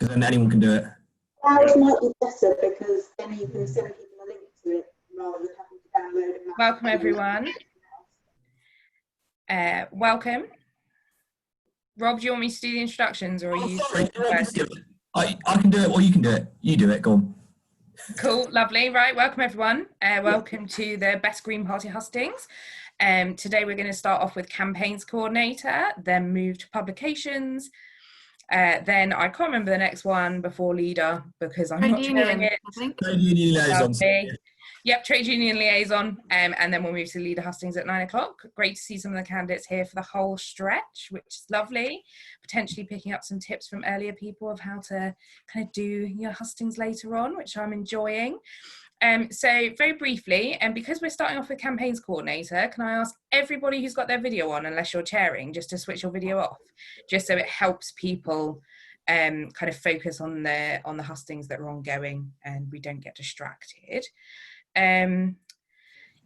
because then anyone can do it. Ours might be better because then you can send people a link to it rather than having to download it. Welcome everyone. Welcome. Rob, do you want me to do the introductions or are you? I can do it or you can do it. You do it, go on. Cool, lovely. Right, welcome everyone. Welcome to the Best Green Party Hustings. Today we're going to start off with Campaigns Coordinator, then move to Publications, then I can't remember the next one before Leader because I'm not chairing it. I think. Trade Union Liaison. Yep, Trade Union Liaison, and then we'll move to Leader Hustings at 9 o'clock. Great to see some of the candidates here for the whole stretch, which is lovely. Potentially picking up some tips from earlier people of how to kind of do your hustings later on, which I'm enjoying. So very briefly, and because we're starting off with Campaigns Coordinator, can I ask everybody who's got their video on, unless you're chairing, just to switch your video off, just so it helps people kind of focus on the hustings that are ongoing and we don't get distracted.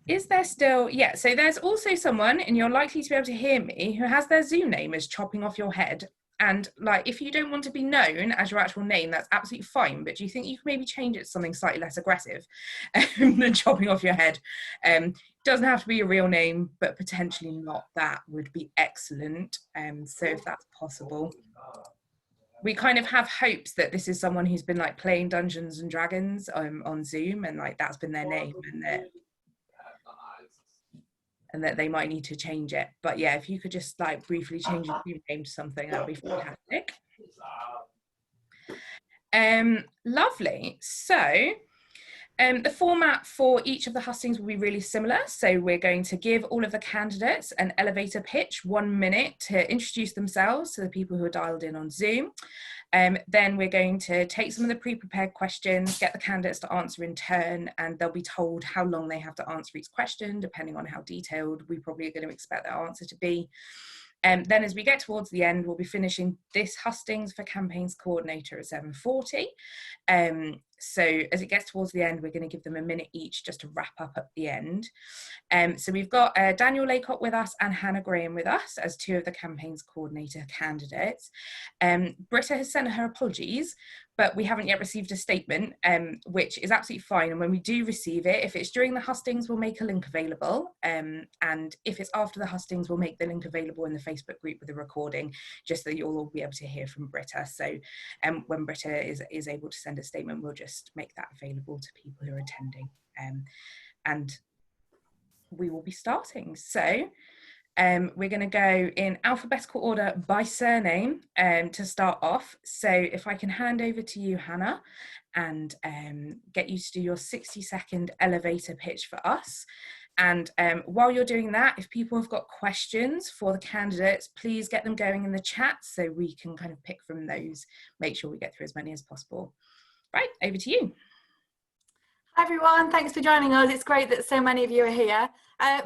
Is there still, yeah, so there's also someone, and you're likely to be able to hear me, who has their Zoom name as Chopping Off Your Head. And like, if you don't want to be known as your actual name, that's absolutely fine. But do you think you could maybe change it to something slightly less aggressive than Chopping Off Your Head? Doesn't have to be your real name, but potentially not. That would be excellent. So if that's possible. We kind of have hopes that this is someone who's been like playing Dungeons and Dragons on Zoom, and like that's been their name, and that they might need to change it. But yeah, if you could just like briefly change your Zoom name to something, that would be fantastic. Lovely. So the format for each of the hustings will be really similar. So we're going to give all of the candidates an elevator pitch, 1 minute, to introduce themselves to the people who are dialed in on Zoom. Then we're going to take some of the pre-prepared questions, get the candidates to answer in turn, and they'll be told how long they have to answer each question, depending on how detailed we probably are going to expect their answer to be. Then as we get towards the end, we'll be finishing this hustings for Campaigns Coordinator at 7:40. So as it gets towards the end, we're going to give them a minute each just to wrap up at the end. So we've got Daniel Laycock with us and Hannah Graham with us as two of the Campaigns Coordinator candidates. Britta has sent her apologies, but we haven't yet received a statement, which is absolutely fine. And when we do receive it, if it's during the hustings, we'll make a link available. And if it's after the hustings, we'll make the link available in the Facebook group with a recording, just so you'll all be able to hear from Britta. So when Britta is able to send a statement, we'll just make that available to people who are attending. And we will be starting. So we're going to go in alphabetical order by surname to start off. So if I can hand over to you, Hannah, and get you to do your 60-second elevator pitch for us. And while you're doing that, if people have got questions for the candidates, please get them going in the chat so we can kind of pick from those, make sure we get through as many as possible. Right, over to you. Hi everyone, thanks for joining us. It's great that so many of you are here.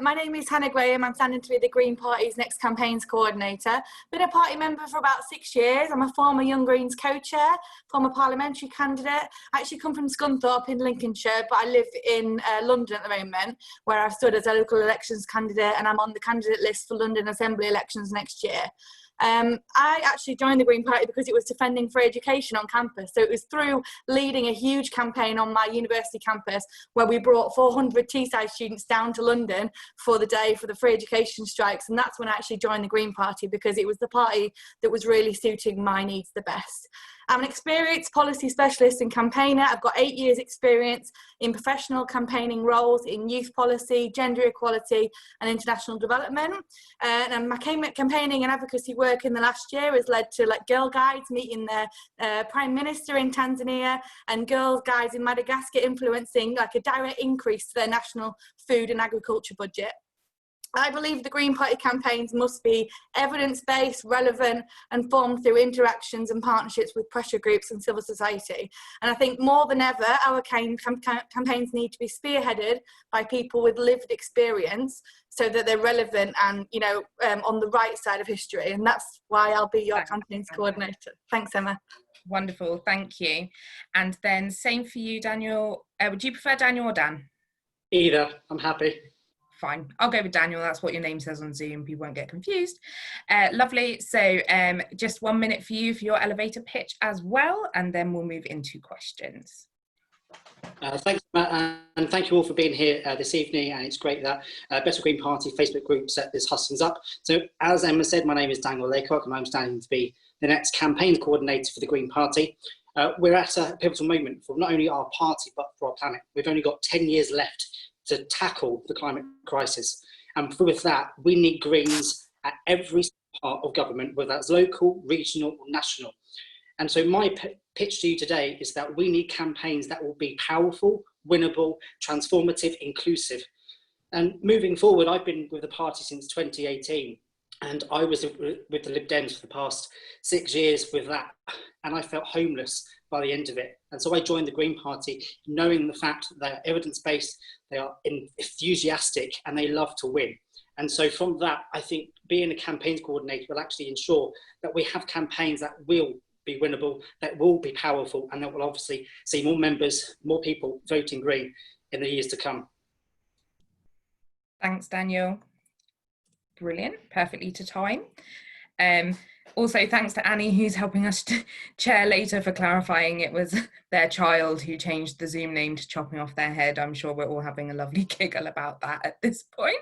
My name is Hannah Graham. I'm standing to be the Green Party's next campaigns coordinator. Been a party member for about 6 years. I'm a former Young Greens co-chair, former parliamentary candidate. I actually come from Scunthorpe in Lincolnshire, but I live in London at the moment, where I've stood as a local elections candidate, and I'm on the candidate list for London Assembly elections next year. I actually joined the Green Party because it was defending free education on campus. So it was through leading a huge campaign on my university campus where we brought 400 Teesside students down to London for the day for the free education strikes. And that's when I actually joined the Green Party, because it was the party that was really suiting my needs the best. I'm an experienced policy specialist and campaigner. I've got 8 years experience in professional campaigning roles in youth policy, gender equality and international development. And my campaigning and advocacy work in the last year has led to like Girl Guides meeting the Prime Minister in Tanzania and Girl Guides in Madagascar influencing like a direct increase to their national food and agriculture budget. I believe the Green Party campaigns must be evidence-based, relevant and formed through interactions and partnerships with pressure groups and civil society. And I think more than ever, our campaigns need to be spearheaded by people with lived experience so that they're relevant and, you know, on the right side of history. And that's why I'll be your campaigns coordinator. Thanks, Emma. Wonderful, thank you. And then same for you, Daniel. Would you prefer Daniel or Dan? Either, I'm happy. Fine, I'll go with Daniel. That's what your name says on Zoom. People won't get confused. Lovely. So just 1 minute for you for your elevator pitch as well, and then we'll move into questions. Thanks, Matt, and thank you all for being here this evening. And it's great that Better Green Party Facebook group set this Hustings up. So as Emma said, my name is Daniel Laycock, and I'm standing to be the next campaign coordinator for the Green Party. We're at a pivotal moment for not only our party, but for our planet. We've only got 10 years left to tackle the climate crisis. And with that, we need Greens at every part of government, whether that's local, regional or national. And so my pitch to you today is that we need campaigns that will be powerful, winnable, transformative, inclusive. And moving forward, I've been with the party since 2018, and I was with the Lib Dems for the past 6 years with that, and I felt homeless by the end of it. And so I joined the Green Party, knowing the fact that they're evidence-based, they are enthusiastic, and they love to win. And so from that, I think being a campaigns coordinator will actually ensure that we have campaigns that will be winnable, that will be powerful, and that will obviously see more members, more people voting Green in the years to come. Thanks, Daniel. Brilliant, perfectly to time. Also, thanks to Annie, who's helping us to chair later, for clarifying it was their child who changed the Zoom name to chopping off their head. I'm sure we're all having a lovely giggle about that at this point.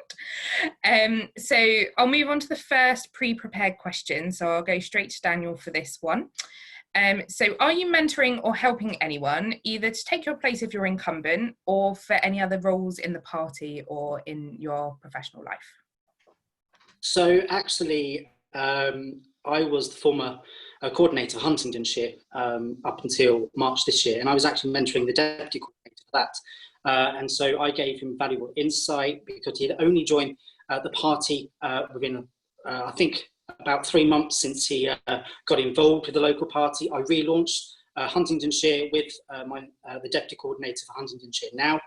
So I'll move on to the first pre-prepared question. So I'll go straight to Daniel for this one. So are you mentoring or helping anyone, either to take your place if you're incumbent, or for any other roles in the party or in your professional life? So actually, I was the former coordinator of Huntingdonshire up until March this year, and I was actually mentoring the deputy coordinator for that. And so I gave him valuable insight because he had only joined the party within, I think, about 3 months since he got involved with the local party. I relaunched Huntingdonshire with the deputy coordinator for Huntingdonshire now,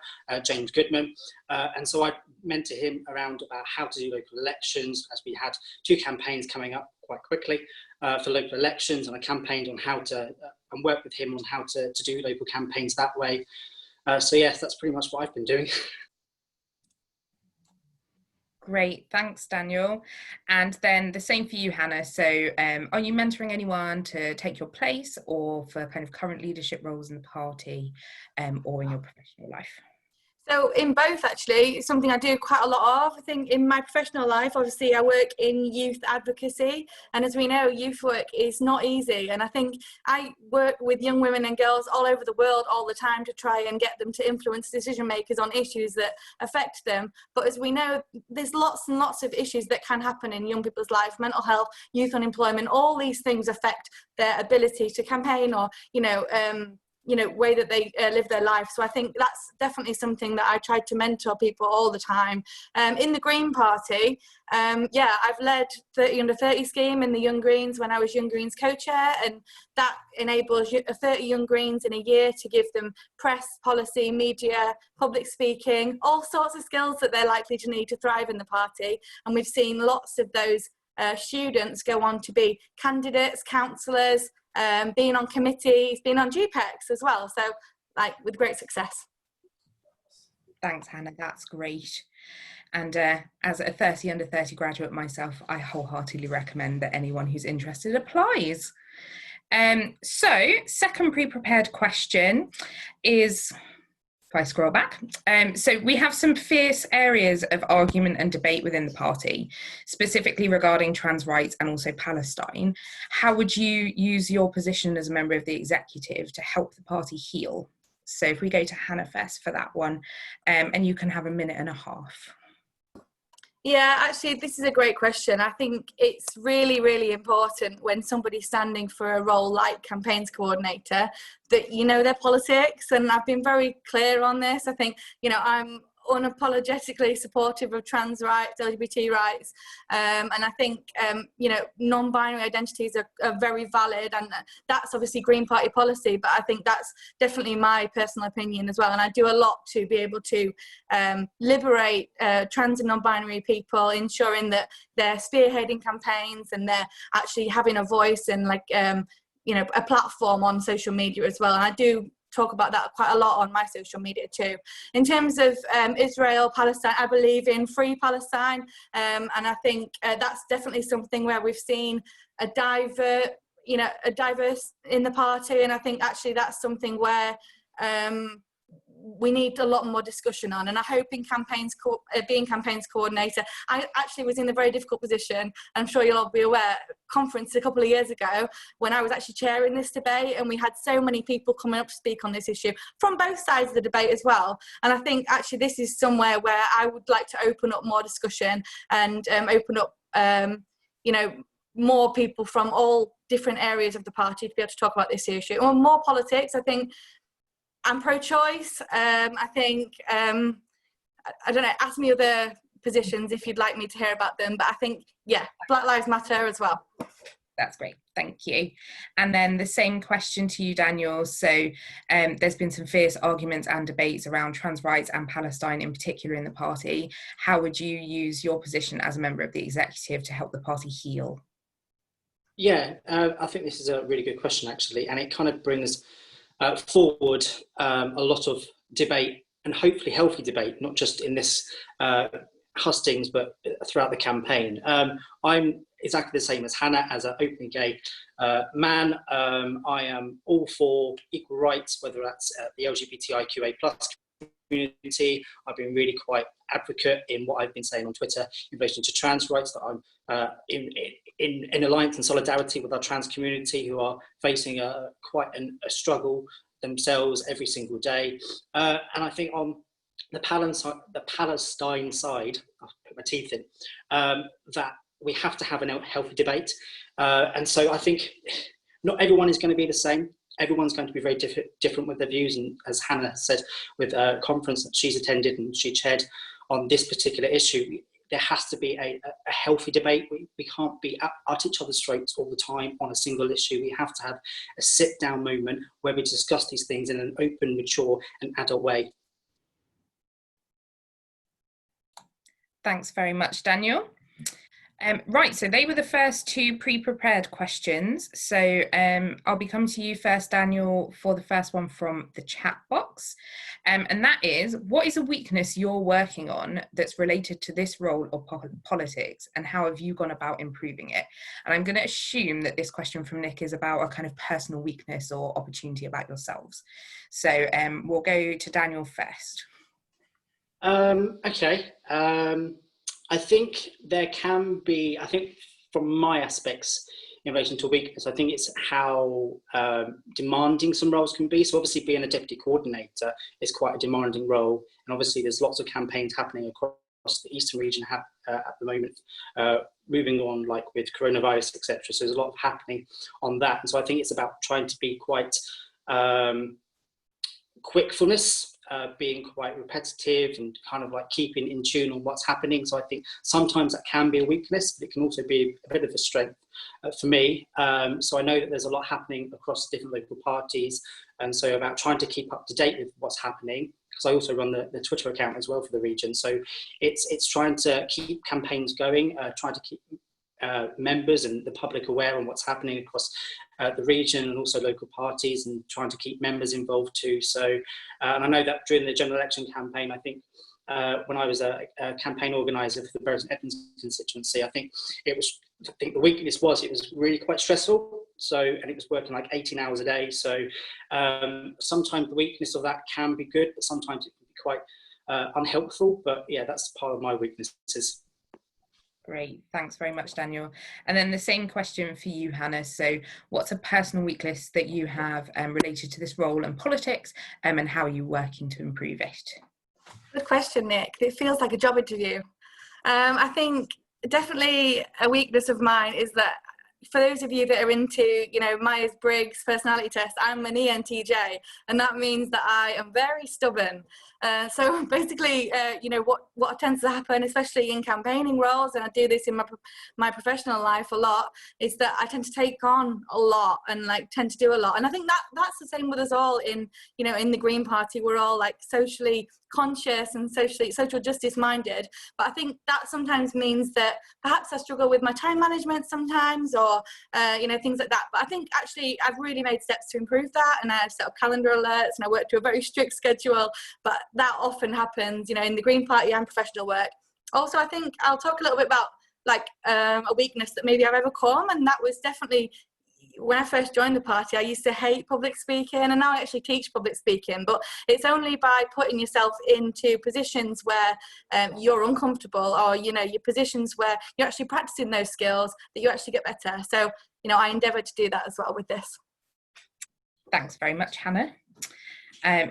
James Goodman, and so I mentored him around about how to do local elections, as we had 2 campaigns coming up quite quickly for local elections, and I campaigned on how to and worked with him on how to do local campaigns that way. So yes, that's pretty much what I've been doing. Great, thanks, Daniel. And then the same for you, Hannah. So are you mentoring anyone to take your place, or for kind of current leadership roles in the party, or in your professional life? So in both, actually, something I do quite a lot of. I think in my professional life, obviously I work in youth advocacy, and as we know, youth work is not easy, and I think I work with young women and girls all over the world all the time to try and get them to influence decision makers on issues that affect them. But as we know, there's lots and lots of issues that can happen in young people's lives: mental health, youth unemployment. All these things affect their ability to campaign, or way that they live their life. So I think that's definitely something that I try to mentor people all the time. In the Green Party, I've led 30 under 30 scheme in the Young Greens when I was Young Greens co-chair, and that enables 30 Young Greens in a year to give them press, policy, media, public speaking, all sorts of skills that they're likely to need to thrive in the party. And we've seen lots of those students go on to be candidates, councillors, being on committees, being on GPECs as well. So, with great success. Thanks, Hannah. That's great. And as a 30 under 30 graduate myself, I wholeheartedly recommend that anyone who's interested applies. So, second pre-prepared question is, if I scroll back, so we have some fierce areas of argument and debate within the party, specifically regarding trans rights and also Palestine. How would you use your position as a member of the executive to help the party heal? So if we go to Hannah first for that one, and you can have 1.5 minutes. Yeah, actually, this is a great question. I think it's really, really important when somebody's standing for a role like campaigns coordinator that you know their politics, and I've been very clear on this. I think, I'm unapologetically supportive of trans rights, LGBT rights, and I think non-binary identities are very valid, and that's obviously Green Party policy, but I think that's definitely my personal opinion as well. And I do a lot to be able to liberate trans and non-binary people, ensuring that they're spearheading campaigns and they're actually having a voice and a platform on social media as well. And I do talk about that quite a lot on my social media too. In terms of Israel, Palestine, I believe in free Palestine, and I think that's definitely something where we've seen a diverse in the party, and I think actually that's something where we need a lot more discussion on. And I hope in being campaigns coordinator, I actually was in a very difficult position. I'm sure you'll all be aware, conference a couple of years ago when I was actually chairing this debate, and we had so many people coming up to speak on this issue from both sides of the debate as well. And I think actually this is somewhere where I would like to open up more discussion and open up, more people from all different areas of the party to be able to talk about this issue. Or more politics. I think I'm pro-choice. I think, I don't know, ask me other positions if you'd like me to hear about them. But I think, yeah, Black Lives Matter as well. That's great, thank you. And then the same question to you, Daniel. So there's been some fierce arguments and debates around trans rights and Palestine in particular in the party. How would you use your position as a member of the executive to help the party heal? Yeah, I think this is a really good question, actually, and it kind of brings forward a lot of debate, and hopefully healthy debate, not just in this hustings, but throughout the campaign. I'm exactly the same as Hannah, as an openly gay man. I am all for equal rights, whether that's the LGBTIQA+ community. I've been really quite advocate in what I've been saying on Twitter in relation to trans rights, that I'm in alliance and solidarity with our trans community, who are facing quite a struggle themselves every single day. And I think on the Palestine side, I'll put my teeth in, that we have to have a healthy debate. And so I think not everyone is going to be the same. Everyone's going to be very different with their views. And as Hannah said, with a conference that she's attended and she chaired on this particular issue, there has to be a healthy debate. We can't be at each other's throats all the time on a single issue. We have to have a sit-down moment where we discuss these things in an open, mature and adult way. Thanks very much, Daniel. Right, so they were the first two pre-prepared questions. So I'll be coming to you first, Daniel, for the first one from the chat box. And that is, what is a weakness you're working on that's related to this role or politics, and how have you gone about improving it? And I'm going to assume that this question from Nick is about a kind of personal weakness or opportunity about yourselves. So we'll go to Daniel first. Okay. I think there can be, I think from my aspects in relation to weakness, I think it's how demanding some roles can be. So obviously being a deputy coordinator is quite a demanding role. And obviously there's lots of campaigns happening across the Eastern region at the moment, moving on like with coronavirus, etc. So there's a lot happening on that. And so I think it's about trying to be quite quickfulness, being quite repetitive and kind of like keeping in tune on what's happening. So I think sometimes that can be a weakness, but it can also be a bit of a strength for me. So I know that there's a lot happening across different local parties, and so about trying to keep up to date with what's happening, because I also run the Twitter account as well for the region. So it's trying to keep campaigns going, trying to keep members and the public aware on what's happening across the region, and also local parties, and trying to keep members involved too. So, and I know that during the general election campaign, I think when I was a campaign organizer for the Bury Edmonds constituency, I think the weakness was it was really quite stressful. So, and it was working like 18 hours a day. So sometimes the weakness of that can be good, but sometimes it can be quite unhelpful. But yeah, that's part of my weaknesses. Great, thanks very much, Daniel. And then the same question for you, Hannah. So what's a personal weakness that you have related to this role and politics, and how are you working to improve it? Good question, Nick. It feels like a job interview. I think definitely a weakness of mine is that for those of you that are into, Myers-Briggs personality test, I'm an ENTJ, and that means that I am very stubborn. So basically, what tends to happen, especially in campaigning roles, and I do this in my professional life a lot, is that I tend to take on a lot and tend to do a lot. And I think that's the same with us all in the Green Party. We're all socially conscious and social justice minded, but I think that sometimes means that perhaps I struggle with my time management sometimes, or things like that. But I think actually I've really made steps to improve that, and I've set up calendar alerts and I work to a very strict schedule, but that often happens in the Green Party and professional work. Also, I think I'll talk a little bit about a weakness that maybe I've overcome, and that was definitely when I first joined the party. I used to hate public speaking, and now I actually teach public speaking, but it's only by putting yourself into positions where you're uncomfortable, or your positions where you're actually practicing those skills, that you actually get better. So I endeavour to do that as well with this. Thanks very much, Hannah.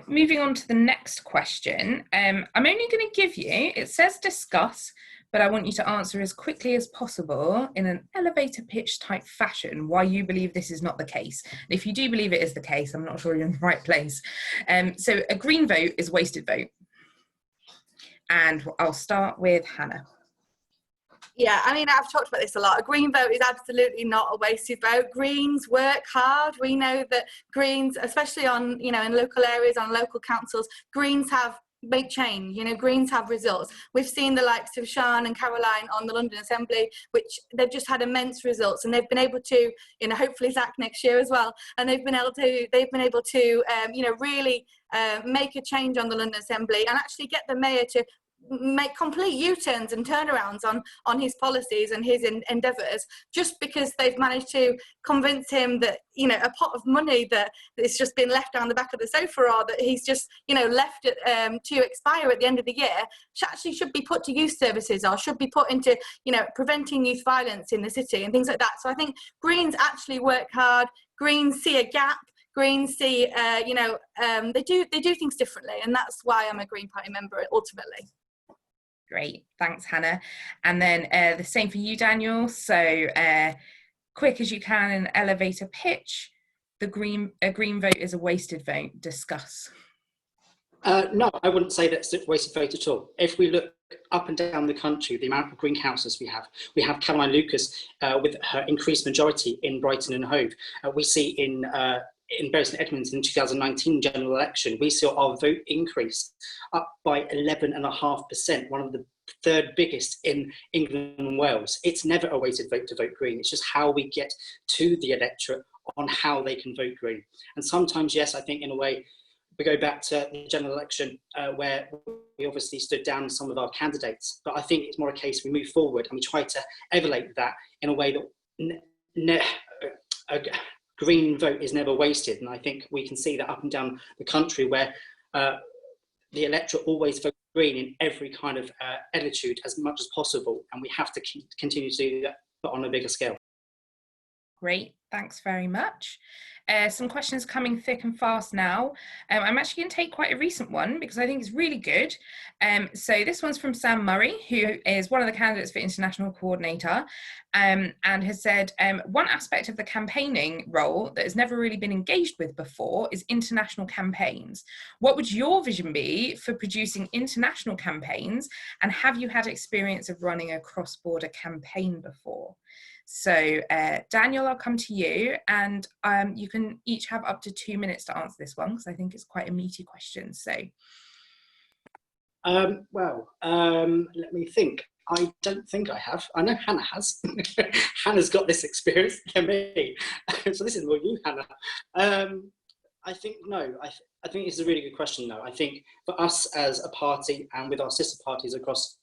Moving on to the next question. I'm only going to give you, it says discuss, but I want you to answer as quickly as possible in an elevator pitch type fashion why you believe this is not the case. And if you do believe it is the case, I'm not sure you're in the right place. So a green vote is a wasted vote. And I'll start with Hannah. Yeah, I mean, I've talked about this a lot. A green vote is absolutely not a wasted vote. Greens work hard. We know that Greens, especially on, in local areas, on local councils, Greens make change. Greens have results. We've seen the likes of Sian and Caroline on the London Assembly, which they've just had immense results, and they've been able to, hopefully Zach next year as well, and they've been able to really make a change on the London Assembly and actually get the mayor to make complete U-turns and turnarounds on his policies and his endeavours, just because they've managed to convince him that a pot of money that it's just been left down the back of the sofa, or that he's just left it to expire at the end of the year, actually should be put to youth services, or should be put into preventing youth violence in the city and things like that. So I think Greens actually work hard. Greens see a gap. Greens see they do things differently, and that's why I'm a Green Party member ultimately. Great, thanks, Hannah. And then the same for you, Daniel. So quick as you can in elevator pitch. A green vote is a wasted vote. Discuss. No, I wouldn't say that's a wasted vote at all. If we look up and down the country, the amount of green councillors we have Caroline Lucas with her increased majority in Brighton and Hove. We see in Bury St Edmunds in 2019 general election, we saw our vote increase up by 11.5%, one of the third biggest in England and Wales. It's never a wasted vote to vote Green. It's just how we get to the electorate on how they can vote Green. And sometimes, yes, I think in a way, we go back to the general election where we obviously stood down some of our candidates, but I think it's more a case we move forward and we try to elevate that in a way that a green vote is never wasted. And I think we can see that up and down the country where the electorate always votes Green in every kind of attitude as much as possible, and we have to continue to do that, but on a bigger scale. Great, thanks very much. Some questions coming thick and fast now. I'm actually going to take quite a recent one because I think it's really good. So this one's from Sam Murray, who is one of the candidates for International Coordinator, and has said, one aspect of the campaigning role that has never really been engaged with before is international campaigns. What would your vision be for producing international campaigns, and have you had experience of running a cross-border campaign before? So Daniel, I'll come to you, and you can each have up to 2 minutes to answer this one because I think it's quite a meaty question. So, let me think. I don't think I have. I know Hannah has. Hannah's got this experience than me. So this is more you, Hannah. I think no. I think it's a really good question, though. I think for us as a party and with our sister parties across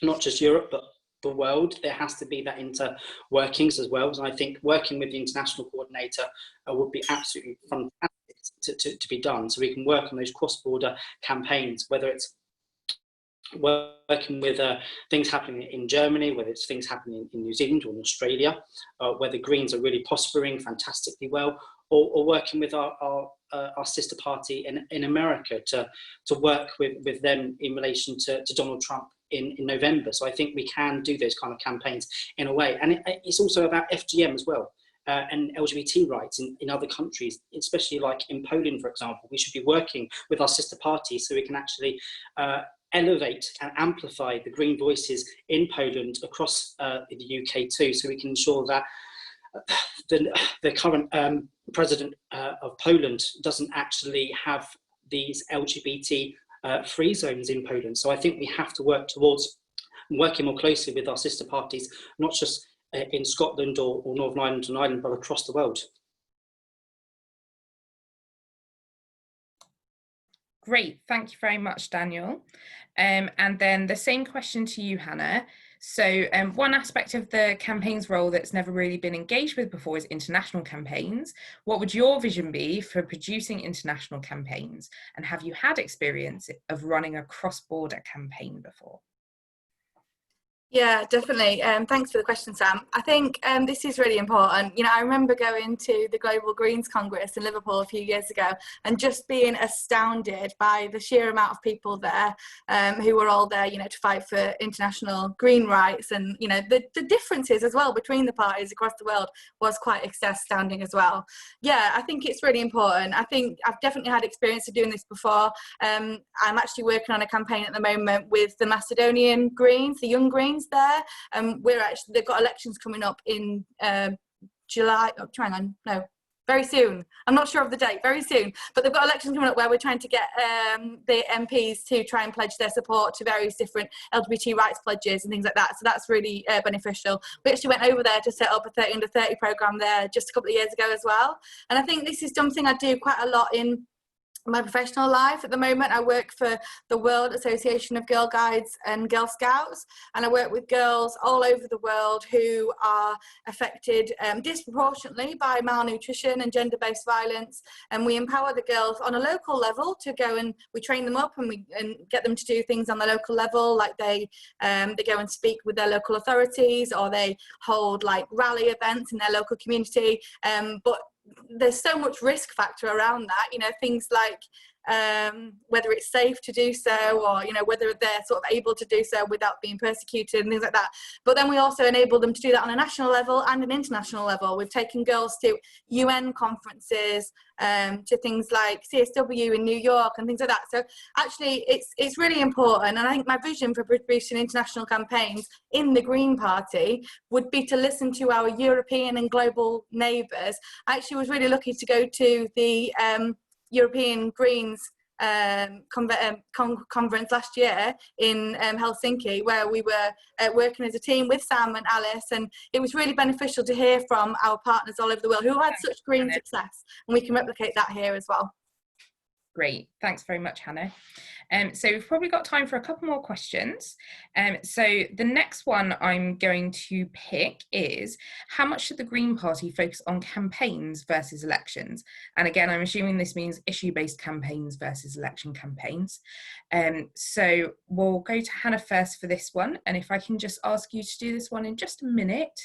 not just Europe but the world, there has to be that inter-workings as well. And I think working with the International Coordinator would be absolutely fantastic to be done. So we can work on those cross-border campaigns, whether it's working with things happening in Germany, whether it's things happening in New Zealand or in Australia, where the Greens are really prospering fantastically well, or working with our sister party in America to work with them in relation to Donald Trump in November. So I think we can do those kind of campaigns in a way. And it's also about FGM as well. And LGBT rights in other countries, especially like in Poland, for example. We should be working with our sister parties so we can actually elevate and amplify the Green voices in Poland across the UK too, so we can ensure that the current president of Poland doesn't actually have these LGBT free zones in Poland. So I think we have to work towards working more closely with our sister parties, not just in Scotland or Northern Ireland and Ireland, but across the world. Great, thank you very much, Daniel. And then the same question to you, Hannah. So one aspect of the campaigns role that's never really been engaged with before is international campaigns. What would your vision be for producing international campaigns? And have you had experience of running a cross-border campaign before? Yeah, definitely. Thanks for the question, Sam. I think this is really important. You know, I remember going to the Global Greens Congress in Liverpool a few years ago and just being astounded by the sheer amount of people there who were all there, you know, to fight for international green rights. And, you know, the differences as well between the parties across the world was quite astounding as well. Yeah, I think it's really important. I think I've definitely had experience of doing this before. I'm actually working on a campaign at the moment with the Macedonian Greens, the Young Greens there. They've got elections coming up in July. Oh, hang on, no, very soon. I'm not sure of the date, very soon. But they've got elections coming up where we're trying to get the MPs to try and pledge their support to various different LGBT rights pledges and things like that. So that's really beneficial. We actually went over there to set up a 30 under 30 programme there just a couple of years ago as well. And I think this is something I do quite a lot in my professional life. At the moment, I work for the World Association of Girl Guides and Girl Scouts, and I work with girls all over the world who are affected disproportionately by malnutrition and gender-based violence, and we empower the girls on a local level to go, and we train them up and get them to do things on the local level, like they go and speak with their local authorities, or they hold like rally events in their local community, but there's so much risk factor around that, you know, things like whether it's safe to do so, or, you know, whether they're sort of able to do so without being persecuted and things like that. But then we also enable them to do that on a national level and an international level. We've taken girls to UN conferences, to things like CSW in New York and things like that. So actually it's really important, and I think my vision for producing international campaigns in the Green Party would be to listen to our European and global neighbours. I actually was really lucky to go to the European Greens conference last year in Helsinki, where we were working as a team with Sam and Alice, and it was really beneficial to hear from our partners all over the world who had such green success, and we can replicate that here as well. Great, thanks very much, Hannah. So we've probably got time for a couple more questions. So the next one I'm going to pick is, how much should the Green Party focus on campaigns versus elections? And again, I'm assuming this means issue-based campaigns versus election campaigns. So we'll go to Hannah first for this one. And if I can just ask you to do this one in just a minute,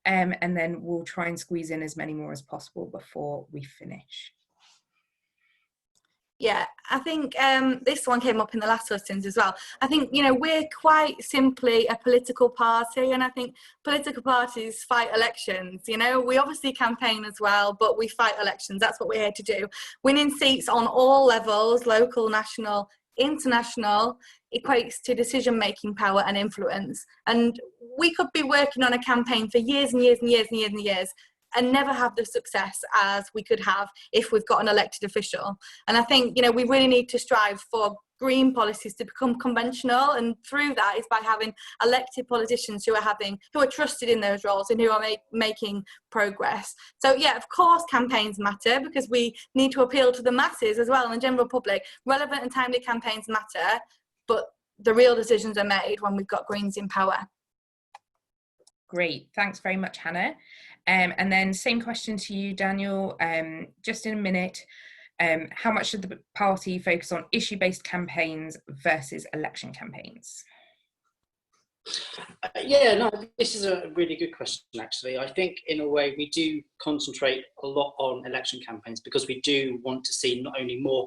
and then we'll try and squeeze in as many more as possible before we finish. Yeah, I think this one came up in the last Hustings as well. I think, you know, we're quite simply a political party, and I think political parties fight elections. You know, we obviously campaign as well, but we fight elections. That's what we're here to do. Winning seats on all levels, local, national, international, equates to decision-making power and influence. And we could be working on a campaign for years and years and years and years and years and never have the success as we could have if we've got an elected official. And I think, you know, we really need to strive for green policies to become conventional, and through that is by having elected politicians who are trusted in those roles and who are making progress. So yeah, of course campaigns matter, because we need to appeal to the masses as well and the general public. Relevant and timely campaigns matter, but the real decisions are made when we've got Greens in power. Great, thanks very much, Hannah. And then same question to you, Daniel, just in a minute. How much should the party focus on issue-based campaigns versus election campaigns? Yeah, no, this is a really good question, actually. I think, in a way, we do concentrate a lot on election campaigns because we do want to see not only more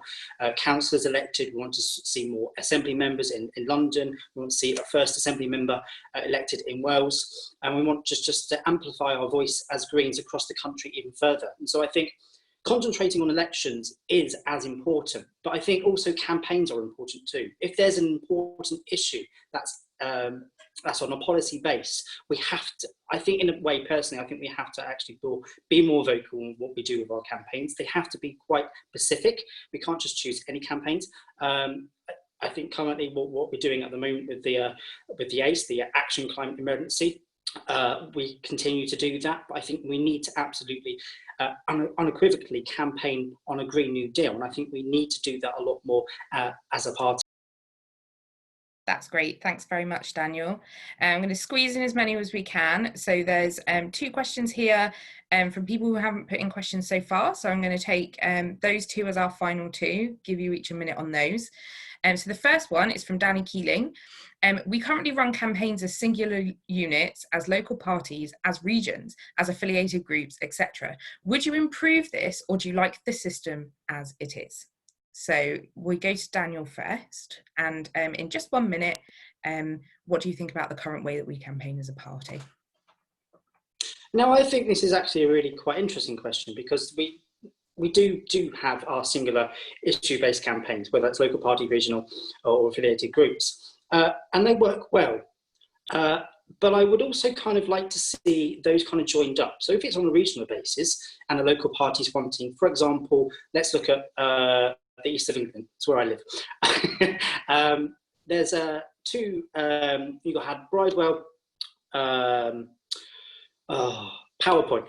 councillors elected, we want to see more assembly members in London, we want to see a first assembly member elected in Wales, and we want just to amplify our voice as Greens across the country even further. And so I think concentrating on elections is as important, but I think also campaigns are important too. If there's an important issue that's on a policy base, we have to, I think in a way personally, I think we have to actually be more vocal in what we do with our campaigns. They have to be quite specific. We can't just choose any campaigns. I think currently what we're doing at the moment with the ACE, the Action Climate Emergency, we continue to do that, but I think we need to absolutely unequivocally campaign on a Green New Deal, and I think we need to do that a lot more as a party. That's great. Thanks very much, Daniel. I'm going to squeeze in as many as we can. So there's 2 questions here from people who haven't put in questions so far. So I'm going to take those 2 as our final 2, give you each a minute on those. So the first one is from Danny Keeling. We currently run campaigns as singular units, as local parties, as regions, as affiliated groups, etc. Would you improve this, or do you like the system as it is? So we go to Daniel first, and in just 1 minute, what do you think about the current way that we campaign as a party? Now, I think this is actually a really quite interesting question, because we do have our singular issue-based campaigns, whether that's local party, regional, or affiliated groups, and they work well. But I would also kind of like to see those kind of joined up. So if it's on a regional basis and the local parties wanting, for example, let's look at the east of England, it's where I live. There's 2, you had Bridewell, PowerPoint,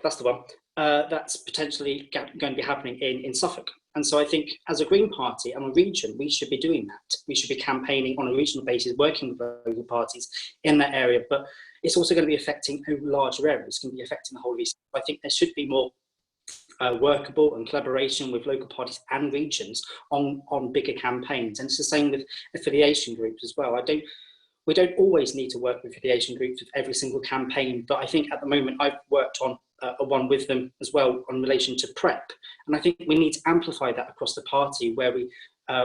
that's the one, that's potentially going to be happening in Suffolk. And so I think as a Green Party and a region, we should be doing that. We should be campaigning on a regional basis, working with local parties in that area, but it's also going to be affecting a larger area. It's going to be affecting the whole east. I think there should be more workable and collaboration with local parties and regions on bigger campaigns. And it's the same with affiliation groups as well. We don't always need to work with affiliation groups with every single campaign, but I think at the moment I've worked on one with them as well in relation to PrEP. And I think we need to amplify that across the party, where we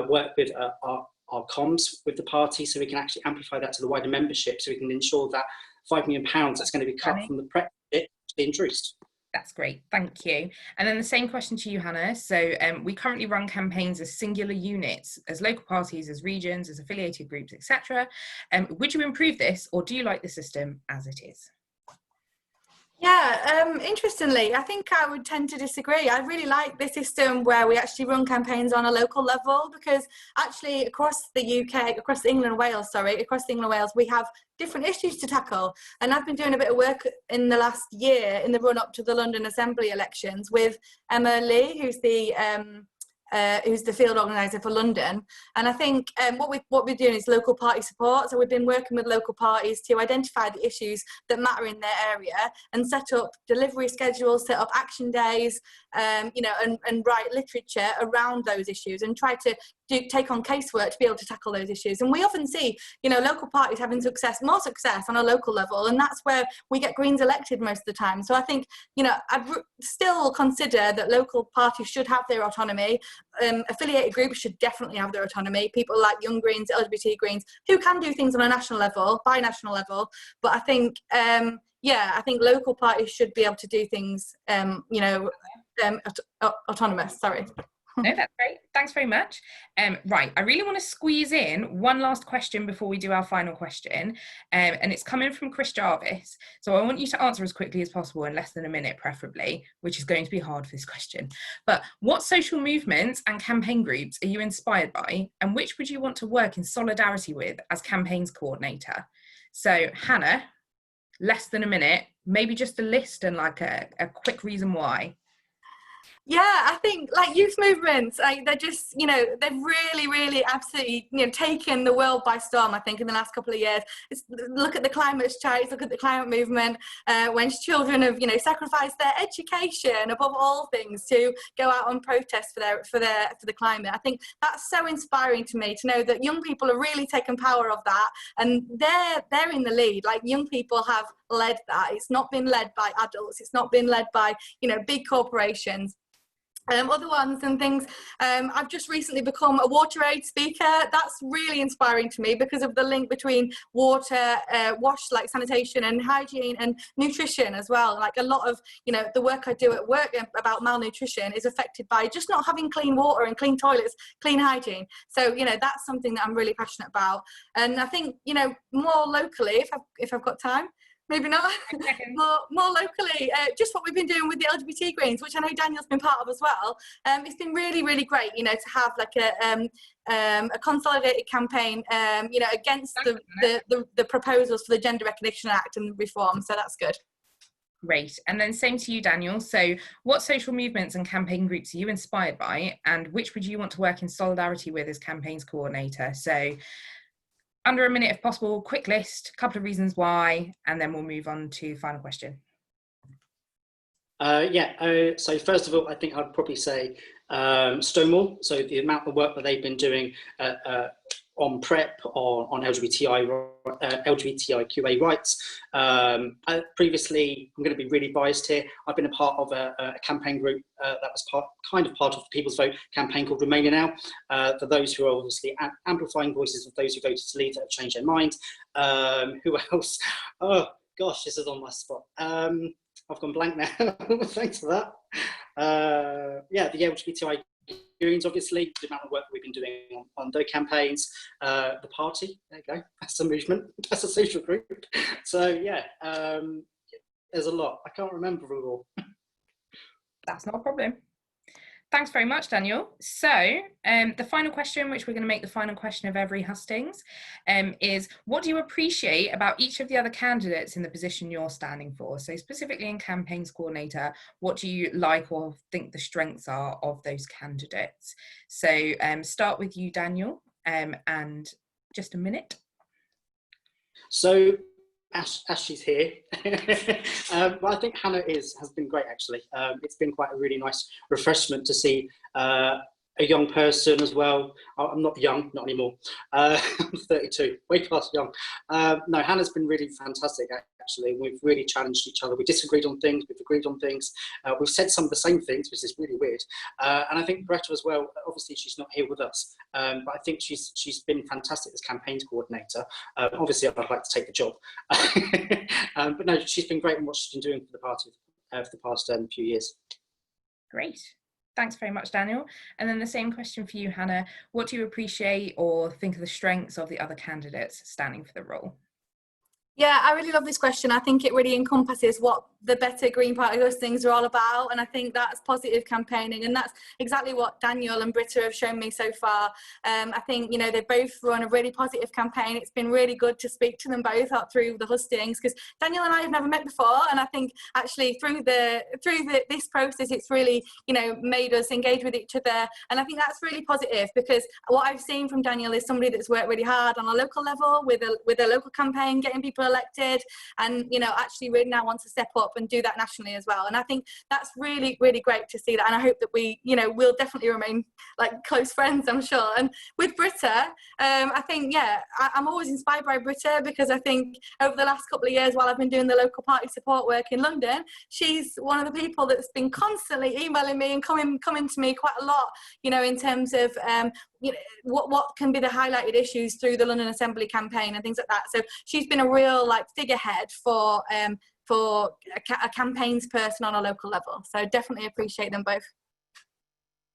work with our comms with the party, so we can actually amplify that to the wider membership, so we can ensure that £5 million that's going to be cut from the PrEP bit is introduced. That's great, thank you. And then the same question to you, Hannah. So we currently run campaigns as singular units, as local parties, as regions, as affiliated groups, etc. Would you improve this, or do you like the system as it is? Yeah, interestingly, I think I would tend to disagree. I really like the system where we actually run campaigns on a local level, because actually across the UK, across England and Wales, we have different issues to tackle. And I've been doing a bit of work in the last year in the run up to the London Assembly elections with Emma Lee, who's the field organiser for London. And I think what we're doing is local party support. So we've been working with local parties to identify the issues that matter in their area and set up delivery schedules, set up action days, and write literature around those issues and try to take on casework to be able to tackle those issues. And we often see, local parties having more success on a local level, and that's where we get Greens elected most of the time. So I think, I'd still consider that local parties should have their autonomy. Affiliated groups should definitely have their autonomy. People like Young Greens, LGBT Greens, who can do things on a national level, bi-national level. But I think, I think local parties should be able to do things, autonomous, sorry. No, that's great. Thanks very much. Right, I really want to squeeze in one last question before we do our final question, and it's coming from Chris Jarvis. So I want you to answer as quickly as possible, in less than a minute preferably, which is going to be hard for this question. But what social movements and campaign groups are you inspired by, and which would you want to work in solidarity with as campaigns coordinator? So Hannah, less than a minute, maybe just a list and like a quick reason why. Yeah, I think like youth movements, they're just, they've really, really absolutely, taken the world by storm, I think, in the last couple of years. Look at the climate charities, look at the climate movement, when children have, sacrificed their education above all things to go out and protest for the climate. I think that's so inspiring to me to know that young people are really taking power of that, and they're in the lead. Like, young people have led that. It's not been led by adults. It's not been led by, big corporations. Other ones and things, I've just recently become a water aid speaker. That's really inspiring to me because of the link between water, like sanitation and hygiene and nutrition as well. Like a lot of, the work I do at work about malnutrition is affected by just not having clean water and clean toilets, clean hygiene. So, that's something that I'm really passionate about. And I think, more locally, if I've got time, maybe not. more locally, just what we've been doing with the LGBT Greens, which I know Daniel's been part of as well. It's been really, really great, you know, to have like a consolidated campaign, you know, against the proposals for the Gender Recognition Act and reform. So that's good. Great. And then same to you, Daniel. So what social movements and campaign groups are you inspired by, and which would you want to work in solidarity with as campaigns coordinator? So under a minute if possible, quick list, a couple of reasons why, and then we'll move on to the final question. So first of all, I think I'd probably say Stonewall. So the amount of work that they've been doing on PrEP, on LGBTIQA rights. Previously, I'm going to be really biased here. I've been a part of a campaign group that was part of the People's Vote campaign called Remain Now, for those who are obviously amplifying voices of those who voted to leave that have changed their mind. Who else? Oh gosh, this is on my spot. I've gone blank now. Thanks for that. The LGBTI Greens, obviously, the amount of work that we've been doing on those campaigns. The party, there you go, that's a movement, that's a social group. So yeah, there's a lot. I can't remember it all. That's not a problem. Thanks very much, Daniel. So the final question, which we're going to make the final question of every Hustings, is what do you appreciate about each of the other candidates in the position you're standing for? So specifically in campaigns coordinator, what do you like or think the strengths are of those candidates? So start with you, Daniel, and just a minute. So Ash is here. Well, I think Hannah has been great, actually. It's been quite a really nice refreshment to see a young person as well. I'm not young, not anymore. I'm 32, way past young. No, Hannah's been really fantastic, actually. We've really challenged each other. We disagreed on things, we've agreed on things. We've said some of the same things, which is really weird. And I think Britta as well, obviously she's not here with us, but I think she's been fantastic as campaigns coordinator. Obviously I'd like to take the job. But no, she's been great in what she's been doing for the party for the past few years. Great. Thanks very much, Daniel. And then the same question for you, Hannah. What do you appreciate or think of the strengths of the other candidates standing for the role? Yeah, I really love this question. I think it really encompasses what the Better Green Party Hustings are all about, and I think that's positive campaigning, and that's exactly what Daniel and Britta have shown me so far. I think, you know, they've both run a really positive campaign. It's been really good to speak to them both up through the Hustings, because Daniel and I have never met before, and I think actually through this process, it's really, you know, made us engage with each other, and I think that's really positive, because what I've seen from Daniel is somebody that's worked really hard on a local level with a local campaign, getting people elected, and, you know, actually really now wants to step up and do that nationally as well. And I think that's really, really great to see that, and I hope that we, you know, will definitely remain like close friends, I'm sure. And with Britta, I think, yeah, I'm always inspired by Britta, because I think over the last couple of years while I've been doing the local party support work in London, she's one of the people that's been constantly emailing me and coming to me quite a lot, you know, in terms of you know, what can be the highlighted issues through the London Assembly campaign and things like that. So she's been a real like figurehead for a campaigns person on a local level. So definitely appreciate them both.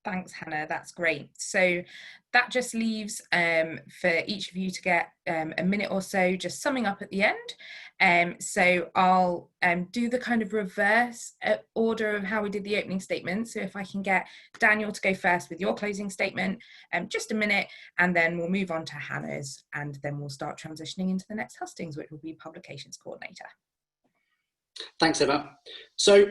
Thanks, Hannah. That's great. So that just leaves for each of you to get a minute or so just summing up at the end. So I'll do the kind of reverse order of how we did the opening statement. So if I can get Daniel to go first with your closing statement, just a minute, and then we'll move on to Hannah's, and then we'll start transitioning into the next Hustings, which will be Publications Coordinator. Thanks, Emma. So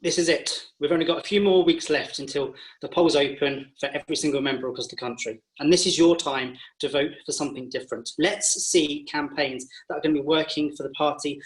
this is it. We've only got a few more weeks left until the polls open for every single member across the country. And this is your time to vote for something different. Let's see campaigns that are going to be working for the party,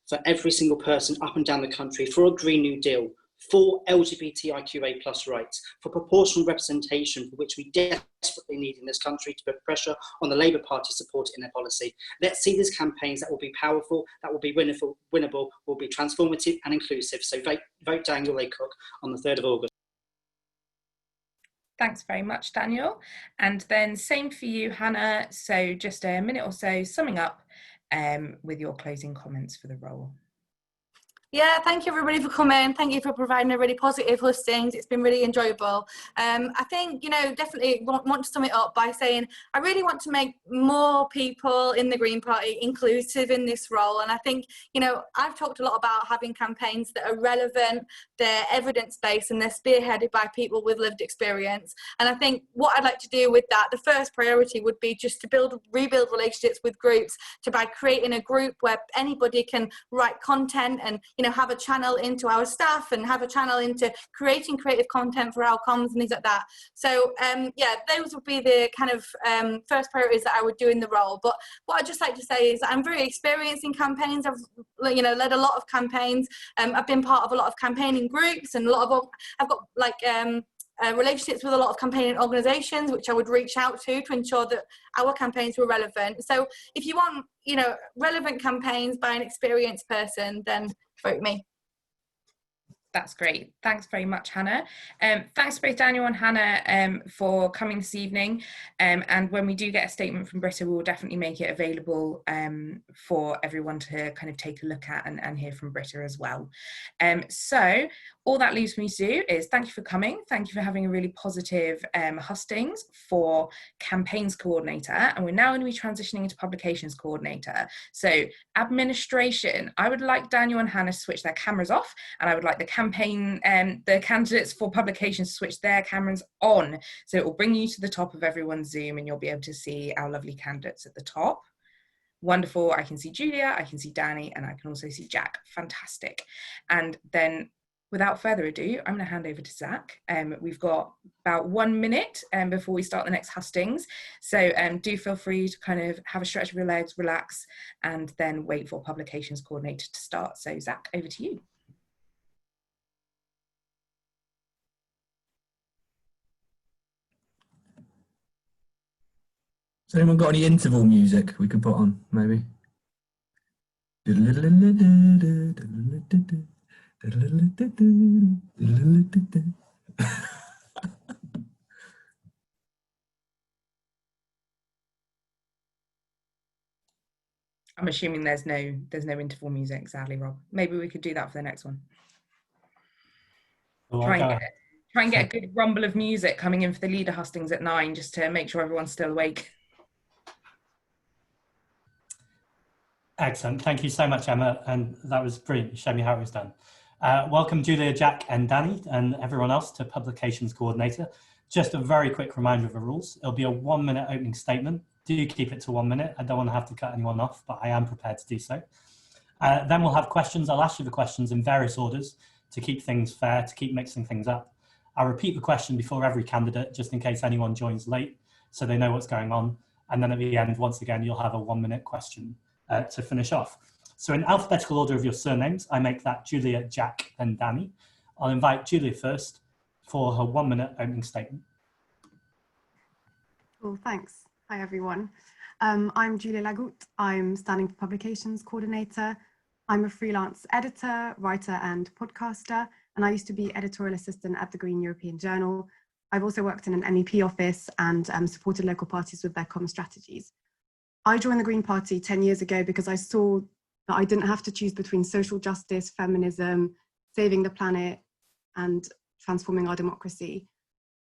for every single person up and down the country, for a Green New Deal, for LGBTIQA+ rights, for proportional representation, for which we desperately need in this country to put pressure on the Labour Party support in their policy. Let's see these campaigns that will be powerful, that will be winnable, will be transformative and inclusive. So vote Daniel Laycock on the 3rd of August. Thanks very much, Daniel. And then same for you, Hannah. So just a minute or so summing up with your closing comments for the role. Yeah, thank you everybody for coming. Thank you for providing a really positive hustings. It's been really enjoyable. I think, definitely want to sum it up by saying I really want to make more people in the Green Party inclusive in this role. And I think, I've talked a lot about having campaigns that are relevant, they're evidence-based, and they're spearheaded by people with lived experience. And I think what I'd like to do with that, the first priority would be just to rebuild relationships with groups, by creating a group where anybody can write content and, have a channel into our staff and have a channel into creating creative content for our comms and things like that. So those would be the kind of first priorities that I would do in the role. But what I'd just like to say is I'm very experienced in campaigns. I've led a lot of campaigns. I've been part of a lot of campaigning groups, and I've got relationships with a lot of campaigning organisations, which I would reach out to ensure that our campaigns were relevant. So if you want, relevant campaigns by an experienced person, then vote me. That's great. Thanks very much, Hannah. Thanks both Daniel and Hannah for coming this evening. And when we do get a statement from Britta, we will definitely make it available for everyone to kind of take a look at and hear from Britta as well. So all that leaves me to do is thank you for coming. Thank you for having a really positive hustings for campaigns coordinator. And we're now going to be transitioning into publications coordinator. So administration, I would like Daniel and Hannah to switch their cameras off, and I would like the candidates for publications to switch their cameras on. So it will bring you to the top of everyone's Zoom and you'll be able to see our lovely candidates at the top. Wonderful. I can see Julia, I can see Danny, and I can also see Jack. Fantastic. And then without further ado, I'm going to hand over to Zach. We've got about 1 minute before we start the next hustings. So do feel free to kind of have a stretch of your legs, relax, and then wait for publications coordinator to start. So Zach, over to you. Has anyone got any interval music we could put on, maybe? I'm assuming there's no interval music, sadly, Rob. Maybe we could do that for the next one. Try and get a good rumble of music coming in for the leader hustings at 9, just to make sure everyone's still awake. Excellent. Thank you so much, Emma. And that was brilliant. You showed me how it was done. Welcome, Julia, Jack, and Danny, and everyone else to Publications Coordinator. Just a very quick reminder of the rules. It'll be a 1 minute opening statement. Do keep it to 1 minute. I don't want to have to cut anyone off, but I am prepared to do so. Then we'll have questions. I'll ask you the questions in various orders to keep things fair, to keep mixing things up. I'll repeat the question before every candidate, just in case anyone joins late, so they know what's going on. And then at the end, once again, you'll have a 1 minute question to finish off. So in alphabetical order of your surnames, I make that Julia, Jack, and Danny. I'll invite Julia first for her 1 minute opening statement. Cool, thanks. Hi, everyone. I'm Julia Lagoutte. I'm standing for Publications Coordinator. I'm a freelance editor, writer, and podcaster, and I used to be editorial assistant at the Green European Journal. I've also worked in an MEP office and supported local parties with their common strategies. I joined the Green Party 10 years ago because I saw that I didn't have to choose between social justice, feminism, saving the planet, and transforming our democracy.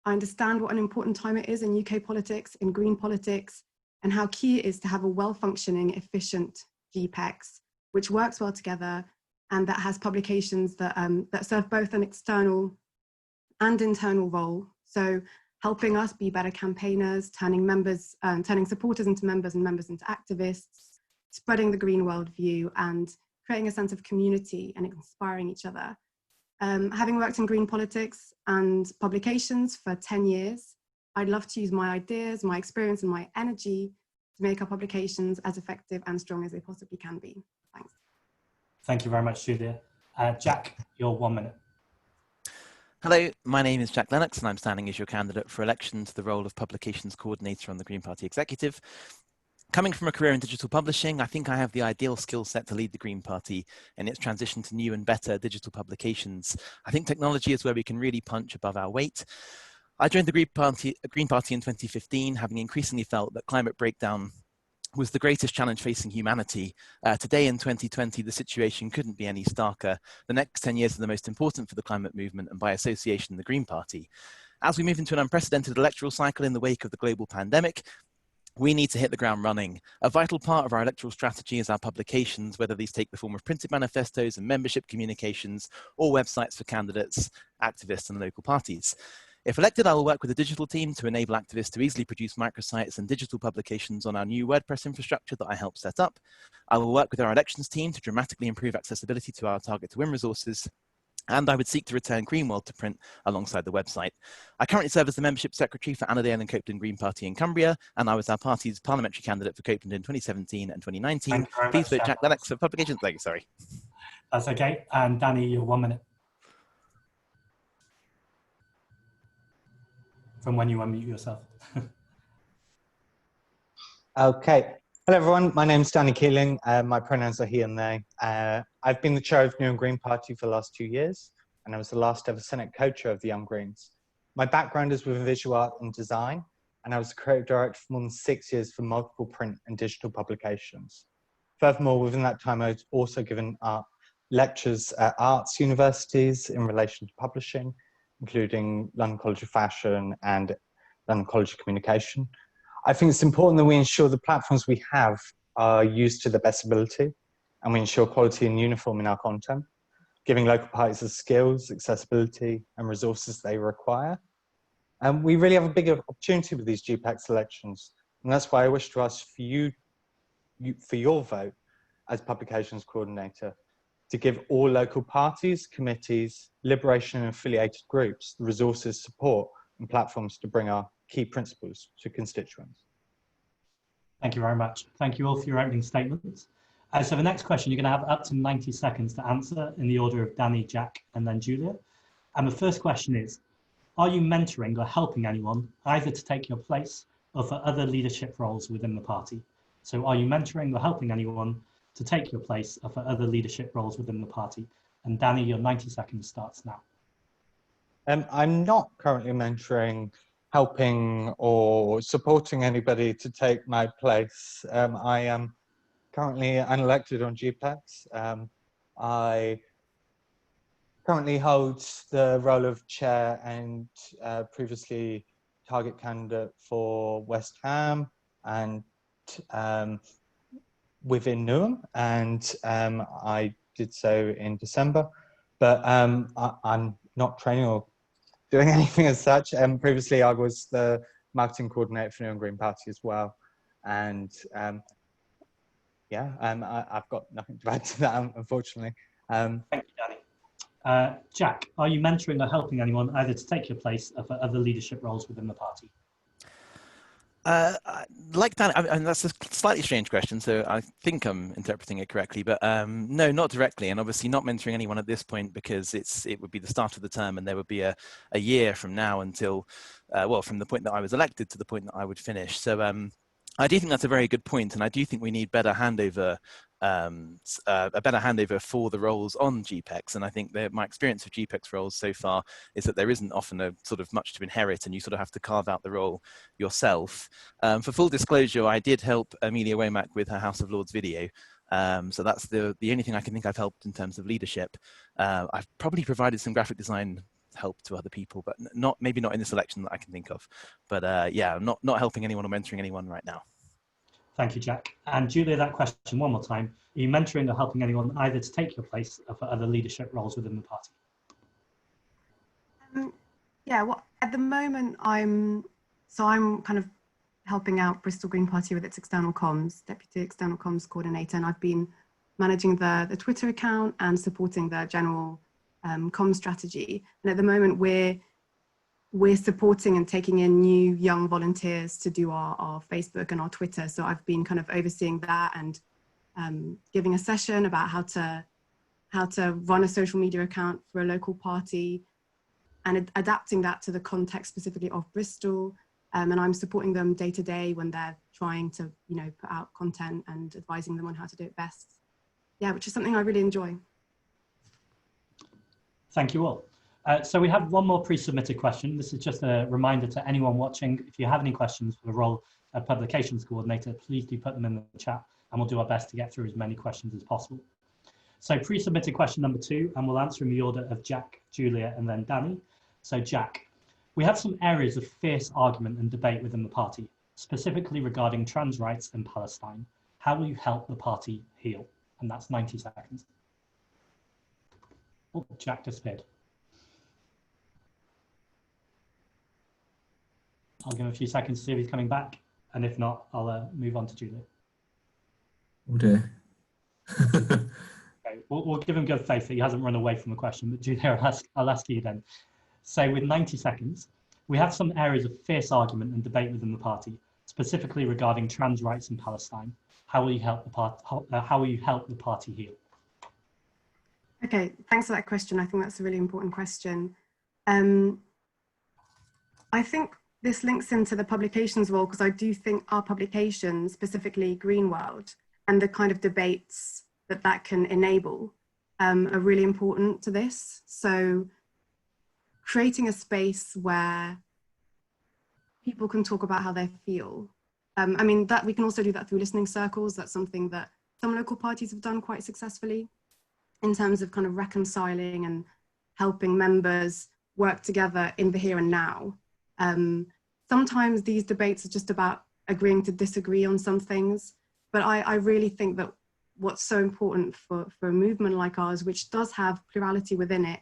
I understand what an important time it is in UK politics, in green politics, and how key it is to have a well-functioning, efficient GPEX, which works well together and that has publications that, that serve both an external and internal role. So helping us be better campaigners, turning supporters into members and members into activists, spreading the green worldview and creating a sense of community and inspiring each other. Having worked in green politics and publications for 10 years, I'd love to use my ideas, my experience and my energy to make our publications as effective and strong as they possibly can be. Thanks. Thank you very much, Julia. Jack, your 1 minute. Hello, my name is Jack Lenox and I'm standing as your candidate for election to the role of Publications Coordinator on the Green Party Executive. Coming from a career in digital publishing, I think I have the ideal skill set to lead the Green Party in its transition to new and better digital publications. I think technology is where we can really punch above our weight. I joined the Green Party in 2015, having increasingly felt that climate breakdown was the greatest challenge facing humanity. Today in 2020, the situation couldn't be any starker. The next 10 years are the most important for the climate movement and by association, the Green Party. As we move into an unprecedented electoral cycle in the wake of the global pandemic, we need to hit the ground running. A vital part of our electoral strategy is our publications, whether these take the form of printed manifestos and membership communications or websites for candidates, activists and local parties. If elected, I will work with the digital team to enable activists to easily produce microsites and digital publications on our new WordPress infrastructure that I helped set up. I will work with our elections team to dramatically improve accessibility to our Target to Win resources. And I would seek to return Greenworld to print alongside the website. I currently serve as the membership secretary for Annandale and Copeland Green Party in Cumbria, and I was our party's parliamentary candidate for Copeland in 2017 and 2019. Please vote Jack Lenox for publications. Thank you, sorry. That's okay. And Danny, you're 1 minute. From when you unmute yourself. Okay. Hello, everyone. My name is Danny Keeling. My pronouns are he and they. I've been the chair of New and Green Party for the last 2 years, and I was the last ever Senate co-chair of the Young Greens. My background is with visual art and design, and I was creative director for more than 6 years for multiple print and digital publications. Furthermore, within that time, I was also given lectures at arts universities in relation to publishing, including London College of Fashion and London College of Communication. I think it's important that we ensure the platforms we have are used to the best ability, and we ensure quality and uniform in our content, giving local parties the skills, accessibility and resources they require. And we really have a big opportunity with these GPAC elections, and that's why I wish to ask for your vote as publications coordinator to give all local parties, committees, liberation and affiliated groups the resources, support and platforms to bring our key principles to constituents. Thank you very much. Thank you all for your opening statements. So the next question, you're going to have up to 90 seconds to answer in the order of Danny, Jack, and then Julia. And the first question is, are you mentoring or helping anyone either to take your place or for other leadership roles within the party? So are you mentoring or helping anyone to take your place or for other leadership roles within the party? And Danny, your 90 seconds starts now. I'm not currently mentoring, helping or supporting anybody to take my place. I am currently unelected on GPACs. I currently hold the role of chair and previously target candidate for West Ham and within Newham, and I did so in December, but I'm not training or doing anything as such. Previously, I was the marketing coordinator for New and Green Party as well, and yeah, I've got nothing to add to that, unfortunately. Thank you, Danny. Jack, are you mentoring or helping anyone either to take your place or for other leadership roles within the party? Like that, I mean, that's a slightly strange question, so I think I'm interpreting it correctly, but no, not directly, and obviously not mentoring anyone at this point because it would be the start of the term and there would be a year from now until, well, from the point that I was elected to the point that I would finish. So I do think that's a very good point, and I do think we need better handover, a better handover for the roles on GPEX. And I think that my experience of GPEX roles so far is that there isn't often a sort of much to inherit, and you sort of have to carve out the role yourself. For full disclosure, I did help Amelia Womack with her House of Lords video. So that's the only thing I can think I've helped in terms of leadership. I've probably provided some graphic design help to other people, but maybe not in this election that I can think of. But yeah, I'm not helping anyone or mentoring anyone right now. Thank you, Jack. And Julia, that question one more time. Are you mentoring or helping anyone either to take your place or for other leadership roles within the party? Yeah, well, at the moment, I'm kind of helping out Bristol Green Party with its external comms, Deputy External Comms Coordinator, and I've been managing the Twitter account and supporting the general comms strategy. And at the moment, we're supporting and taking in new young volunteers to do our Facebook and our Twitter. So I've been kind of overseeing that and giving a session about how to run a social media account for a local party and adapting that to the context specifically of Bristol. And I'm supporting them day to day when they're trying to, put out content and advising them on how to do it best. Yeah, which is something I really enjoy. Thank you all. So we have one more pre-submitted question. This is just a reminder to anyone watching. If you have any questions for the role of publications coordinator, please do put them in the chat and we'll do our best to get through as many questions as possible. So pre-submitted question number 2, and we'll answer in the order of Jack, Julia, and then Danny. So Jack, we have some areas of fierce argument and debate within the party, specifically regarding trans rights in Palestine. How will you help the party heal? And that's 90 seconds. Oh, Jack disappeared. I'll give him a few seconds to see if he's coming back. And if not, I'll move on to Julia. Oh dear. Okay, we'll give him good faith that he hasn't run away from the question, but Julia, I'll ask you then. So with 90 seconds, we have some areas of fierce argument and debate within the party, specifically regarding trans rights in Palestine. How will you help the party? How will you help the party heal? Okay, thanks for that question. I think that's a really important question. I think this links into the publications role, because I do think our publications, specifically Green World, and the kind of debates that that can enable are really important to this. So creating a space where people can talk about how they feel. I mean, that we can also do that through listening circles. That's something that some local parties have done quite successfully in terms of kind of reconciling and helping members work together in the here and now. Sometimes these debates are just about agreeing to disagree on some things, but I really think that what's so important for a movement like ours, which does have plurality within it,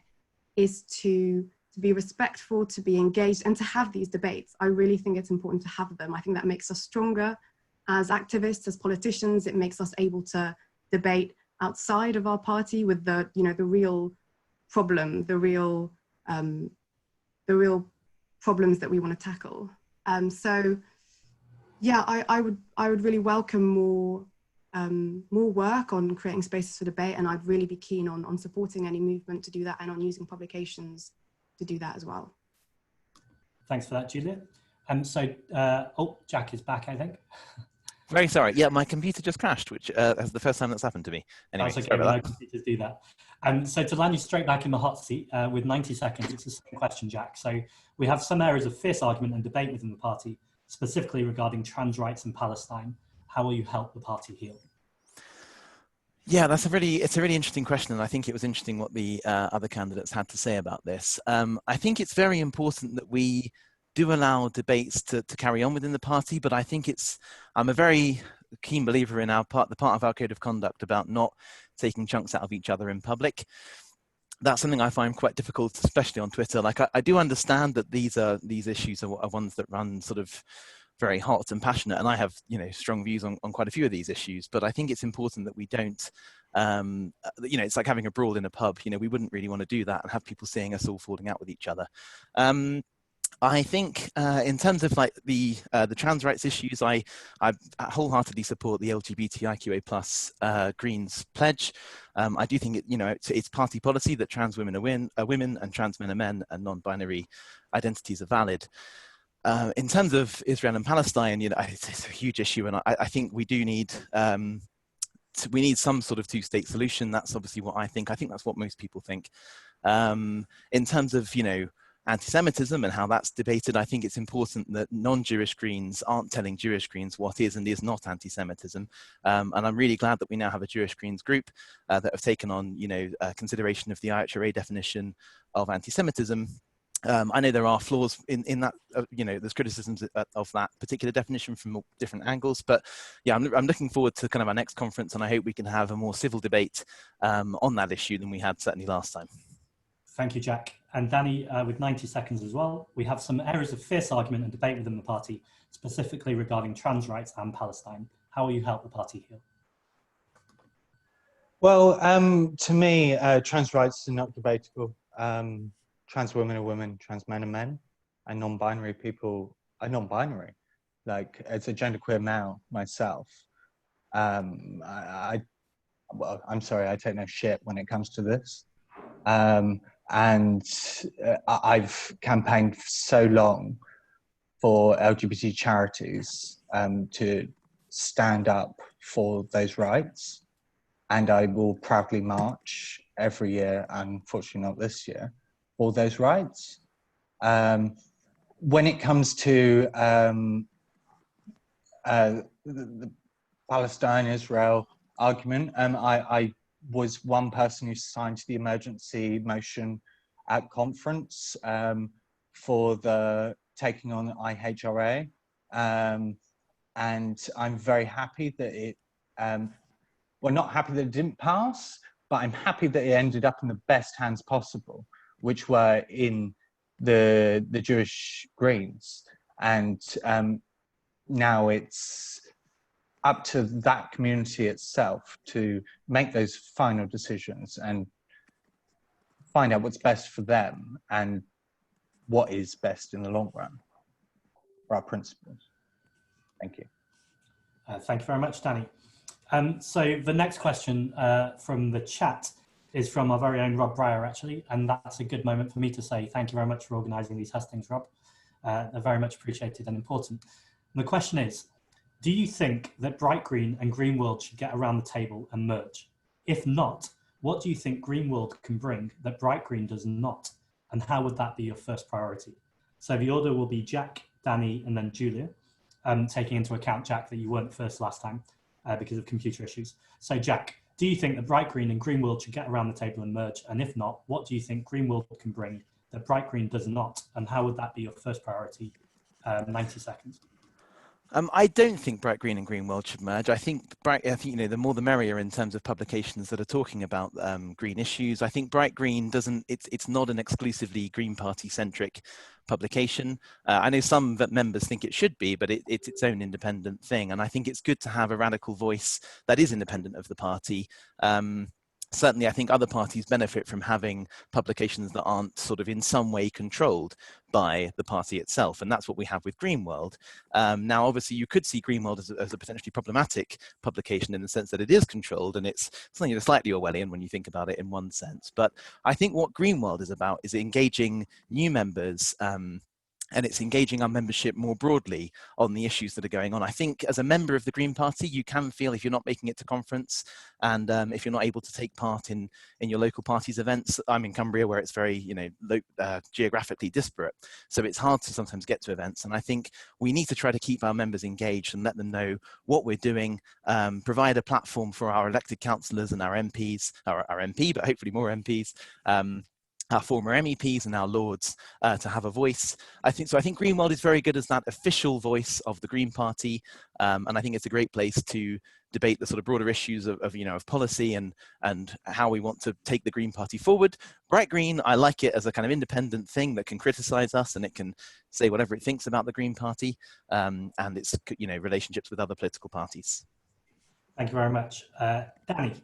is to be respectful, to be engaged, and to have these debates. I really think it's important to have them. I think that makes us stronger as activists, as politicians. It makes us able to debate outside of our party with the, you know, the real problem, the real problems that we want to tackle. So yeah, I would really welcome more work on creating spaces for debate, and I'd really be keen on supporting any movement to do that and on using publications to do that as well. Thanks for that, Julia. So, oh, Jack is back, I think. Very sorry. Yeah, my computer just crashed, which is the first time that's happened to me. Anyway, that's okay, sorry about that. Computers do that. So to land you straight back in the hot seat with 90 seconds, it's the same question, Jack. So we have some areas of fierce argument and debate within the party, specifically regarding trans rights in Palestine. How will you help the party heal? Yeah, it's a really interesting question, and I think it was interesting what the other candidates had to say about this. I think it's very important that we do allow debates to carry on within the party, but I think I'm a very keen believer in the part of our code of conduct about not taking chunks out of each other in public. That's something I find quite difficult, especially on Twitter. Like I do understand that these issues are ones that run sort of very hot and passionate, and I have, you know, strong views on quite a few of these issues, but I think it's important that we don't, you know, it's like having a brawl in a pub. You know, we wouldn't really want to do that and have people seeing us all falling out with each other. I think in terms of like the trans rights issues, I wholeheartedly support the LGBTIQA+ Greens pledge. I do think it's party policy that trans women are women and trans men are men, and non-binary identities are valid. In terms of Israel and Palestine, you know, it's a huge issue, and I think we do need we need some sort of two-state solution. That's obviously what I think. I think that's what most people think. In terms of, you know, anti-Semitism and how that's debated, I think it's important that non-Jewish Greens aren't telling Jewish Greens what is and is not anti-Semitism. And I'm really glad that we now have a Jewish Greens group that have taken on, you know, consideration of the IHRA definition of anti-Semitism. I know there are flaws in that, you know, there's criticisms of that particular definition from different angles, but yeah, I'm looking forward to kind of our next conference, and I hope we can have a more civil debate on that issue than we had certainly last time. Thank you, Jack. And Danny, with 90 seconds as well, we have some areas of fierce argument and debate within the party, specifically regarding trans rights and Palestine. How will you help the party heal? Well, to me, trans rights are not debatable. Trans women are women, trans men are men, and non-binary people are non-binary. Like, as a genderqueer male myself, well, I'm sorry, I take no shit when it comes to this. And I've campaigned for so long for LGBT charities to stand up for those rights, and I will proudly march every year, unfortunately not this year, for those rights. When it comes to the Palestine-Israel argument, I was one person who signed the emergency motion at conference for the taking on IHRA, and I'm very happy that it, well, not happy that it didn't pass, but I'm happy that it ended up in the best hands possible, which were in the Jewish Greens, and now it's up to that community itself to make those final decisions and find out what's best for them and what is best in the long run for our principles. Thank you. Thank you very much, Danny. So the next question from the chat is from our very own Rob Breyer, actually, and that's a good moment for me to say thank you very much for organising these hustings, Rob. They're very much appreciated and important. And the question is, do you think that Bright Green and Green World should get around the table and merge? If not, what do you think Green World can bring that Bright Green does not? And how would that be your first priority? So the order will be Jack, Danny, and then Julia, taking into account, Jack, that you weren't first last time because of computer issues. So Jack, do you think that Bright Green and Green World should get around the table and merge? And if not, what do you think Green World can bring that Bright Green does not? And how would that be your first priority? 90 seconds. I don't think Bright Green and Green World should merge. I think you know, the more the merrier in terms of publications that are talking about green issues. I think Bright Green doesn't. It's not an exclusively Green Party centric publication. I know some members think it should be, but it's its own independent thing. And I think it's good to have a radical voice that is independent of the party. Certainly, I think other parties benefit from having publications that aren't sort of in some way controlled by the party itself. And that's what we have with Green World. Now, obviously, you could see Green World as a potentially problematic publication in the sense that it is controlled and it's something that's slightly Orwellian when you think about it in one sense. But I think what Green World is about is engaging new members and it's engaging our membership more broadly on the issues that are going on. I think as a member of the Green Party, you can feel if you're not making it to conference and if you're not able to take part in your local party's events. I'm in Cumbria where it's very, you know, geographically disparate. So it's hard to sometimes get to events. And I think we need to try to keep our members engaged and let them know what we're doing, provide a platform for our elected councillors and our MPs, our MP, but hopefully more MPs, our former MEPs and our Lords to have a voice. I think Green World is very good as that official voice of the Green Party, and I think it's a great place to debate the sort of broader issues of policy and how we want to take the Green Party forward. Bright Green, I like it as a kind of independent thing that can criticise us and it can say whatever it thinks about the Green Party and its relationships with other political parties. Thank you very much, Danny.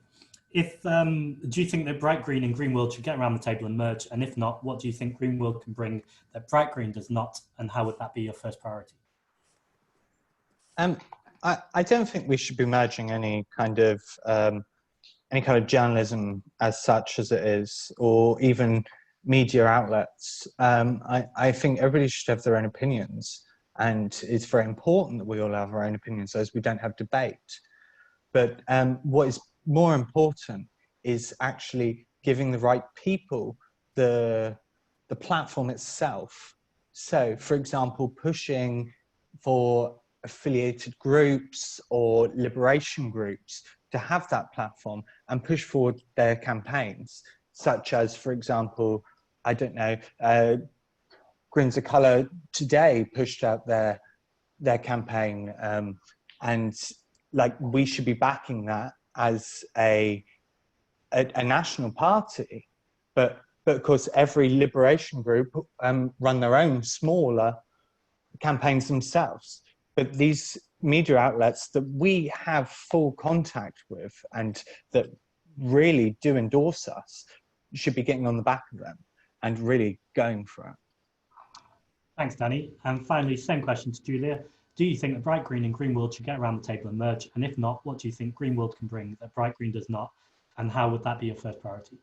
Do you think that Bright Green and Green World should get around the table and merge? And if not, what do you think Green World can bring that Bright Green does not? And how would that be your first priority? I don't think we should be merging any kind of journalism as such as it is, or even media outlets. I think everybody should have their own opinions, and it's very important that we all have our own opinions, as we don't have debate. But what is more important is actually giving the right people the platform itself. So, for example, pushing for affiliated groups or liberation groups to have that platform and push forward their campaigns, such as, for example, I don't know, Greens of Colour today pushed out their campaign, and like we should be backing that as a national party, but of course every liberation group run their own smaller campaigns themselves. But these media outlets that we have full contact with and that really do endorse us should be getting on the back of them and really going for it. Thanks, Danny. And finally, same question to Julia. Do you think that Bright Green and Green World should get around the table and merge? And if not, what do you think Green World can bring that Bright Green does not? And how would that be your first priority?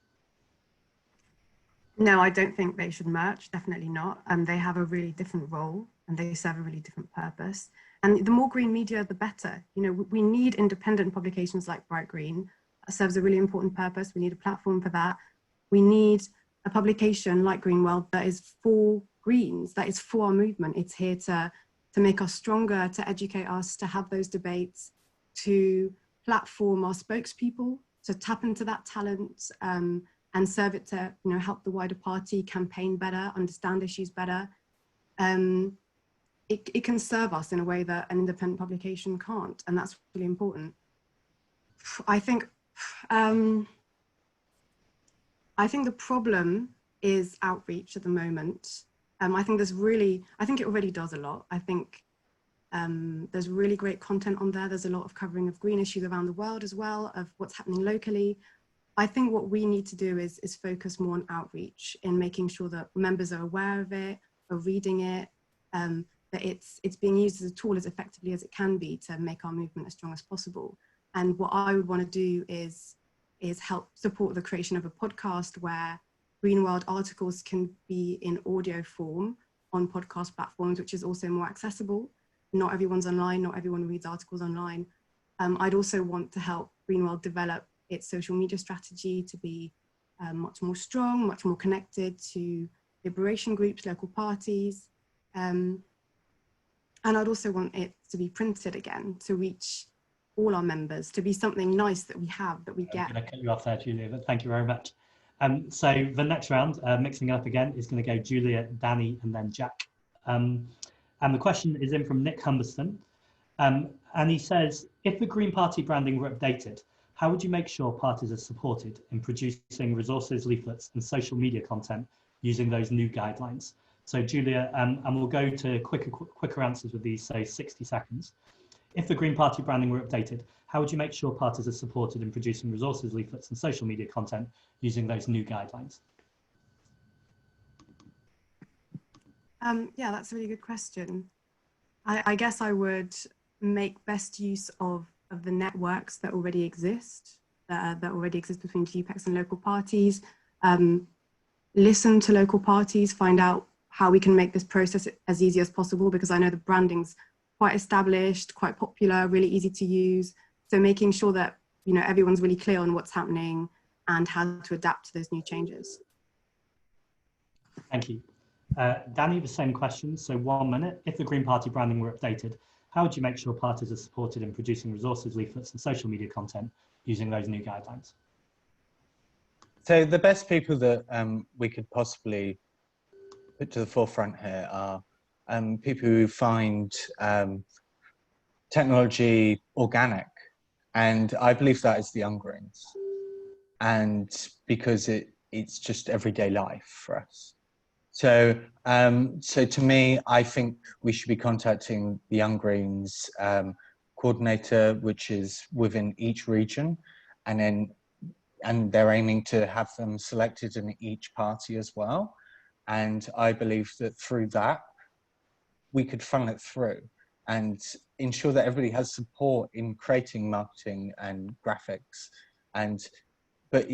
No, I don't think they should merge, definitely not. They have a really different role and they serve a really different purpose. And the more green media, the better. You know, we need independent publications like Bright Green. It serves a really important purpose. We need a platform for that. We need a publication like Green World that is for Greens, that is for our movement. It's here to make us stronger, to educate us, to have those debates, to platform our spokespeople, to tap into that talent and serve it to help the wider party campaign better, understand issues better. It can serve us in a way that an independent publication can't, and that's really important. I think the problem is outreach at the moment. I think it already does a lot. I think there's really great content on there. There's a lot of covering of green issues around the world as well, of what's happening locally. I think what we need to do is focus more on outreach in making sure that members are aware of it, are reading it, that it's being used as a tool as effectively as it can be to make our movement as strong as possible. And what I would want to do is help support the creation of a podcast where Green World articles can be in audio form on podcast platforms, which is also more accessible. Not everyone's online, not everyone reads articles online. I'd also want to help Green World develop its social media strategy to be much more strong, much more connected to liberation groups, local parties. And I'd also want it to be printed again, to reach all our members, to be something nice that we have, that we get. I'm going to cut you off there, Julia, but thank you very much. So the next round, mixing it up again, is going to go Julia, Danny, and then Jack. And the question is in from Nick Humberston. And he says, if the Green Party branding were updated, how would you make sure parties are supported in producing resources, leaflets, and social media content using those new guidelines? So Julia, and we'll go to quicker answers with these, so 60 seconds. If the Green Party branding were updated, how would you make sure parties are supported in producing resources, leaflets, and social media content using those new guidelines? Yeah, that's a really good question. I guess I would make best use of the networks that already exist, that already exist between GPECs and local parties. Listen to local parties, find out how we can make this process as easy as possible, because I know the branding's quite established, quite popular, really easy to use. So making sure that everyone's really clear on what's happening and how to adapt to those new changes. Thank you. Danny, the same question. So 1 minute. If the Green Party branding were updated, how would you make sure parties are supported in producing resources, leaflets, and social media content using those new guidelines? So the best people that we could possibly put to the forefront here are people who find technology organic. And I believe that is the Young Greens. And because it's just everyday life for us. So to me, I think we should be contacting the Young Greens coordinator, which is within each region, and they're aiming to have them selected in each party as well. And I believe that through that, we could funnel it through and ensure that everybody has support in creating marketing and graphics. But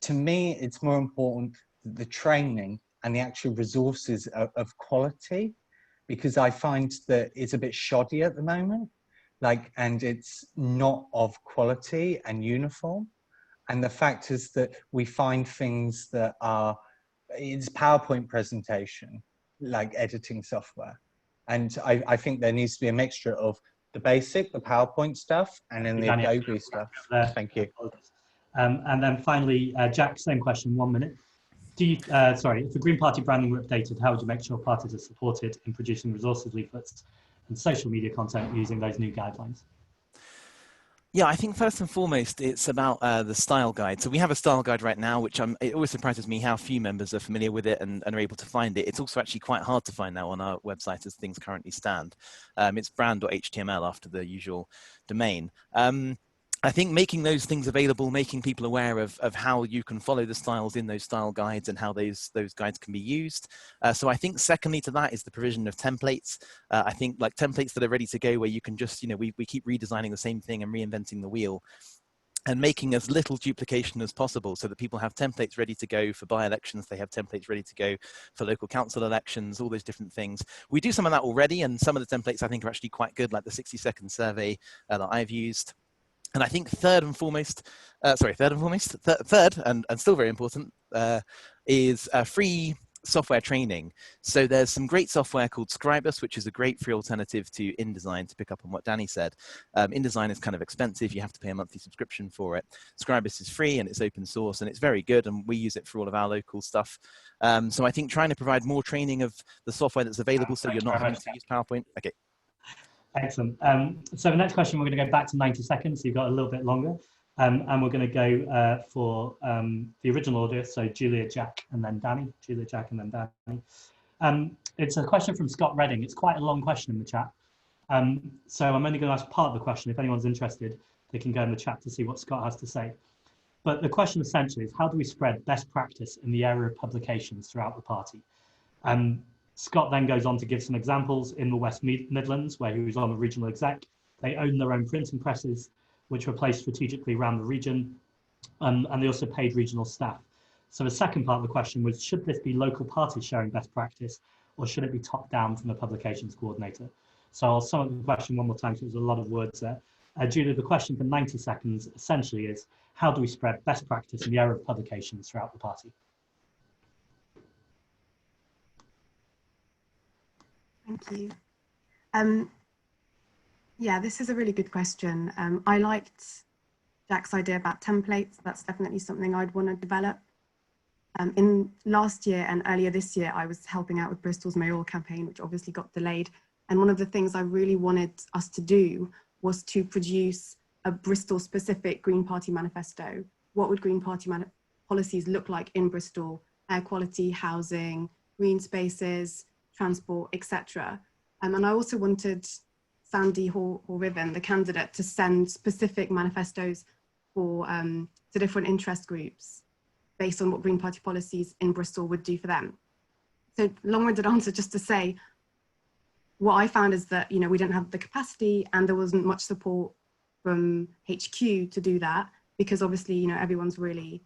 to me, it's more important the training and the actual resources of quality, because I find that it's a bit shoddy at the moment, and it's not of quality and uniform. And the fact is that we find things that it's PowerPoint presentation, like editing software. And I think there needs to be a mixture of the basic, the PowerPoint stuff, and then the Adobe stuff. Thank you. And then finally, Jack, same question, 1 minute. If the Green Party branding were updated, how would you make sure parties are supported in producing resources, leaflets, and social media content using those new guidelines? Yeah, I think first and foremost, it's about the style guide. So we have a style guide right now, which it always surprises me how few members are familiar with it and are able to find it. It's also actually quite hard to find now on our website as things currently stand. It's brand.html after the usual domain. I think making those things available, making people aware of how you can follow the styles in those style guides and how those guides can be used. So I think secondly to that is the provision of templates. I think templates that are ready to go, where you can just, we keep redesigning the same thing and reinventing the wheel, and making as little duplication as possible so that people have templates ready to go for by-elections, they have templates ready to go for local council elections, all those different things. We do some of that already, and some of the templates I think are actually quite good, like the 60-second survey that I've used. And I think third and still very important, is free software training. So there's some great software called Scribus, which is a great free alternative to InDesign, to pick up on what Danny said. InDesign is kind of expensive. You have to pay a monthly subscription for it. Scribus is free and it's open source and it's very good, and we use it for all of our local stuff. So I think trying to provide more training of the software that's available so you're not having to use PowerPoint. Okay. Excellent. So the next question, we're going to go back to 90 seconds. So you've got a little bit longer. And we're going to go for the original order. So Julia, Jack, and then Danny. Julia, Jack, and then Danny. It's a question from Scott Redding. It's quite a long question in the chat. So I'm only going to ask part of the question. If anyone's interested, they can go in the chat to see what Scott has to say. But the question essentially is, how do we spread best practice in the area of publications throughout the party? Scott then goes on to give some examples in the West Midlands, where he was on the regional exec. They own their own printing presses, which were placed strategically around the region, and they also paid regional staff. So the second part of the question was, should this be local parties sharing best practice, or should it be top down from the publications coordinator? So I'll sum up the question one more time, because there's a lot of words there. Julia, the question for 90 seconds essentially is, how do we spread best practice in the area of publications throughout the party? Thank you. Yeah, this is a really good question. I liked Jack's idea about templates. That's definitely something I'd want to develop. In last year and earlier this year, I was helping out with Bristol's mayoral campaign, which obviously got delayed. And one of the things I really wanted us to do was to produce a Bristol-specific Green Party manifesto. What would Green Party policies look like in Bristol? Air quality, housing, green spaces, transport, etc. And I also wanted Sandy Hall-Riven, the candidate, to send specific manifestos for to different interest groups based on what Green Party policies in Bristol would do for them. So long-winded answer just to say, what I found is that, you know, we didn't have the capacity and there wasn't much support from HQ to do that, because obviously, you know, everyone's really,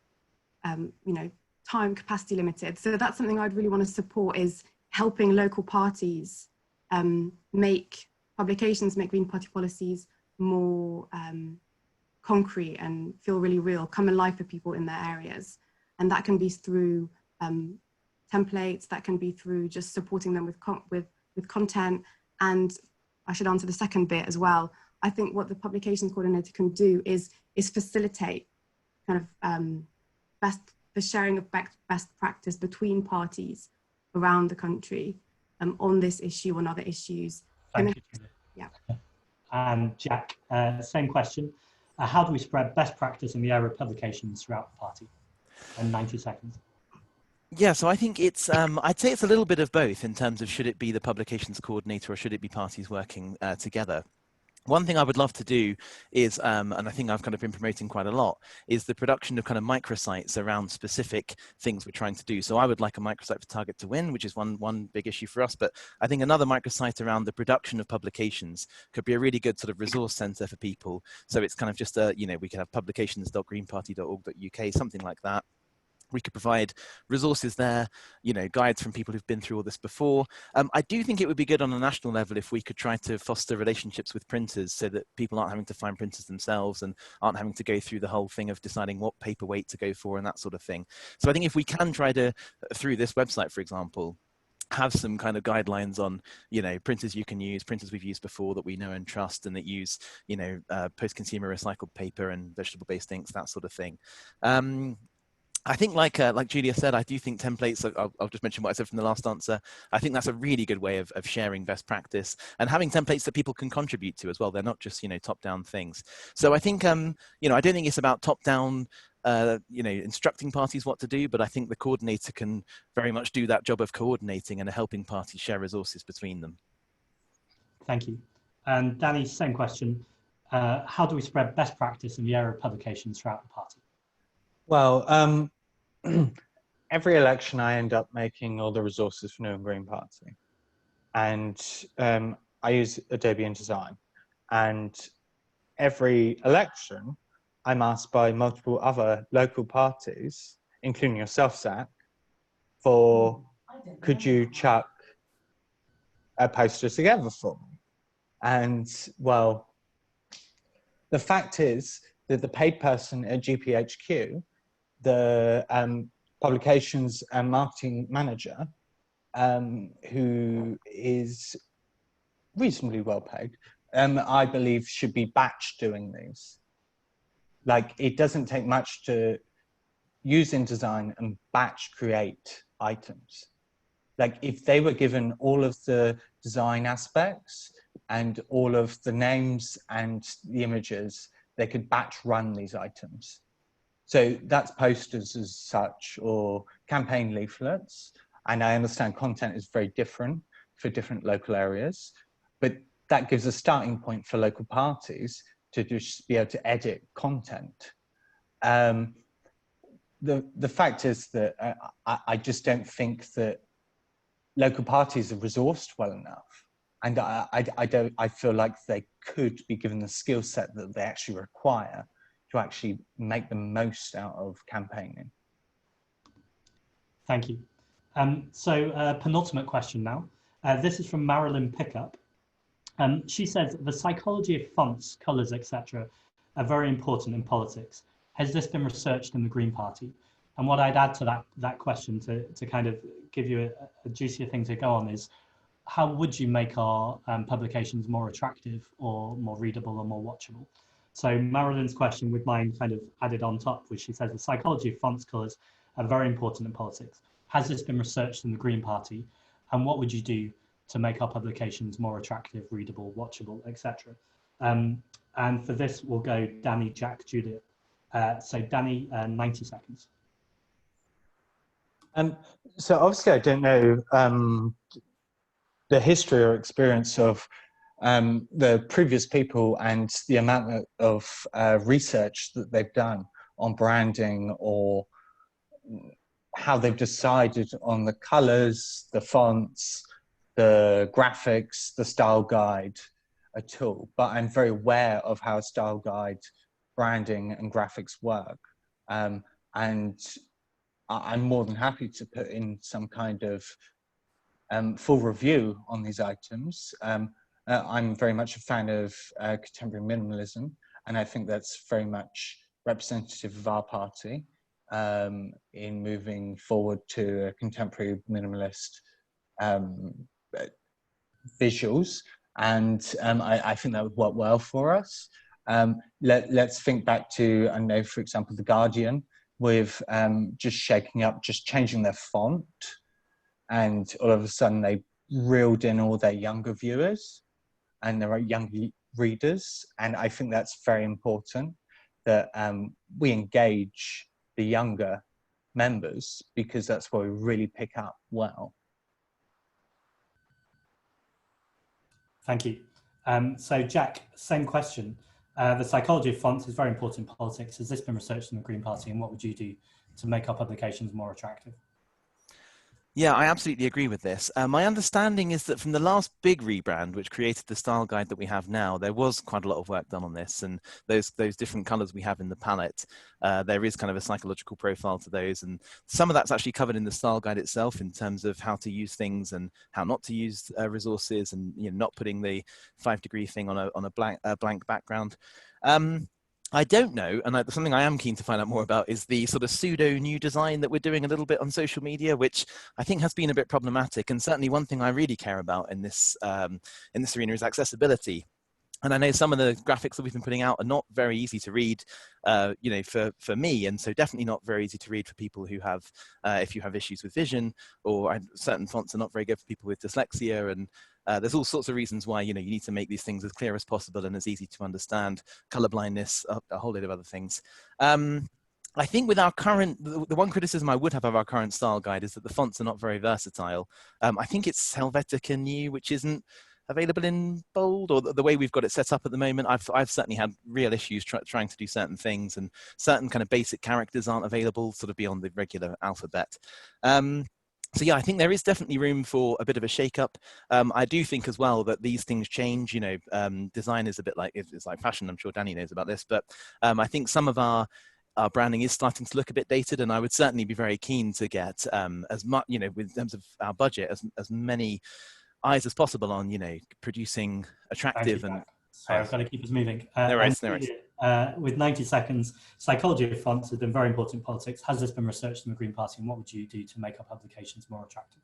you know, time capacity limited. So that's something I'd really want to support, is helping local parties make publications, make Green Party policies more concrete and feel really real, come alive for people in their areas. And that can be through templates, that can be through just supporting them with content. And I should answer the second bit as well. I think what the publications coordinator can do is facilitate kind of the sharing of best practice between parties around the country on this issue and other issues. Thank you. Yeah. And Jack, same question. How do we spread best practice in the area of publications throughout the party? In 90 seconds. Yeah, so I think it's, I'd say it's a little bit of both in terms of, should it be the publications coordinator or should it be parties working together? One thing I would love to do is, and I think I've kind of been promoting quite a lot, is the production of kind of microsites around specific things we're trying to do. So I would like a microsite for Target to Win, which is one big issue for us. But I think another microsite around the production of publications could be a really good sort of resource center for people. So it's kind of just a, you know, we could have publications.greenparty.org.uk, something like that. We could provide resources there, you know, guides from people who've been through all this before. I do think it would be good on a national level if we could try to foster relationships with printers so that people aren't having to find printers themselves and aren't having to go through the whole thing of deciding what paperweight to go for and that sort of thing. So I think if we can try to, through this website, for example, have some kind of guidelines on, you know, printers you can use, printers we've used before that we know and trust and that use, you know, post-consumer recycled paper and vegetable-based inks, that sort of thing. I think like Julia said, I do think templates, I'll just mention what I said from the last answer. I think that's a really good way of sharing best practice and having templates that people can contribute to as well. They're not just, you know, top-down things. So I think, you know, I don't think it's about top-down, you know, instructing parties what to do, but I think the coordinator can very much do that job of coordinating and helping parties share resources between them. Thank you. And Danny, same question. How do we spread best practice in the area of publications throughout the party? Well, every election I end up making all the resources for New and Green Party. And I use Adobe InDesign. And every election, I'm asked by multiple other local parties, including yourself, Zach, for, could you chuck a poster together for me? And, well, the fact is that the paid person at GPHQ, the publications and marketing manager who is reasonably well paid, I believe should be batch doing these. Like, it doesn't take much to use InDesign and batch create items. Like, if they were given all of the design aspects and all of the names and the images, they could batch run these items. So that's posters as such, or campaign leaflets. And I understand content is very different for different local areas, but that gives a starting point for local parties to just be able to edit content. The fact is that I just don't think that local parties are resourced well enough. And I feel like they could be given the skill set that they actually require to actually make the most out of campaigning. Thank you. So penultimate question now. This is from Marilyn Pickup. She says, the psychology of fonts, colours, etc. are very important in politics. Has this been researched in the Green Party? And what I'd add to that question to kind of give you a juicier thing to go on is, how would you make our publications more attractive or more readable or more watchable? So Marilyn's question with mine kind of added on top, which she says, the psychology of fonts, colours are very important in politics. Has this been researched in the Green Party? And what would you do to make our publications more attractive, readable, watchable, etc.? And for this, we'll go Danny, Jack, Juliet. So Danny, 90 seconds. So obviously I don't know the history or experience of the previous people and the amount of research that they've done on branding, or how they've decided on the colours, the fonts, the graphics, the style guide at all. But I'm very aware of how style guide, branding and graphics work. And I'm more than happy to put in some kind of full review on these items. I'm very much a fan of contemporary minimalism, and I think that's very much representative of our party in moving forward to a contemporary minimalist visuals. And I think that would work well for us. Let's think back to, I know, for example, The Guardian, with just shaking up, just changing their font, and all of a sudden they reeled in all their younger viewers and their younger readers. And I think that's very important that we engage the younger members, because that's where we really pick up well. Thank you. So Jack, same question. The psychology of fonts is very important in politics. Has this been researched in the Green Party, and what would you do to make our publications more attractive? Yeah, I absolutely agree with this. My understanding is that from the last big rebrand, which created the style guide that we have now, there was quite a lot of work done on this, and those different colours we have in the palette, there is kind of a psychological profile to those, and some of that's actually covered in the style guide itself in terms of how to use things and how not to use resources, and not putting the 5-degree thing on a blank background. I don't know, and something I am keen to find out more about is the sort of pseudo new design that we're doing a little bit on social media, which I think has been a bit problematic. And certainly one thing I really care about in this arena is accessibility. And I know some of the graphics that we've been putting out are not very easy to read, for me, and so definitely not very easy to read for people who have, if you have issues with vision, or certain fonts are not very good for people with dyslexia, and there's all sorts of reasons why you need to make these things as clear as possible and as easy to understand. Color blindness, a whole load of other things. I think with our current, the one criticism I would have of our current style guide is that the fonts are not very versatile. I think it's Helvetica New, which isn't available in bold, or the way we've got it set up at the moment. I've certainly had real issues trying to do certain things, and certain kind of basic characters aren't available sort of beyond the regular alphabet. So yeah, I think there is definitely room for a bit of a shake-up. I do think as well that these things change. Design is a bit like, it's like fashion. I'm sure Danny knows about this, but I think some of our branding is starting to look a bit dated, and I would certainly be very keen to get as much, in terms of our budget, as many eyes as possible on, producing attractive and. Sorry, I've got to keep us moving. No worries. With 90 seconds, psychology of fonts has been very important in politics. Has this been researched in the Green Party, and what would you do to make our publications more attractive?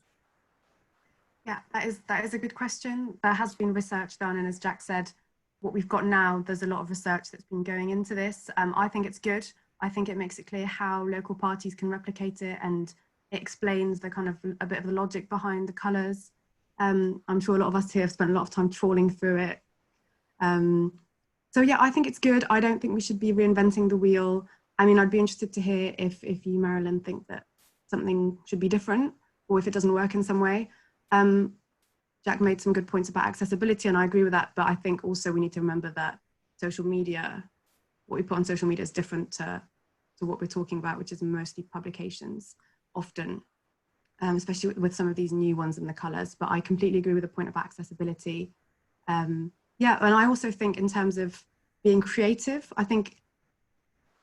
Yeah, that is a good question. There has been research done, and as Jack said, what we've got now, there's a lot of research that's been going into this. I think it's good. I think it makes it clear how local parties can replicate it, and it explains the kind of a bit of the logic behind the colours. I'm sure a lot of us here have spent a lot of time trawling through it. So yeah, I think it's good. I don't think we should be reinventing the wheel. I mean, I'd be interested to hear if you, Marilyn, think that something should be different, or if it doesn't work in some way. Jack made some good points about accessibility, and I agree with that, but I think also we need to remember that social media, what we put on social media is different to what we're talking about, which is mostly publications, often, especially with some of these new ones in the colours. But I completely agree with the point about accessibility. Yeah, and I also think in terms of being creative, I think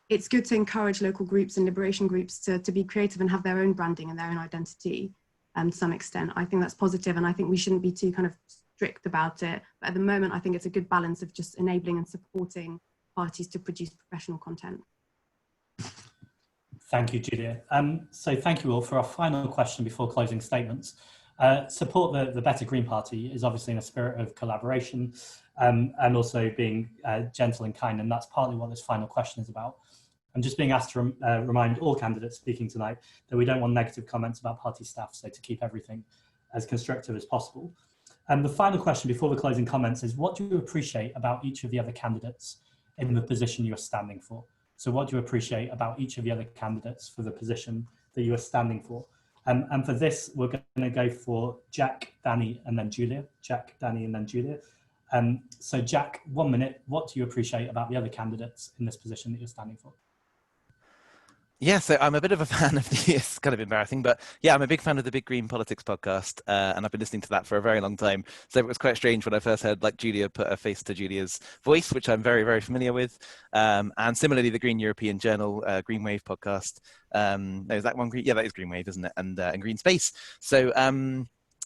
it's good to encourage local groups and liberation groups to be creative and have their own branding and their own identity to some extent. I think that's positive, and I think we shouldn't be too kind of strict about it. But at the moment, I think it's a good balance of just enabling and supporting parties to produce professional content. Thank you, Julia. So thank you all. For our final question before closing statements. Support the Better Green Party is obviously in a spirit of collaboration and also being gentle and kind, and that's partly what this final question is about. I'm just being asked to remind all candidates speaking tonight that we don't want negative comments about party staff, so to keep everything as constructive as possible. And the final question before the closing comments is, what do you appreciate about each of the other candidates in the position you are standing for? So what do you appreciate about each of the other candidates for the position that you are standing for? And for this, we're going to go for Jack, Danny, and then Julia. Jack, Danny, and then Julia. So Jack, 1 minute, what do you appreciate about the other candidates in this position that you're standing for? Yeah, so I'm a bit of a fan of the, it's kind of embarrassing, but yeah, I'm a big fan of the Big Green Politics podcast, and I've been listening to that for a very long time. So it was quite strange when I first heard like Julia put a face to Julia's voice, which I'm very, very familiar with. And similarly, the Green European Journal, Green Wave podcast. Is that one green? Yeah, that is Green Wave, isn't it? And Green Space. So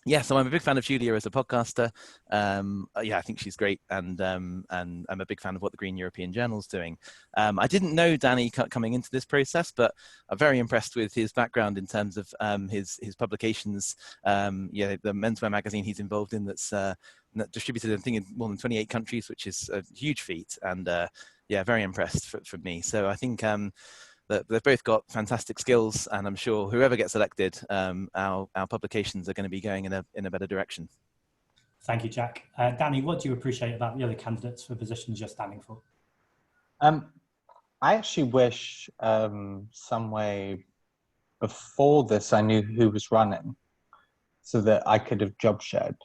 yeah, so I'm a big fan of Julia as a podcaster. Yeah, I think she's great, and I'm a big fan of what the Green European Journal's doing. I didn't know Danny coming into this process, but I'm very impressed with his background in terms of his publications. Yeah, the menswear magazine he's involved in that's distributed, I think, in more than 28 countries, which is a huge feat, and yeah, very impressed from me. So I think they've both got fantastic skills, and I'm sure whoever gets elected, our publications are going to be going in a better direction. Thank you, Jack. Danny, what do you appreciate about the other candidates for positions you're standing for? I actually wish some way before this I knew who was running so that I could have job shared,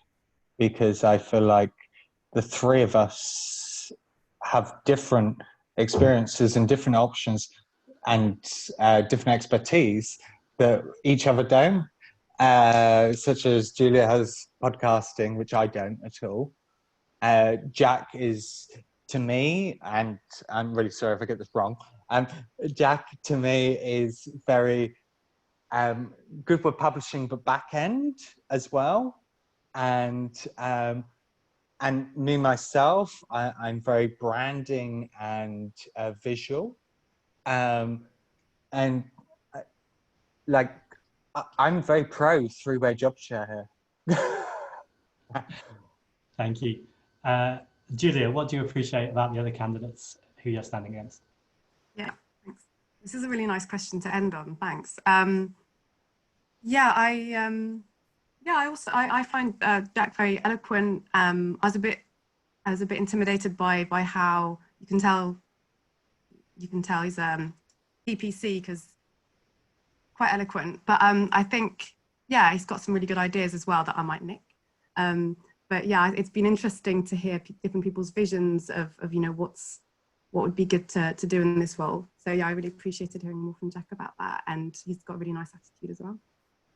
because I feel like the three of us have different experiences and different options and different expertise that each other don't, such as Julia has podcasting, which I don't at all. Jack is, to me, and I'm really sorry if I get this wrong, Jack to me is very good with publishing, but back end as well. And me myself, I'm very branding and visual. And like I'm very pro three-way job share here. Thank you. Julia, what do you appreciate about the other candidates who you're standing against? Yeah, thanks. This is a really nice question to end on. Thanks. Yeah, I find Jack very eloquent. I was a bit intimidated by how you can tell he's PPC because quite eloquent. But I think, yeah, he's got some really good ideas as well that I might nick. But yeah, it's been interesting to hear different people's visions of what would be good to do in this role. So yeah, I really appreciated hearing more from Jack about that, and he's got a really nice attitude as well,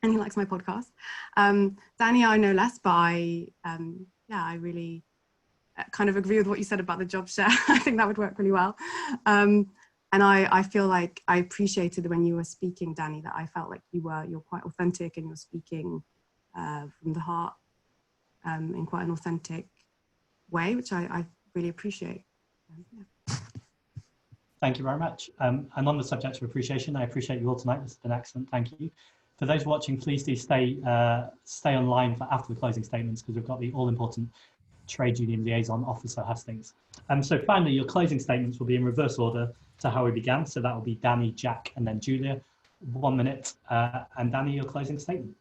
and he likes my podcast. Danny, I know less, but I really kind of agree with what you said about the job share. I think that would work really well. And I feel like I appreciated when you were speaking, Danny, that I felt like you're quite authentic and you're speaking from the heart in quite an authentic way, which I really appreciate. Yeah. Thank you very much. And on the subject of appreciation, I appreciate you all tonight. This has been excellent. Thank you. For those watching, please do stay online for after the closing statements, because we've got the all-important Trade Union Liaison Officer Hustings. So finally, your closing statements will be in reverse order to how we began. So that will be Danny, Jack, and then Julia. 1 minute. And Danny, your closing statement.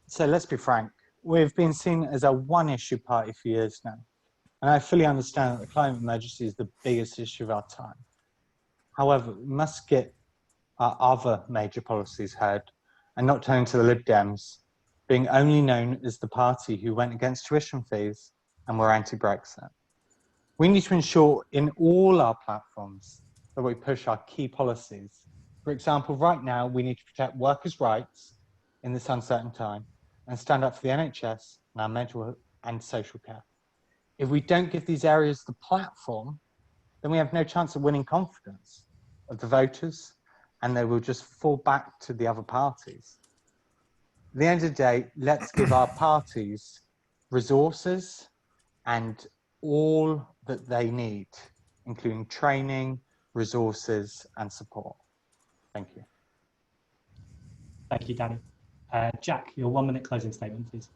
So let's be frank, we've been seen as a one-issue party for years now. And I fully understand that the climate emergency is the biggest issue of our time. However, we must get our other major policies heard and not turn to the Lib Dems, being only known as the party who went against tuition fees and were anti-Brexit. We need to ensure in all our platforms that we push our key policies. For example, right now, we need to protect workers' rights in this uncertain time and stand up for the NHS and our mental and social care. If we don't give these areas the platform, then we have no chance of winning confidence of the voters, and they will just fall back to the other parties. At the end of the day, let's give our parties resources and all that they need, including training, resources, and support. Thank you. Thank you, Danny. Jack, your 1 minute closing statement, please.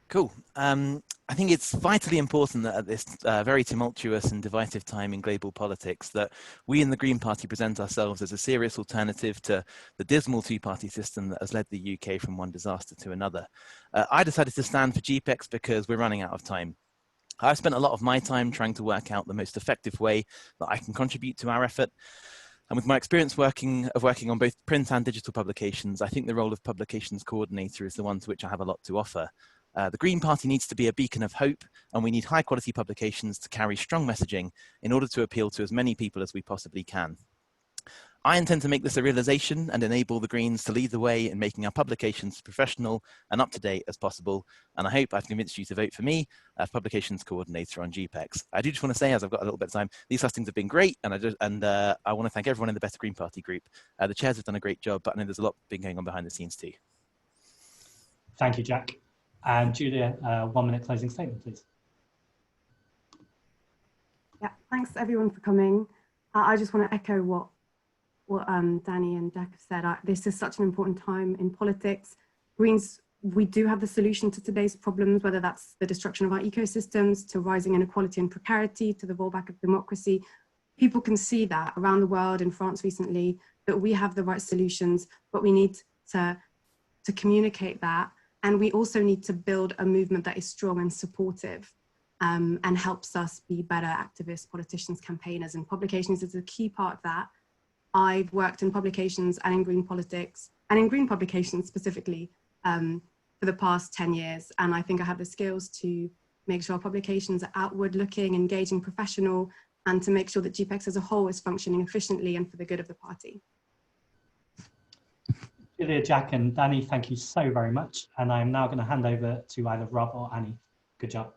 Cool. I think it's vitally important that at this very tumultuous and divisive time in global politics, that we in the Green Party present ourselves as a serious alternative to the dismal two-party system that has led the UK from one disaster to another. I decided to stand for GPEX because we're running out of time. I've spent a lot of my time trying to work out the most effective way that I can contribute to our effort. And with my experience working on both print and digital publications, I think the role of publications coordinator is the one to which I have a lot to offer. The Green Party needs to be a beacon of hope, and we need high quality publications to carry strong messaging in order to appeal to as many people as we possibly can. I intend to make this a realization and enable the Greens to lead the way in making our publications professional and up to date as possible. And I hope I've convinced you to vote for me as publications coordinator on GPEX. I do just want to say, as I've got a little bit of time, these hustings have been great, and I want to thank everyone in the Better Green Party group. The chairs have done a great job, but I know there's a lot been going on behind the scenes too. Thank you, Jack. And Julia, 1 minute closing statement, please. Yeah, thanks everyone for coming. I just want to echo what Danny and Jack have said. This is such an important time in politics. Greens, we do have the solution to today's problems, whether that's the destruction of our ecosystems, to rising inequality and precarity, to the rollback of democracy. People can see that around the world, in France recently, that we have the right solutions, but we need to communicate that. And we also need to build a movement that is strong and supportive and helps us be better activists, politicians, campaigners, and publications is a key part of that. I've worked in publications and in green politics, and in green publications specifically, for the past 10 years. And I think I have the skills to make sure our publications are outward looking, engaging, professional, and to make sure that GPEX as a whole is functioning efficiently and for the good of the party. Julia, Jack, and Danny, thank you so very much. And I'm now going to hand over to either Rob or Annie. Good job.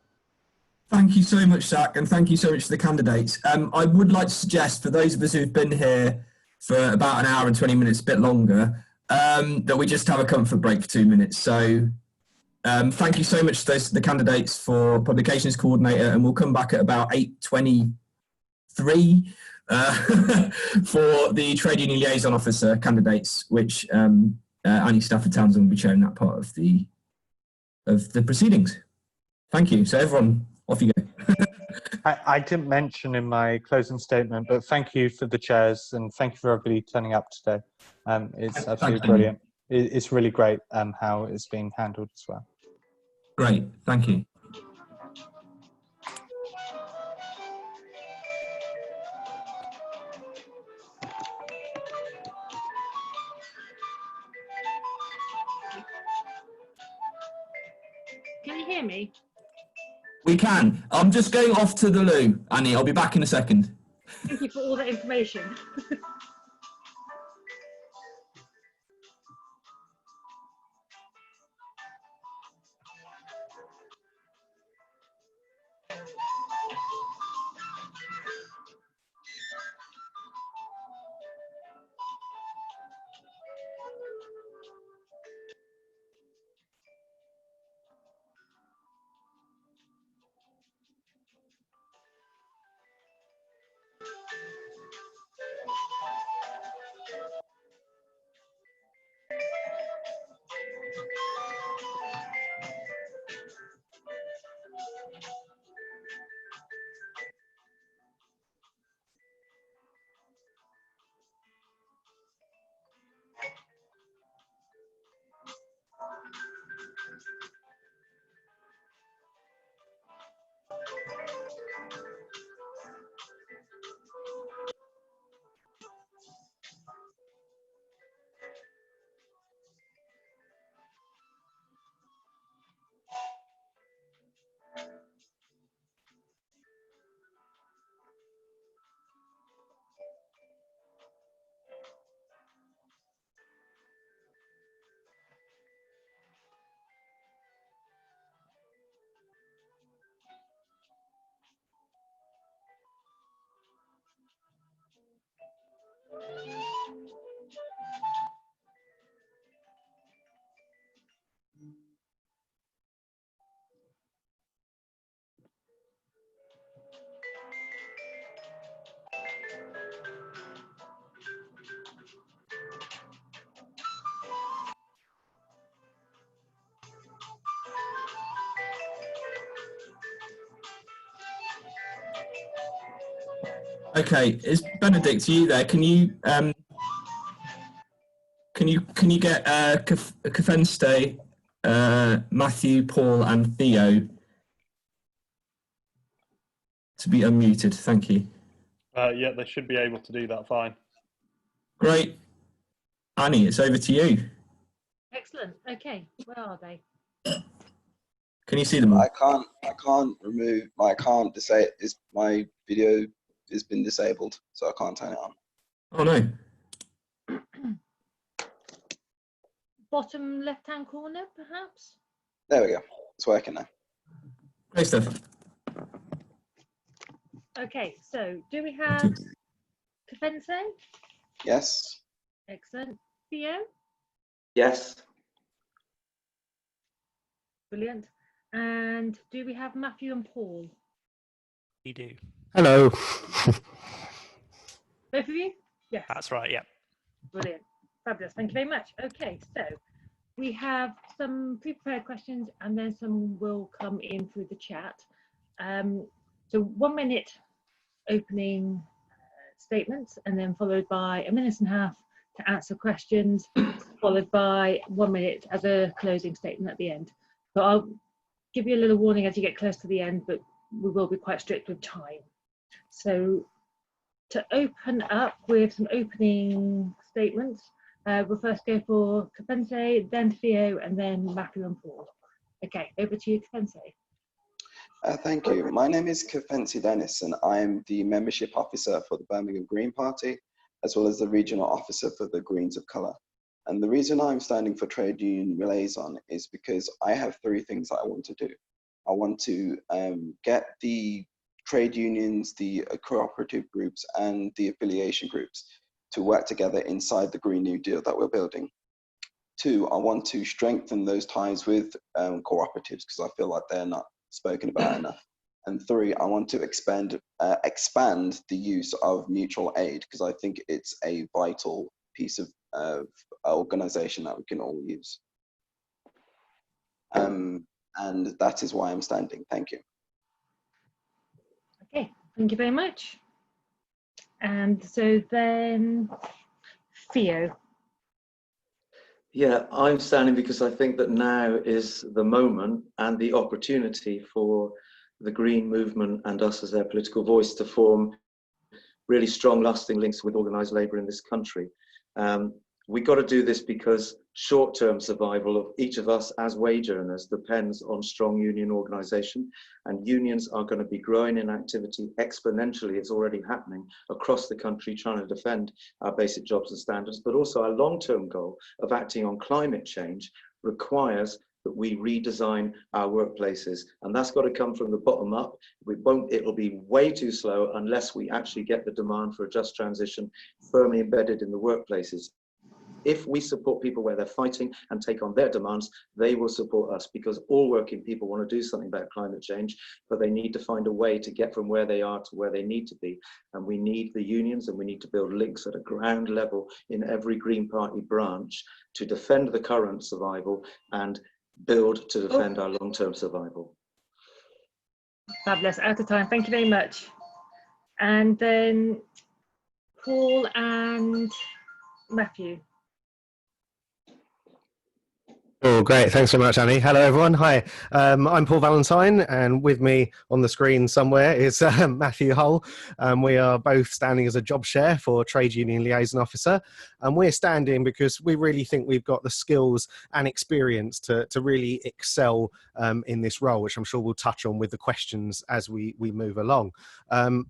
Thank you so much, Zach, and thank you so much to the candidates. I would like to suggest, for those of us who've been here for about an hour and 20 minutes, a bit longer, that we just have a comfort break for 2 minutes. So thank you so much to the candidates for Publications Coordinator, and we'll come back at about 8:23 for the Trade Union Liaison Officer candidates, which Annie Stafford-Townsend will be chairing that part of the proceedings. Thank you. So everyone, off you go. I didn't mention in my closing statement, but thank you for the chairs and thank you for everybody turning up today. It's absolutely brilliant. It's really great how it's being handled as well. Great, thank you. Can you hear me? We can. I'm just going off to the loo, Annie. I'll be back in a second. Thank you for all that information. Okay, is Benedict, are you there? Can you get Kefentse, Matthew, Paul, and Theo to be unmuted? Thank you. Yeah, they should be able to do that fine. Great. Annie, it's over to you. Excellent. Okay, where are they? Can you see them all? I can't remove. I can't say my video has been disabled, so I can't turn it on. Oh no. Bottom left-hand corner, perhaps? There we go. It's working now. Great stuff. Okay, so do we have Kefentse? Yes. Excellent. Theo? Yes. Brilliant. And do we have Matthew and Paul? You do. Hello. Both of you? Yes. That's right, yeah. Brilliant. Fabulous. Thank you very much. Okay, so we have some pre-prepared questions and then some will come in through the chat. So 1 minute opening statements and then followed by 1.5 minutes to answer questions, followed by 1 minute as a closing statement at the end. So I'll give you a little warning as you get close to the end, but we will be quite strict with time. So to open up with some opening statements, we'll first go for Kefentse, then Theo, and then Matthew and Paul. Okay, over to you, Kefentse. Thank you. My name is Kefentse Dennis, and I'm the membership officer for the Birmingham Green Party, as well as the regional officer for the Greens of Colour. And the reason I'm standing for Trade Union Liaison is because I have 3 things that I want to do. I want to get the trade unions, the cooperative groups, and the affiliation groups to work together inside the Green New Deal that we're building. 2, I want to strengthen those ties with cooperatives because I feel like they're not spoken about enough. And 3, I want to expand the use of mutual aid because I think it's a vital piece of organisation that we can all use. And that is why I'm standing. Thank you. Okay, thank you very much. And so then Theo. Yeah, I'm standing because I think that now is the moment and the opportunity for the Green movement and us as their political voice to form really strong, lasting links with organised labour in this country. We've got to do this because short-term survival of each of us as wage earners depends on strong union organisation, and unions are going to be growing in activity exponentially. It's already happening across the country, trying to defend our basic jobs and standards, but also our long-term goal of acting on climate change requires that we redesign our workplaces, and that's got to come from the bottom up. It'll be way too slow unless we actually get the demand for a just transition firmly embedded in the workplaces. If we support people where they're fighting and take on their demands, they will support us, because all working people want to do something about climate change, but they need to find a way to get from where they are to where they need to be. And we need the unions, and we need to build links at a ground level in every Green Party branch to defend the current survival and build to defend our long-term survival. Fabulous. Out of time. Thank you very much. And then Paul and Matthew. Oh, great. Thanks so much, Annie. Hello, everyone. Hi, I'm Paul Valentine, and with me on the screen somewhere is Matthew Hull. We are both standing as a job share for Trade Union Liaison Officer, and we're standing because we really think we've got the skills and experience to really excel in this role, which I'm sure we'll touch on with the questions as we move along.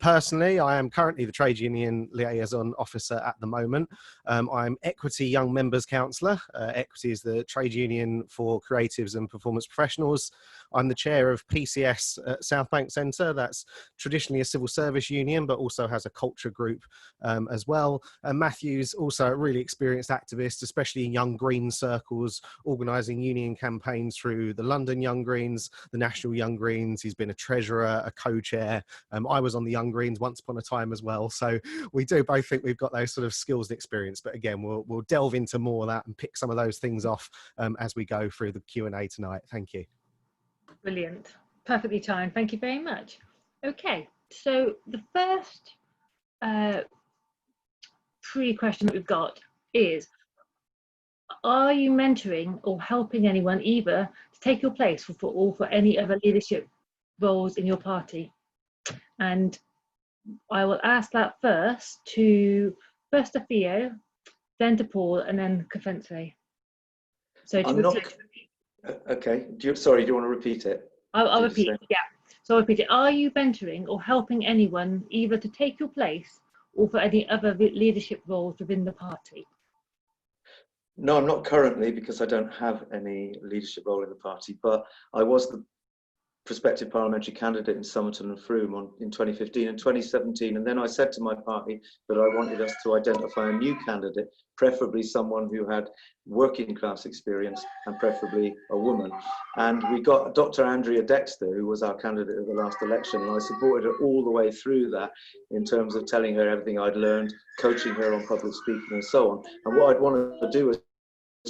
Personally, I am currently the Trade Union Liaison Officer at the moment. I'm Equity Young Members Councillor. Equity is the trade union for creatives and performance professionals. I'm the chair of PCS at South Bank Centre. That's traditionally a civil service union, but also has a culture group as well. And Matthew's also a really experienced activist, especially in Young Greens circles, organising union campaigns through the London Young Greens, the National Young Greens. He's been a treasurer, a co-chair. I was on the Young Greens once upon a time as well. So we do both think we've got those sort of skills and experience. But again, we'll delve into more of that and pick some of those things off as we go through the Q&A tonight. Thank you. Brilliant. Perfectly timed. Thank you very much. Okay, so the first pre-question that we've got is, are you mentoring or helping anyone either to take your place or for any other leadership roles in your party? And I will ask that first to Theo, then to Paul, and then Kefentse. So to repeat. Okay. Do you want to repeat it? I'll repeat. Yeah. So I'll repeat it. Are you mentoring or helping anyone either to take your place or for any other leadership roles within the party? No, I'm not currently, because I don't have any leadership role in the party, but I was the prospective parliamentary candidate in Somerton and Frome in 2015 and 2017, and then I said to my party that I wanted us to identify a new candidate, preferably someone who had working class experience and preferably a woman. And we got Dr. Andrea Dexter, who was our candidate at the last election, and I supported her all the way through that in terms of telling her everything I'd learned, coaching her on public speaking and so on. And what I'd want to do as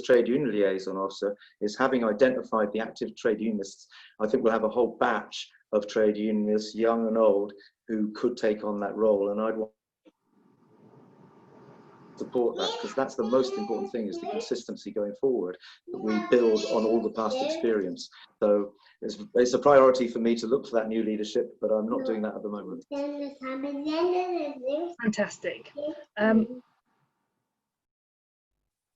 trade union liaison officer is, having identified the active trade unionists, I think we'll have a whole batch of trade unionists, young and old, who could take on that role, and I'd want to support that, because that's the most important thing, is the consistency going forward, that we build on all the past experience. So it's a priority for me to look for that new leadership, but I'm not doing that at the moment. Fantastic.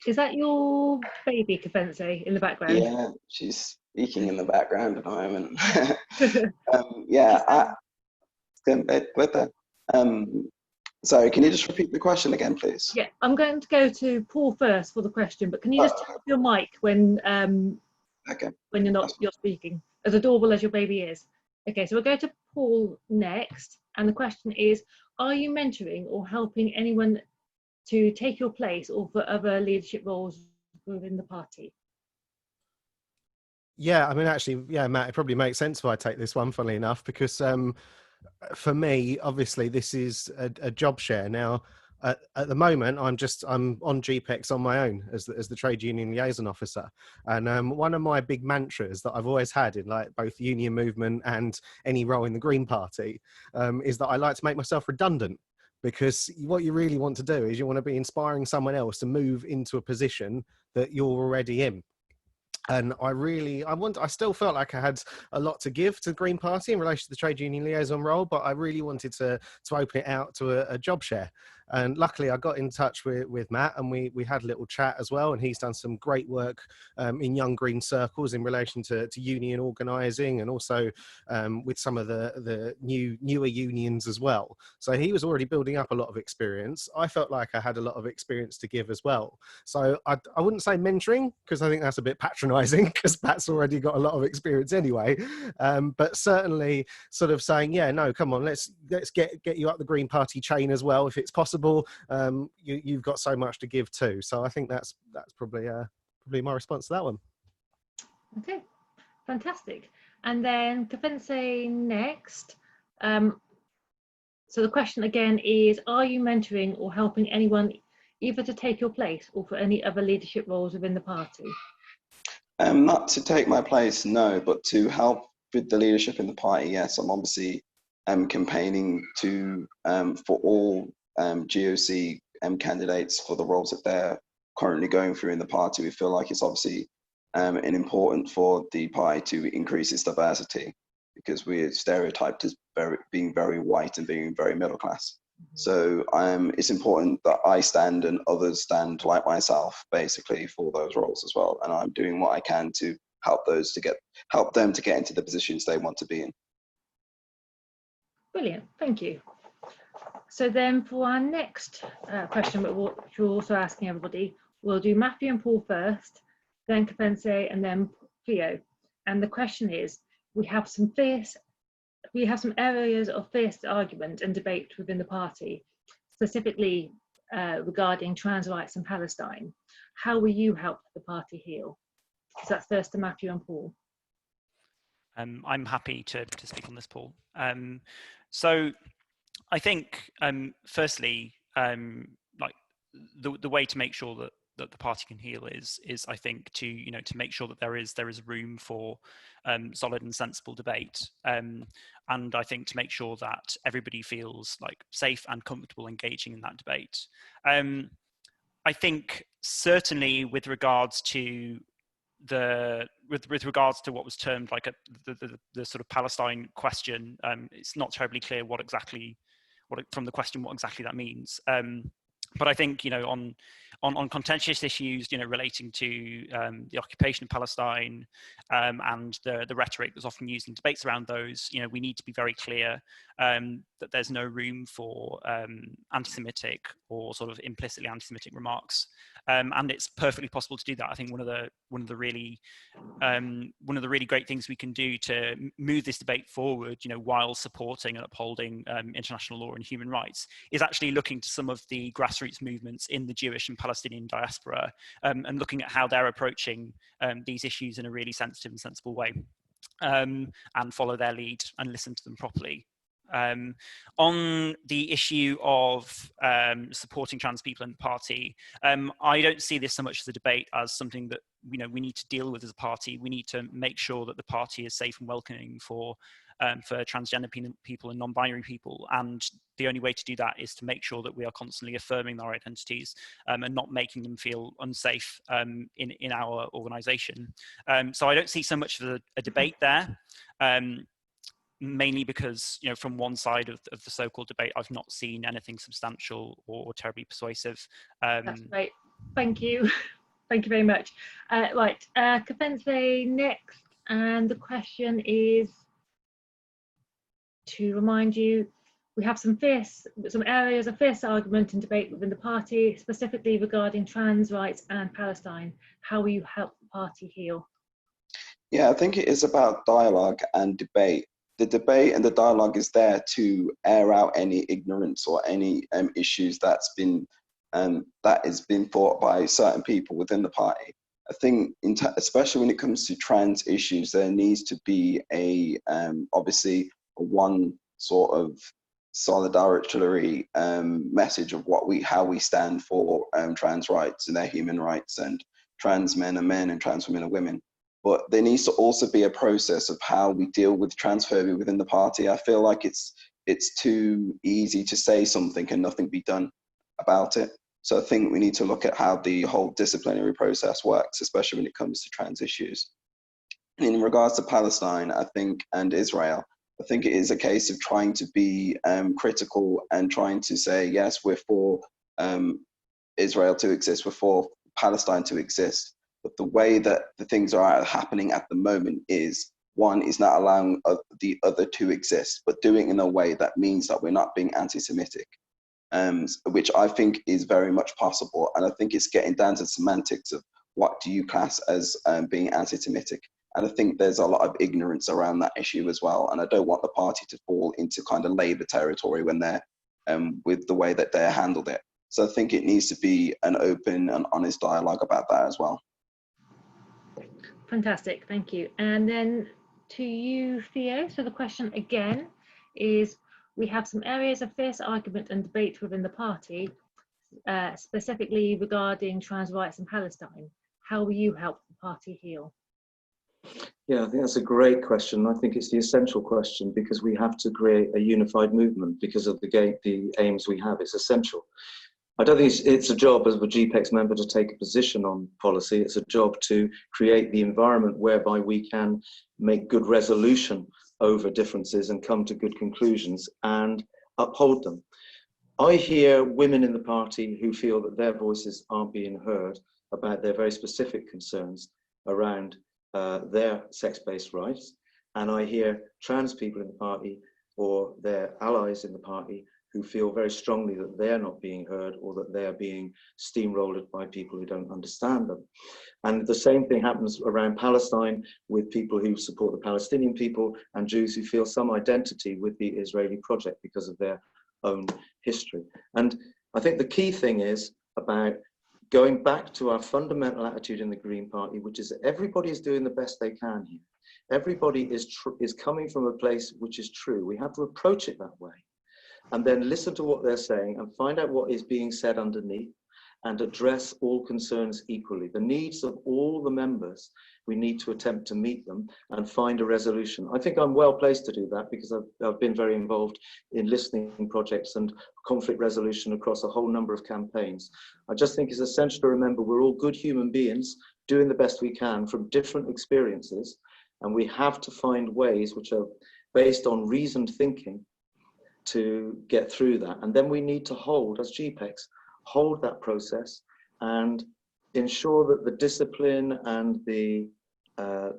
Is that your baby, Kefentse, in the background? Yeah, she's speaking in the background at the moment. Yeah, sorry, can you just repeat the question again, please? Yeah, I'm going to go to Paul first for the question, but can you just turn off your mic when you're speaking, as adorable as your baby is? Okay, so we'll go to Paul next, and the question is, are you mentoring or helping anyone to take your place or for other leadership roles within the party? Yeah, I mean, actually, yeah, Matt, it probably makes sense if I take this one, funnily enough, because for me, obviously, this is a job share. Now, at the moment, I'm on GPEX on my own as the trade union liaison officer. And one of my big mantras that I've always had in like both union movement and any role in the Green Party is that I like to make myself redundant. Because what you really want to do is you want to be inspiring someone else to move into a position that you're already in. And I still felt like I had a lot to give to the Green Party in relation to the trade union liaison role, but I really wanted to open it out to a job share. And luckily I got in touch with Matt, and we had a little chat as well. And he's done some great work in Young Green circles in relation to union organising, and also with some of the newer unions as well. So he was already building up a lot of experience. I felt like I had a lot of experience to give as well. So I wouldn't say mentoring, because I think that's a bit patronising, because Pat's already got a lot of experience anyway. But certainly sort of saying, yeah, no, come on, let's get you up the Green Party chain as well, if it's possible. You've got so much to give too. So I think that's probably my response to that one. Okay, fantastic. And then Kefentse next. So the question again is, are you mentoring or helping anyone either to take your place or for any other leadership roles within the party? Not to take my place, no, but to help with the leadership in the party, yes. I'm obviously campaigning for all GOC candidates for the roles that they're currently going through in the party. We feel like it's obviously important for the party to increase its diversity, because we're stereotyped as being very white and being very middle class. So it's important that I stand and others stand like myself, basically, for those roles as well. And I'm doing what I can to help them to get into the positions they want to be in. Brilliant, thank you. So then for our next question, which we're also asking everybody, we'll do Matthew and Paul first, then Kefentse, and then Theo. And the question is, we have some areas of fierce argument and debate within the party, specifically regarding trans rights in Palestine. How will you help the party heal? So that's first to Matthew and Paul. I'm happy to speak on this, Paul. So I think, firstly, like the way to make sure that that the party can heal is I think to make sure that there is room for solid and sensible debate, and I think to make sure that everybody feels like safe and comfortable engaging in that debate. I think certainly with regards to with regards to what was termed like the sort of Palestine question, it's not terribly clear what exactly that means. But I think on contentious issues relating to the occupation of Palestine and the rhetoric that's often used in debates around those, we need to be very clear that there's no room for anti-Semitic or sort of implicitly anti-Semitic remarks, and it's perfectly possible to do that. I think one of the really great things we can do to move this debate forward, while supporting and upholding international law and human rights, is actually looking to some of the grassroots movements in the Jewish and Palestinian diaspora, and looking at how they're approaching these issues in a really sensitive and sensible way, and follow their lead and listen to them properly. On the issue of supporting trans people in the party, I don't see this so much as a debate as something that we need to deal with as a party. We need to make sure that the party is safe and welcoming for transgender people and non-binary people, and the only way to do that is to make sure that we are constantly affirming their identities and not making them feel unsafe in our organisation. So I don't see so much of a debate there. Mainly because, from one side of the so-called debate, I've not seen anything substantial or terribly persuasive. That's great. Thank you. Thank you very much. Right, Kefentse next, and the question is, to remind you, we have some areas of fierce argument and debate within the party, specifically regarding trans rights and Palestine. How will you help the party heal? Yeah, I think it is about dialogue and debate. The debate and the dialogue is there to air out any ignorance or any issues that has been thought by certain people within the party. I think, especially when it comes to trans issues, there needs to be obviously one sort of solidarity message of how we stand for trans rights and their human rights, and trans men are men and trans women are women. But there needs to also be a process of how we deal with transphobia within the party. I feel like it's too easy to say something and nothing be done about it. So I think we need to look at how the whole disciplinary process works, especially when it comes to trans issues. And in regards to Palestine, I think, and Israel, I think it is a case of trying to be critical and trying to say, yes, we're for Israel to exist, we're for Palestine to exist. But the way that the things are happening at the moment is, one is not allowing the other to exist, but doing it in a way that means that we're not being anti-Semitic, which I think is very much possible. And I think it's getting down to semantics of what do you class as being anti-Semitic. And I think there's a lot of ignorance around that issue as well. And I don't want the party to fall into kind of Labour territory when they're with the way that they handled it. So I think it needs to be an open and honest dialogue about that as well. Fantastic, thank you. And then to you, Theo. So the question again is, we have some areas of fierce argument and debate within the party, specifically regarding trans rights in Palestine. How will you help the party heal? Yeah, I think that's a great question. I think it's the essential question, because we have to create a unified movement because of the aims we have. It's essential. I don't think it's a job as a GPEX member to take a position on policy. It's a job to create the environment whereby we can make good resolution over differences and come to good conclusions and uphold them. I hear women in the party who feel that their voices aren't being heard about their very specific concerns around their sex-based rights. And I hear trans people in the party or their allies in the party who feel very strongly that they're not being heard, or that they're being steamrolled by people who don't understand them. And the same thing happens around Palestine, with people who support the Palestinian people and Jews who feel some identity with the Israeli project because of their own history. And I think the key thing is about going back to our fundamental attitude in the Green Party, which is that everybody is doing the best they can here. Everybody is coming from a place which is true. We have to approach it that way, and then listen to what they're saying and find out what is being said underneath, and address all concerns equally. The needs of all the members, we need to attempt to meet them and find a resolution. I think I'm well placed to do that because I've been very involved in listening projects and conflict resolution across a whole number of campaigns. I just think it's essential to remember we're all good human beings doing the best we can from different experiences, and we have to find ways which are based on reasoned thinking to get through that. And then we need to hold, as GPECs, hold that process and ensure that the discipline and the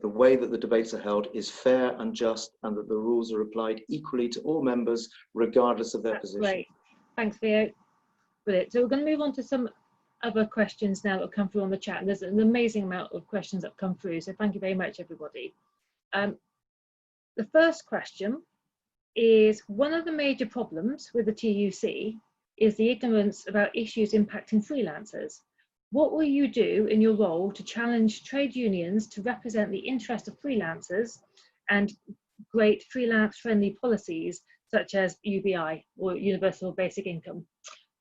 way that the debates are held is fair and just, and that the rules are applied equally to all members, regardless of their position. Great, thanks, Theo. Brilliant. So we're going to move on to some other questions now that have come through on the chat. And there's an amazing amount of questions that have come through, so thank you very much, everybody. The first question is, one of the major problems with the TUC is the ignorance about issues impacting freelancers. What will you do in your role to challenge trade unions to represent the interest of freelancers and great freelance-friendly policies such as UBI, or Universal Basic Income?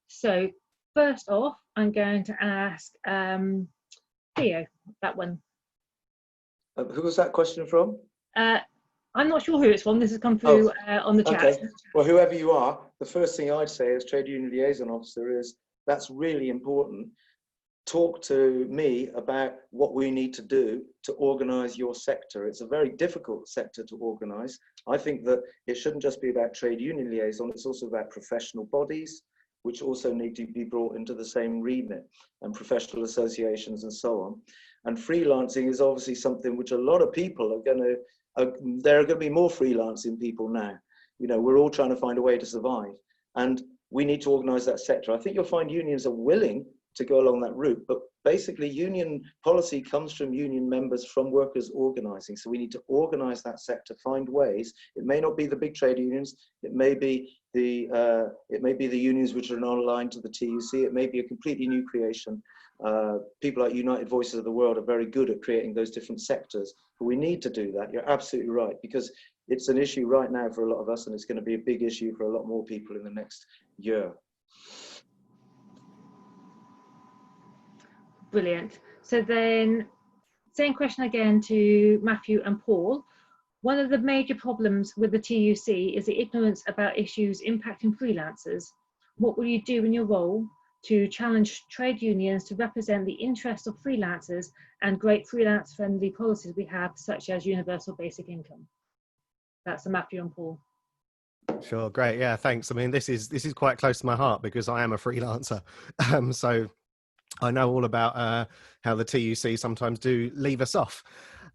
So first off, I'm going to ask Theo, that one. Who was that question from? I'm not sure who it's from. This has come through on the chat. Okay. Well, whoever you are, the first thing I'd say as Trade Union Liaison Officer is that's really important. Talk to me about what we need to do to organise your sector. It's a very difficult sector to organise. I think that it shouldn't just be about trade union liaison, it's also about professional bodies, which also need to be brought into the same remit, and professional associations and so on. And freelancing is obviously something which a lot of people are going to, there are going to be more freelancing people now. You know, we're all trying to find a way to survive, and we need to organise that sector. I think you'll find unions are willing to go along that route, but basically union policy comes from union members, from workers organising. So we need to organise that sector, find ways. It may not be the big trade unions. It may be the unions which are not aligned to the TUC. It may be a completely new creation. People like United Voices of the World are very good at creating those different sectors, but we need to do that. You're absolutely right, because it's an issue right now for a lot of us, and it's going to be a big issue for a lot more people in the next year. Brilliant. So then, same question again to Matthew and Paul. One of the major problems with the TUC is the ignorance about issues impacting freelancers. What will you do in your role to challenge trade unions to represent the interests of freelancers and great freelance-friendly policies we have, such as Universal Basic Income? That's the Matthew and Paul. Sure, great. Yeah, thanks. I mean, this is quite close to my heart because I am a freelancer. So I know all about how the TUC sometimes do leave us off.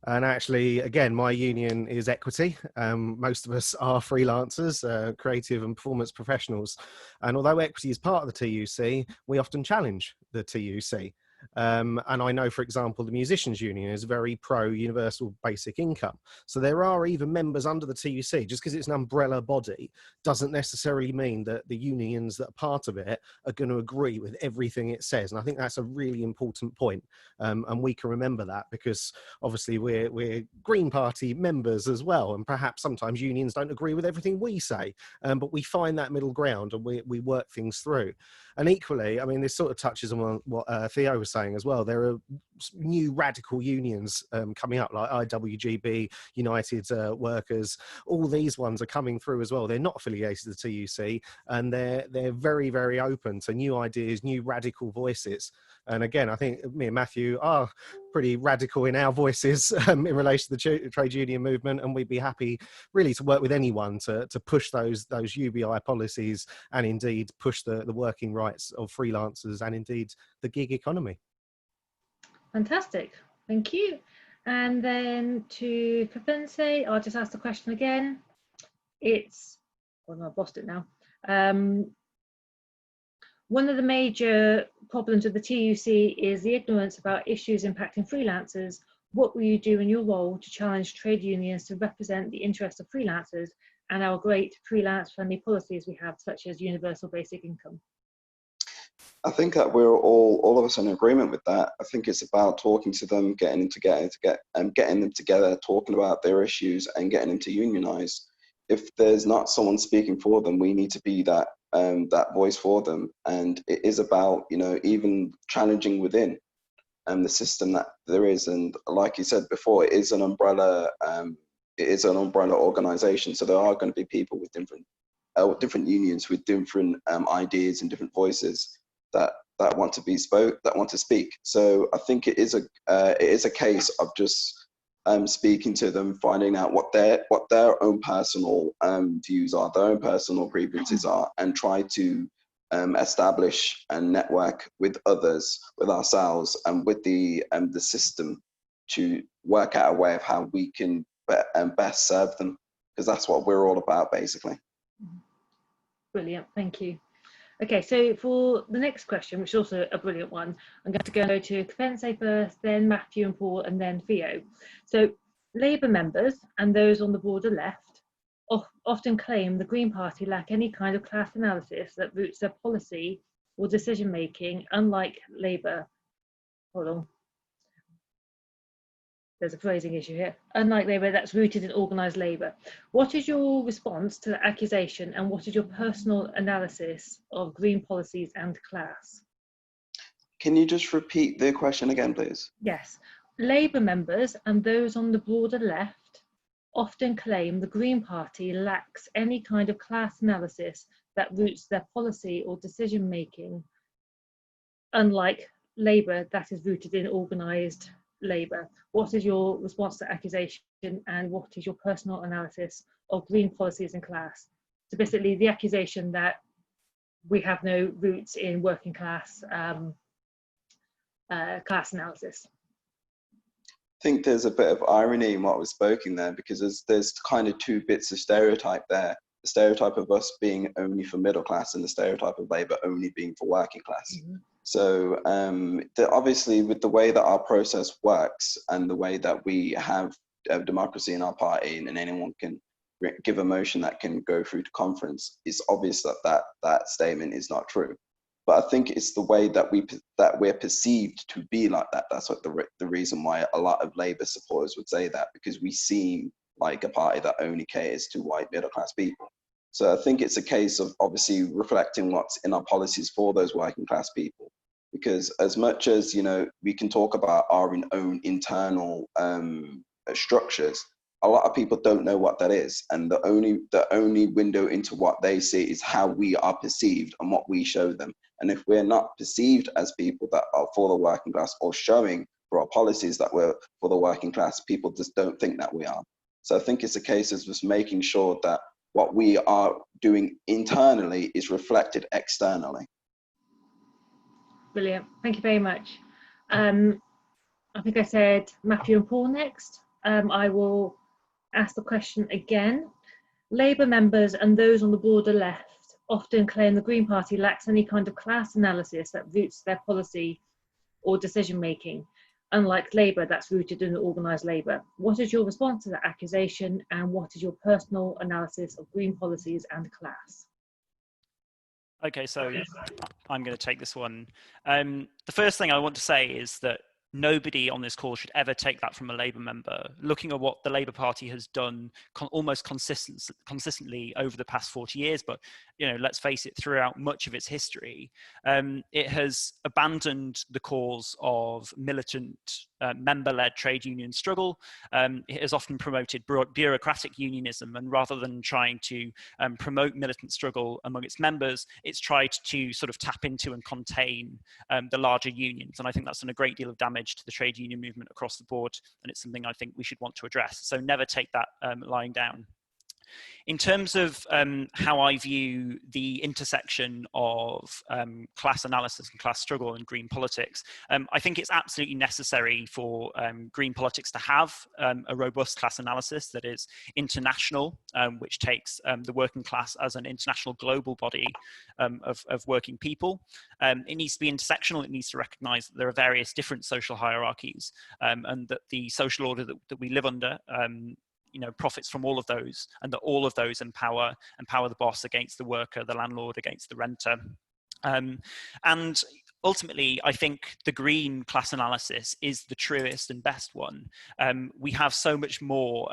And actually, again, my union is Equity. Most of us are freelancers, creative and performance professionals. And although Equity is part of the TUC, we often challenge the TUC. And I know, for example, the Musicians Union is very pro Universal Basic Income. So there are even members under the TUC. Just because it's an umbrella body doesn't necessarily mean that the unions that are part of it are going to agree with everything it says. And I think that's a really important point. And we can remember that because obviously we're Green Party members as well. And perhaps sometimes unions don't agree with everything we say, but we find that middle ground and we work things through. And equally, I mean, this sort of touches on what Theo was saying as well. There are new radical unions coming up, like IWGB, United Workers. All these ones are coming through as well. They're not affiliated to the TUC, and they're very, very open to new ideas, new radical voices. And again, I think me and Matthew are pretty radical in our voices in relation to the trade union movement, and we'd be happy really to work with anyone to push those UBI policies and indeed push the working rights of freelancers and indeed the gig economy. Fantastic, thank you. And then to Kefentse, I'll just ask the question again. It's, well, I've lost it now. One of the major problems of the TUC is the ignorance about issues impacting freelancers. What will you do in your role to challenge trade unions to represent the interests of freelancers and our great freelance-friendly policies we have, such as Universal Basic Income? I think that we're all of us in agreement with that. I think it's about talking to them, getting them together, talking about their issues and getting them to unionize. If there's not someone speaking for them, we need to be that that voice for them. And it is about, you know, even challenging within the system that there is. And like you said before, it is an umbrella organization. So there are going to be people with different unions with different ideas and different voices that want to speak. So I think it is a case of just speaking to them, finding out what their own personal views are, their own personal grievances are, and try to establish a network with others, with ourselves, and with the system to work out a way of how we can best serve them, because that's what we're all about, basically. Brilliant, thank you. Okay, so for the next question, which is also a brilliant one, I'm going to go to Kefentse first, then Matthew and Paul, and then Theo. So Labour members and those on the border left often claim the Green Party lack any kind of class analysis that roots their policy or decision making, unlike Labour. Hold on. There's a phrasing issue here. Unlike Labour, that's rooted in organised labour. What is your response to the accusation, and what is your personal analysis of Green policies and class? Can you just repeat the question again, please? Yes. Labour members and those on the broader left often claim the Green Party lacks any kind of class analysis that roots their policy or decision making, unlike Labour, that is rooted in organised labour. What is your response to the accusation, and what is your personal analysis of Green policies and class? So basically the accusation that we have no roots in working class class analysis. I think there's a bit of irony in what was spoken there, because there's kind of two bits of stereotype there. The stereotype of us being only for middle class, and the stereotype of Labour only being for working class. Mm-hmm. So obviously with the way that our process works and the way that we have democracy in our party, and anyone can give a motion that can go through to conference, it's obvious that statement is not true. But I think it's the way that we're perceived to be like that. That's what the reason why a lot of Labour supporters would say that, because we seem like a party that only caters to white middle class people. So I think it's a case of obviously reflecting what's in our policies for those working class people. Because as much as, you know, we can talk about our own internal structures, a lot of people don't know what that is. And the only window into what they see is how we are perceived and what we show them. And if we're not perceived as people that are for the working class, or showing for our policies that we're for the working class, people just don't think that we are. So I think it's a case of just making sure that what we are doing internally is reflected externally. Brilliant, thank you very much. I think I said Matthew and Paul next. I will ask the question again. Labour members and those on the border left often claim the Green Party lacks any kind of class analysis that roots their policy or decision making, unlike Labour, that's rooted in organised labour. What is your response to that accusation, and what is your personal analysis of Green policies and class? Okay, so I'm going to take this one. The first thing I want to say is that nobody on this call should ever take that from a Labour member. Looking at what the Labour Party has done almost consistently over the past 40 years, but let's face it, throughout much of its history, it has abandoned the cause of militant member-led trade union struggle. It has often promoted bureaucratic unionism, and rather than trying to promote militant struggle among its members, it's tried to sort of tap into and contain the larger unions. And I think that's done a great deal of damage to the trade union movement across the board, and it's something I think we should want to address. So never take that lying down. In terms of how I view the intersection of class analysis and class struggle and green politics, I think it's absolutely necessary for green politics to have a robust class analysis that is international, which takes the working class as an international global body of working people. It needs to be intersectional. It needs to recognize that there are various different social hierarchies, and that the social order that we live under profits from all of those, and that all of those empower the boss against the worker, the landlord against the renter. And ultimately, I think the green class analysis is the truest and best one. We have so much more,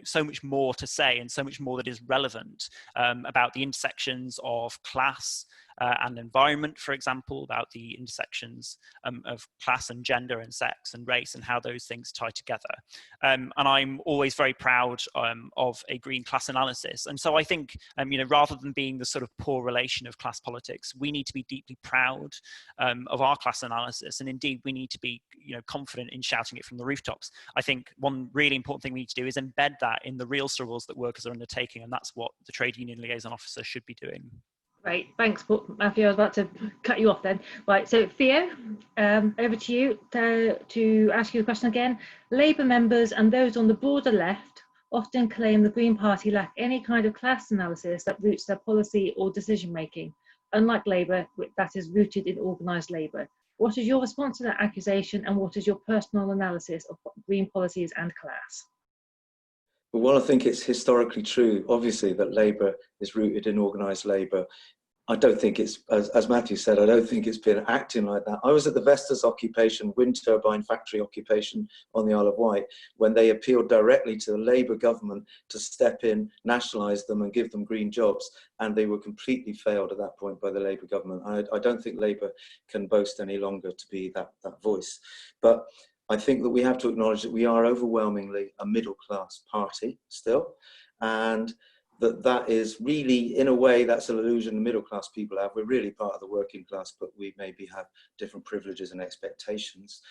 so much more to say, and so much more that is relevant about the intersections of class and environment, for example, about the intersections of class and gender and sex and race and how those things tie together. And I'm always very proud of a green class analysis. And so I think, rather than being the sort of poor relation of class politics, we need to be deeply proud of our class analysis. And indeed, we need to be, confident in shouting it from the rooftops. I think one really important thing we need to do is embed that in the real struggles that workers are undertaking. And that's what the trade union liaison officer should be doing. Great, thanks, Matthew. I was about to cut you off then. Right, so Theo, over to you to ask you the question again. Labour members and those on the broader left often claim the Green Party lack any kind of class analysis that roots their policy or decision making, unlike Labour, that is rooted in organised labour. What is your response to that accusation, and what is your personal analysis of green policies and class? Well, I think it's historically true, obviously, that Labour is rooted in organised labour. I don't think it's, as Matthew said, I don't think it's been acting like that. I was at the Vestas occupation, wind turbine factory occupation on the Isle of Wight, when they appealed directly to the Labour government to step in, nationalise them and give them green jobs. And they were completely failed at that point by the Labour government. I don't think Labour can boast any longer to be that voice. But I think that we have to acknowledge that we are overwhelmingly a middle class party still, and that is really, in a way, that's an illusion the middle class people have. We're really part of the working class, but we maybe have different privileges and expectations.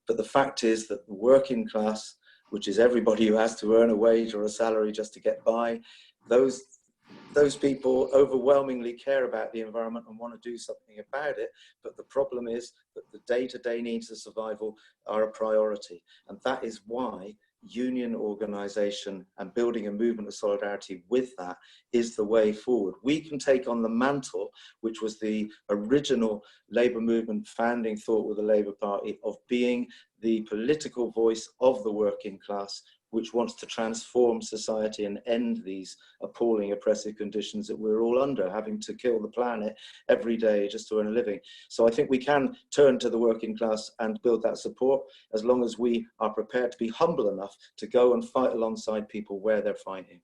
But the fact is that the working class, which is everybody who has to earn a wage or a salary just to get by, those people overwhelmingly care about the environment and want to do something about it. But the problem is that the day-to-day needs of survival are a priority. And that is why union organisation and building a movement of solidarity with that is the way forward. We can take on the mantle, which was the original Labour movement founding thought with the Labour Party, of being the political voice of the working class, which wants to transform society and end these appalling oppressive conditions that we're all under, having to kill the planet every day just to earn a living. So I think we can turn to the working class and build that support, as long as we are prepared to be humble enough to go and fight alongside people where they're fighting.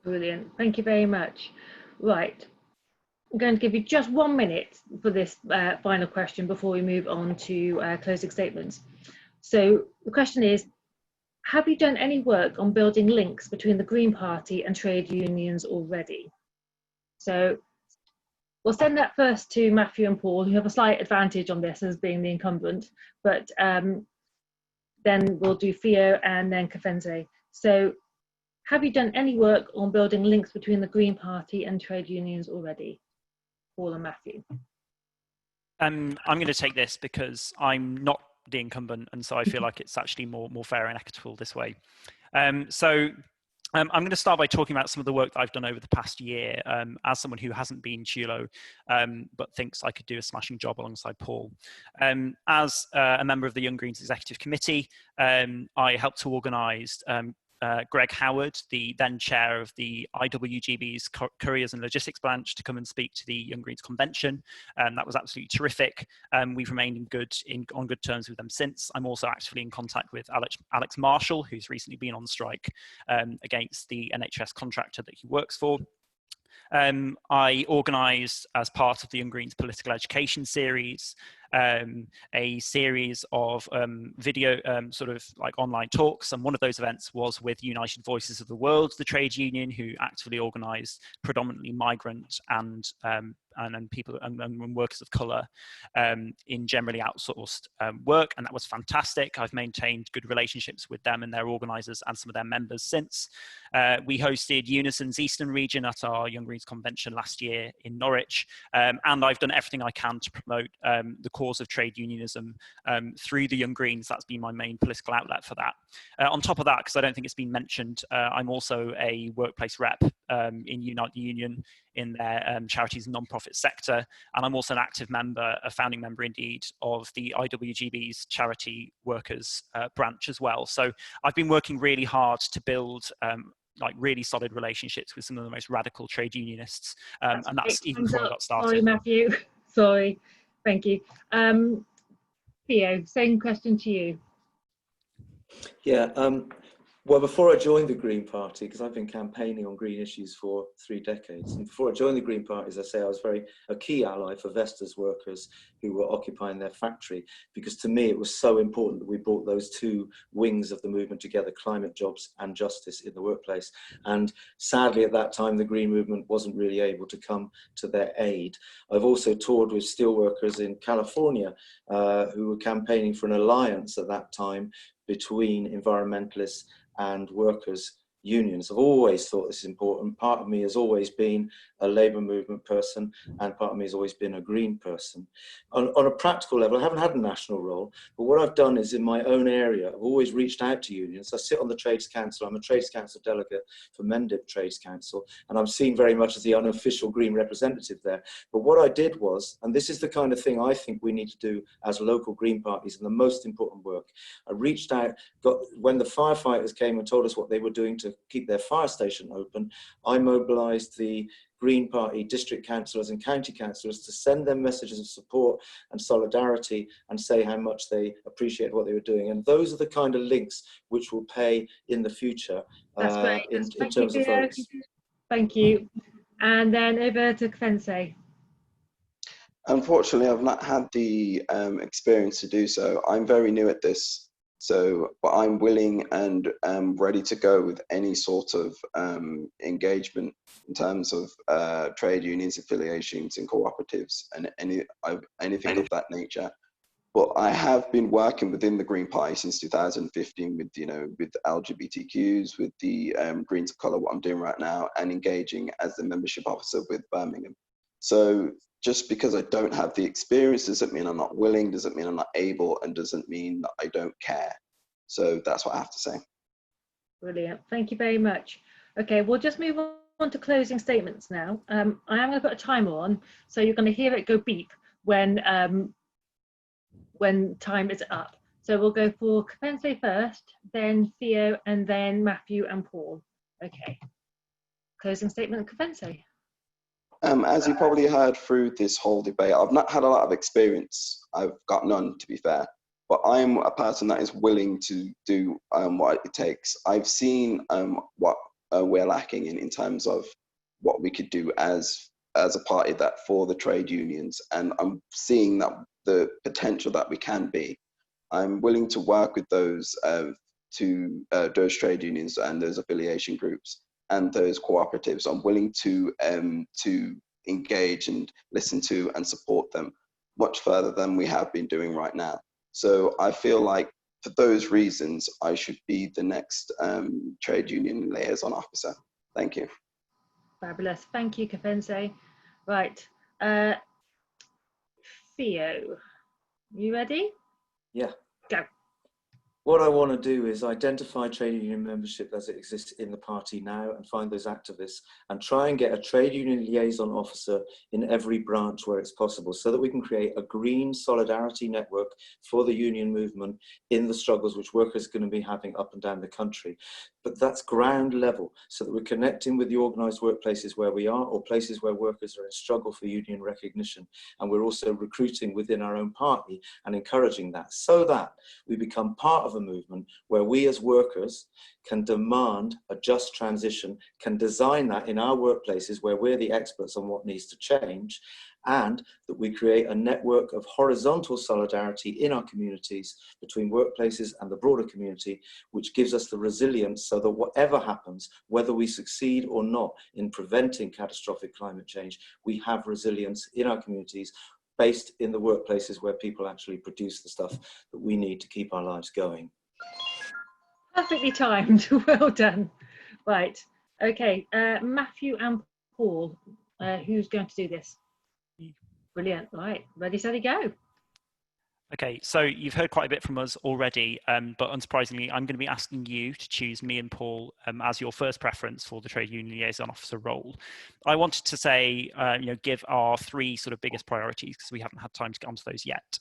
Brilliant, thank you very much. Right, I'm going to give you just 1 minute for this final question before we move on to closing statements. So the question is, have you done any work on building links between the Green Party and trade unions already? So we'll send that first to Matthew and Paul, who have a slight advantage on this as being the incumbent, but then we'll do Theo and then Kefentse. So have you done any work on building links between the Green Party and trade unions already? Paul and Matthew. I'm going to take this because I'm not the incumbent, and so I feel like it's actually more fair and equitable this way. I'm going to start by talking about some of the work that I've done over the past year as someone who hasn't been Chulo but thinks I could do a smashing job alongside Paul. As a member of the Young Greens Executive Committee, I helped to organise Greg Howard, the then chair of the IWGB's Couriers and Logistics branch, to come and speak to the Young Greens Convention. That was absolutely terrific. We've remained on good terms with them since. I'm also actively in contact with Alex Marshall, who's recently been on strike against the NHS contractor that he works for. I organised, as part of the Young Greens Political Education series, a series of video sort of like online talks, and one of those events was with United Voices of the World, the trade union, who actively organised predominantly migrant and people and workers of colour in generally outsourced work, and that was fantastic. I've maintained good relationships with them and their organisers and some of their members since. We hosted Unison's Eastern region at our Young Greens convention last year in Norwich, and I've done everything I can to promote the cause of trade unionism through the Young Greens. That's been my main political outlet for that. On top of that, because I don't think it's been mentioned, I'm also a workplace rep in Unite the Union in their charities and non-profit sector, and I'm also an active member, a founding member indeed, of the IWGB's charity workers branch as well. So I've been working really hard to build like really solid relationships with some of the most radical trade unionists, and that's even before I got started. Sorry, Matthew. Sorry. Thank you. Theo, same question to you. Yeah, well, before I joined the Green Party, because I've been campaigning on green issues for 3 decades, and before I joined the Green Party, as I say, I was a key ally for Vestas workers who were occupying their factory, because to me it was so important that we brought those two wings of the movement together, climate jobs and justice in the workplace. And sadly at that time the Green movement wasn't really able to come to their aid. I've also toured with steelworkers in California who were campaigning for an alliance at that time between environmentalists and workers' unions. I've always thought this is important. Part of me has always been a labour movement person, and part of me has always been a green person. On a practical level, I haven't had a national role, but what I've done is in my own area, I've always reached out to unions. I sit on the Trades Council. I'm a Trades Council delegate for Mendip Trades Council, and I'm seen very much as the unofficial green representative there. But what I did was, and this is the kind of thing I think we need to do as local green parties and the most important work, I reached out, when the firefighters came and told us what they were doing to keep their fire station open, I mobilised the Green Party district councillors and county councillors to send them messages of support and solidarity and say how much they appreciate what they were doing. And those are the kind of links which will pay in the future in terms of votes. Thank you. And then over to Kefentse. Unfortunately, I've not had the experience to do so. I'm very new at this. But I'm willing and ready to go with any sort of engagement in terms of trade unions, affiliations, and cooperatives, and anything of that nature. But I have been working within the Green Party since 2015 with, with LGBTQs, with the Greens of Colour, what I'm doing right now, and engaging as the membership officer with Birmingham. So just because I don't have the experience doesn't mean I'm not willing, doesn't mean I'm not able, and doesn't mean that I don't care. So that's what I have to say. Brilliant. Thank you very much. Okay, we'll just move on to closing statements now. I am going to put a timer on, so you're going to hear it go beep when time is up. So we'll go for Kefentse first, then Theo, and then Matthew and Paul. Okay. Closing statement, Kefentse. As you probably heard through this whole debate, I've not had a lot of experience. I've got none, to be fair. But I'm a person that is willing to do what it takes. I've seen what we're lacking in terms of what we could do as a party that for the trade unions, and I'm seeing that the potential that we can be. I'm willing to work with those trade unions and those affiliation groups and those cooperatives. I'm willing to engage and listen to and support them much further than we have been doing right now. So I feel like for those reasons, I should be the next trade union liaison officer. Thank you. Fabulous. Thank you, Kefentse. Right. Theo, you ready? Yeah. Go. What I want to do is identify trade union membership as it exists in the party now and find those activists and try and get a trade union liaison officer in every branch where it's possible so that we can create a green solidarity network for the union movement in the struggles which workers are going to be having up and down the country. But that's ground level so that we're connecting with the organised workplaces where we are or places where workers are in struggle for union recognition. And we're also recruiting within our own party and encouraging that so that we become part of a movement where we as workers can demand a just transition, can design that in our workplaces where we're the experts on what needs to change, and that we create a network of horizontal solidarity in our communities between workplaces and the broader community, which gives us the resilience so that whatever happens, whether we succeed or not in preventing catastrophic climate change, we have resilience in our communities based in the workplaces where people actually produce the stuff that we need to keep our lives going. Perfectly timed. Well done. Right. Okay. Matthew and Paul, who's going to do this? Brilliant. Right. Ready, steady, go. Okay, so you've heard quite a bit from us already, but unsurprisingly, I'm going to be asking you to choose me and Paul as your first preference for the Trade Union Liaison Officer role. I wanted to say, give our three sort of biggest priorities because we haven't had time to get onto those yet.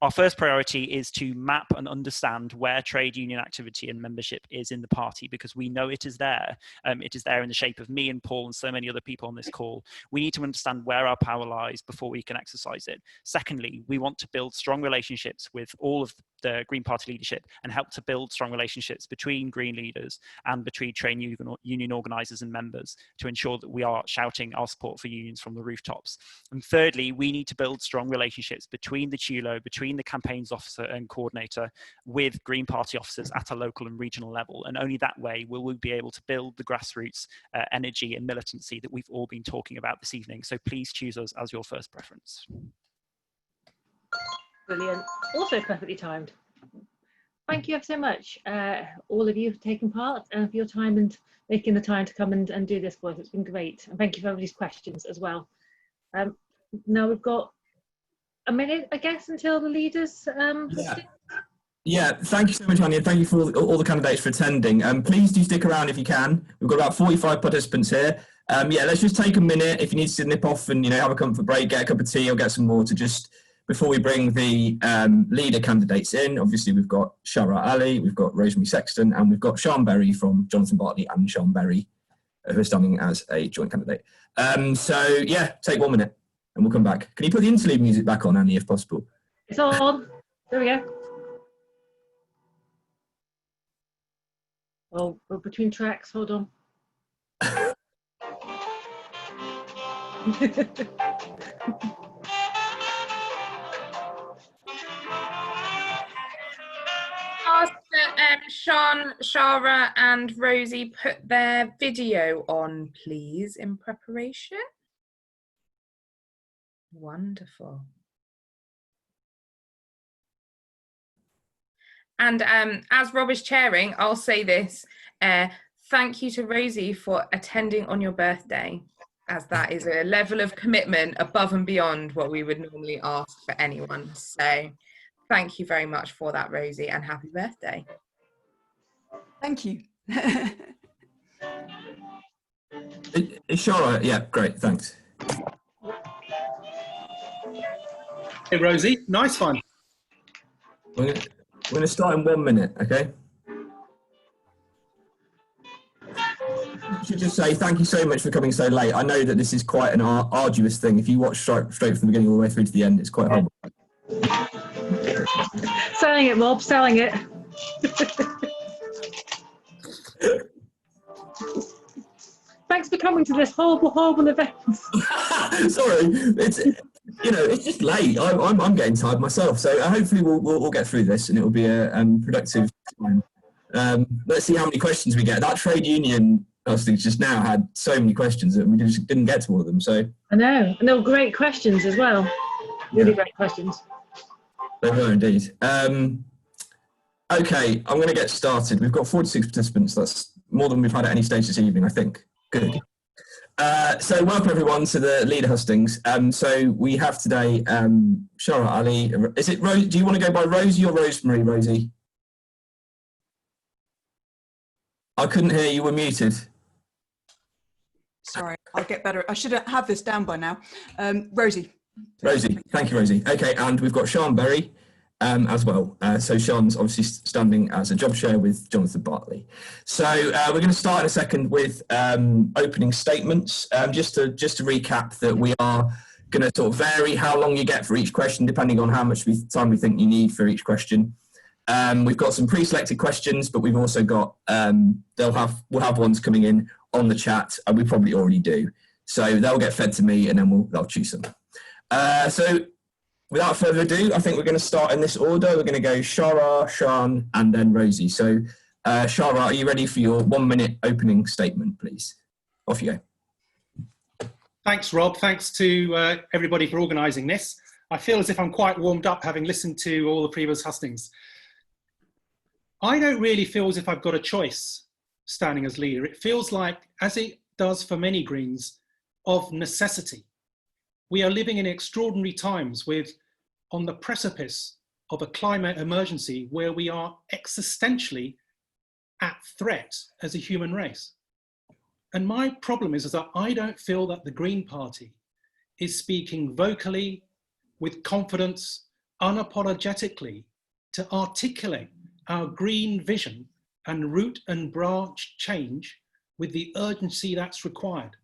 our first priority is to map and understand where trade union activity and membership is in the party, because we know it is there. It is there in the shape of me and Paul and so many other people on this call. We need to understand where our power lies before we can exercise it. Secondly, we want to build strong relationships with all of the Green Party leadership and help to build strong relationships between Green leaders and between trade union organisers and members to ensure that we are shouting our support for unions from the rooftops. And thirdly, we need to build strong relationships between the TULO, between the campaigns officer and coordinator with Green Party officers at a local and regional level. And only that way will we be able to build the grassroots energy and militancy that we've all been talking about this evening. So please choose us as your first preference. Brilliant. Also perfectly timed. Thank you ever so much, all of you, for taking part and for your time and making the time to come and do this for us. It's been great. And thank you for everybody's questions as well. Now we've got a minute, I guess, until the leaders. Yeah, thank you so much, Anya. Thank you for all the candidates for attending. Please do stick around if you can. We've got about 45 participants here. Yeah, let's just take a minute. If you need to nip off and have a comfort break, get a cup of tea or get some water, just before we bring the leader candidates in. Obviously, we've got Shahrar Ali, we've got Rosemary Sexton, and we've got Sian Berry from Jonathan Bartley and Sian Berry, who are standing as a joint candidate. So yeah, take 1 minute and we'll come back. Can you put the interlude music back on, Annie, if possible? It's on. There we go. Oh, we're between tracks. Hold on. Ask that Sian, Shahrar and Rosie put their video on, please, in preparation. Wonderful. And as Rob is chairing, I'll say this. Thank you to Rosie for attending on your birthday, as that is a level of commitment above and beyond what we would normally ask for anyone. So thank you very much for that, Rosie, and happy birthday. Thank you. Shahrar, yeah, great, thanks. Hey, Rosie, nice one. We're going to start in 1 minute, okay? I should just say thank you so much for coming so late. I know that this is quite an arduous thing. If you watch straight from the beginning all the way through to the end, it's quite horrible. Selling it, Rob, selling it. Thanks for coming to this horrible, horrible event. Sorry, it's just late. I'm getting tired myself. So hopefully we'll get through this and it will be a productive time. Let's see how many questions we get. That trade union hostings just now had so many questions that we just didn't get to all of them. So I know, and they were great questions as well. Really great questions. They were indeed. Okay, I'm going to get started. We've got 46 participants. That's more than we've had at any stage this evening, I think. Good. So welcome everyone to the leader hustings. So we have today Shahrar Ali. Is it Rose? Do you want to go by Rosie or Rosemary, Rosie? I couldn't hear you. Were muted. Sorry, I'll get better. I should have this down by now. Rosie. Rosie, thank you, Rosie. Okay, and we've got Sian Berry as well. So Sian's obviously standing as a job share with Jonathan Bartley. So we're going to start in a second with opening statements. Just to recap that we are going to sort of vary how long you get for each question, depending on how much time we think you need for each question. We've got some pre-selected questions, but we've also got we'll have ones coming in on the chat, and we probably already do. So they'll get fed to me, and then they'll choose them. So without further ado, I think we're going to start in this order. We're going to go Shahrar, Sian, and then Rosie. So Shahrar, are you ready for your 1 minute opening statement, please? Off you go. Thanks, Rob. Thanks to everybody for organising this. I feel as if I'm quite warmed up having listened to all the previous hustings. I don't really feel as if I've got a choice standing as leader. It feels like, as it does for many Greens, of necessity. We are living in extraordinary times on the precipice of a climate emergency where we are existentially at threat as a human race. And my problem is that I don't feel that the Green Party is speaking vocally, with confidence, unapologetically to articulate our green vision and root and branch change with the urgency that's required.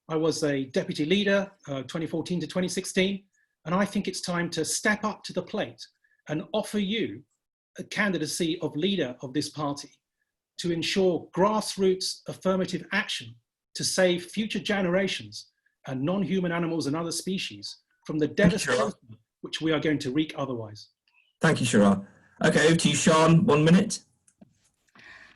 I was a deputy leader 2014 to 2016, and I think it's time to step up to the plate and offer you a candidacy of leader of this party to ensure grassroots affirmative action to save future generations and non-human animals and other species from the devastation which we are going to wreak otherwise. Thank you, Shahrar. Okay, over to you, Sian, 1 minute.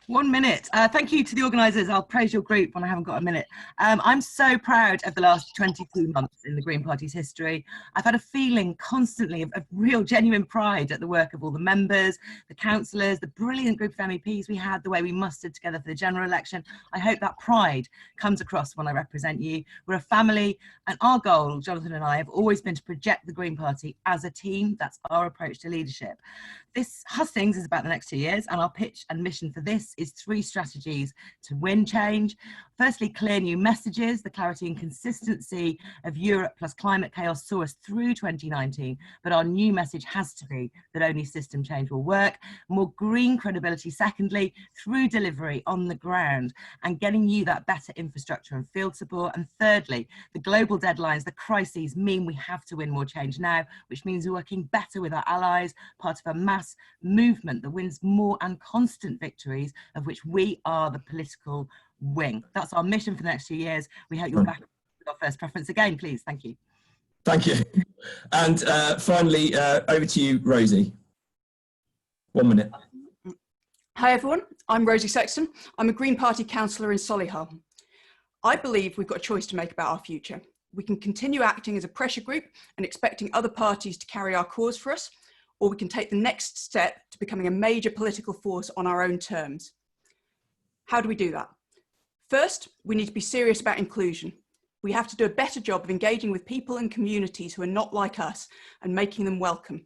1 minute. Thank you to the organisers. I'll praise your group when I haven't got a minute. I'm so proud of the last 22 months in the Green Party's history. I've had a feeling constantly of real genuine pride at the work of all the members, the councillors, the brilliant group of MEPs we had, the way we mustered together for the general election. I hope that pride comes across when I represent you. We're a family, and our goal, Jonathan and I, have always been to project the Green Party as a team. That's our approach to leadership. This Hustings is about the next 2 years, and our pitch and mission for this is 3 strategies to win change. Firstly, clear new messages. The clarity and consistency of Europe plus climate chaos saw us through 2019, but our new message has to be that only system change will work. More green credibility, secondly, through delivery on the ground and getting you that better infrastructure and field support. And thirdly, the global deadlines, the crises mean we have to win more change now, which means we're working better with our allies, part of a mass movement that wins more and constant victories, of which we are the political wing. That's our mission for the next 2 years. We hope you'll back our first preference again, please. Thank you. Thank you. And finally, over to you, Rosie. 1 minute. Hi everyone, I'm Rosemary Sexton. I'm a Green Party councillor in Solihull. I believe we've got a choice to make about our future. We can continue acting as a pressure group and expecting other parties to carry our cause for us, or we can take the next step to becoming a major political force on our own terms. How do we do that? First, we need to be serious about inclusion. We have to do a better job of engaging with people and communities who are not like us and making them welcome.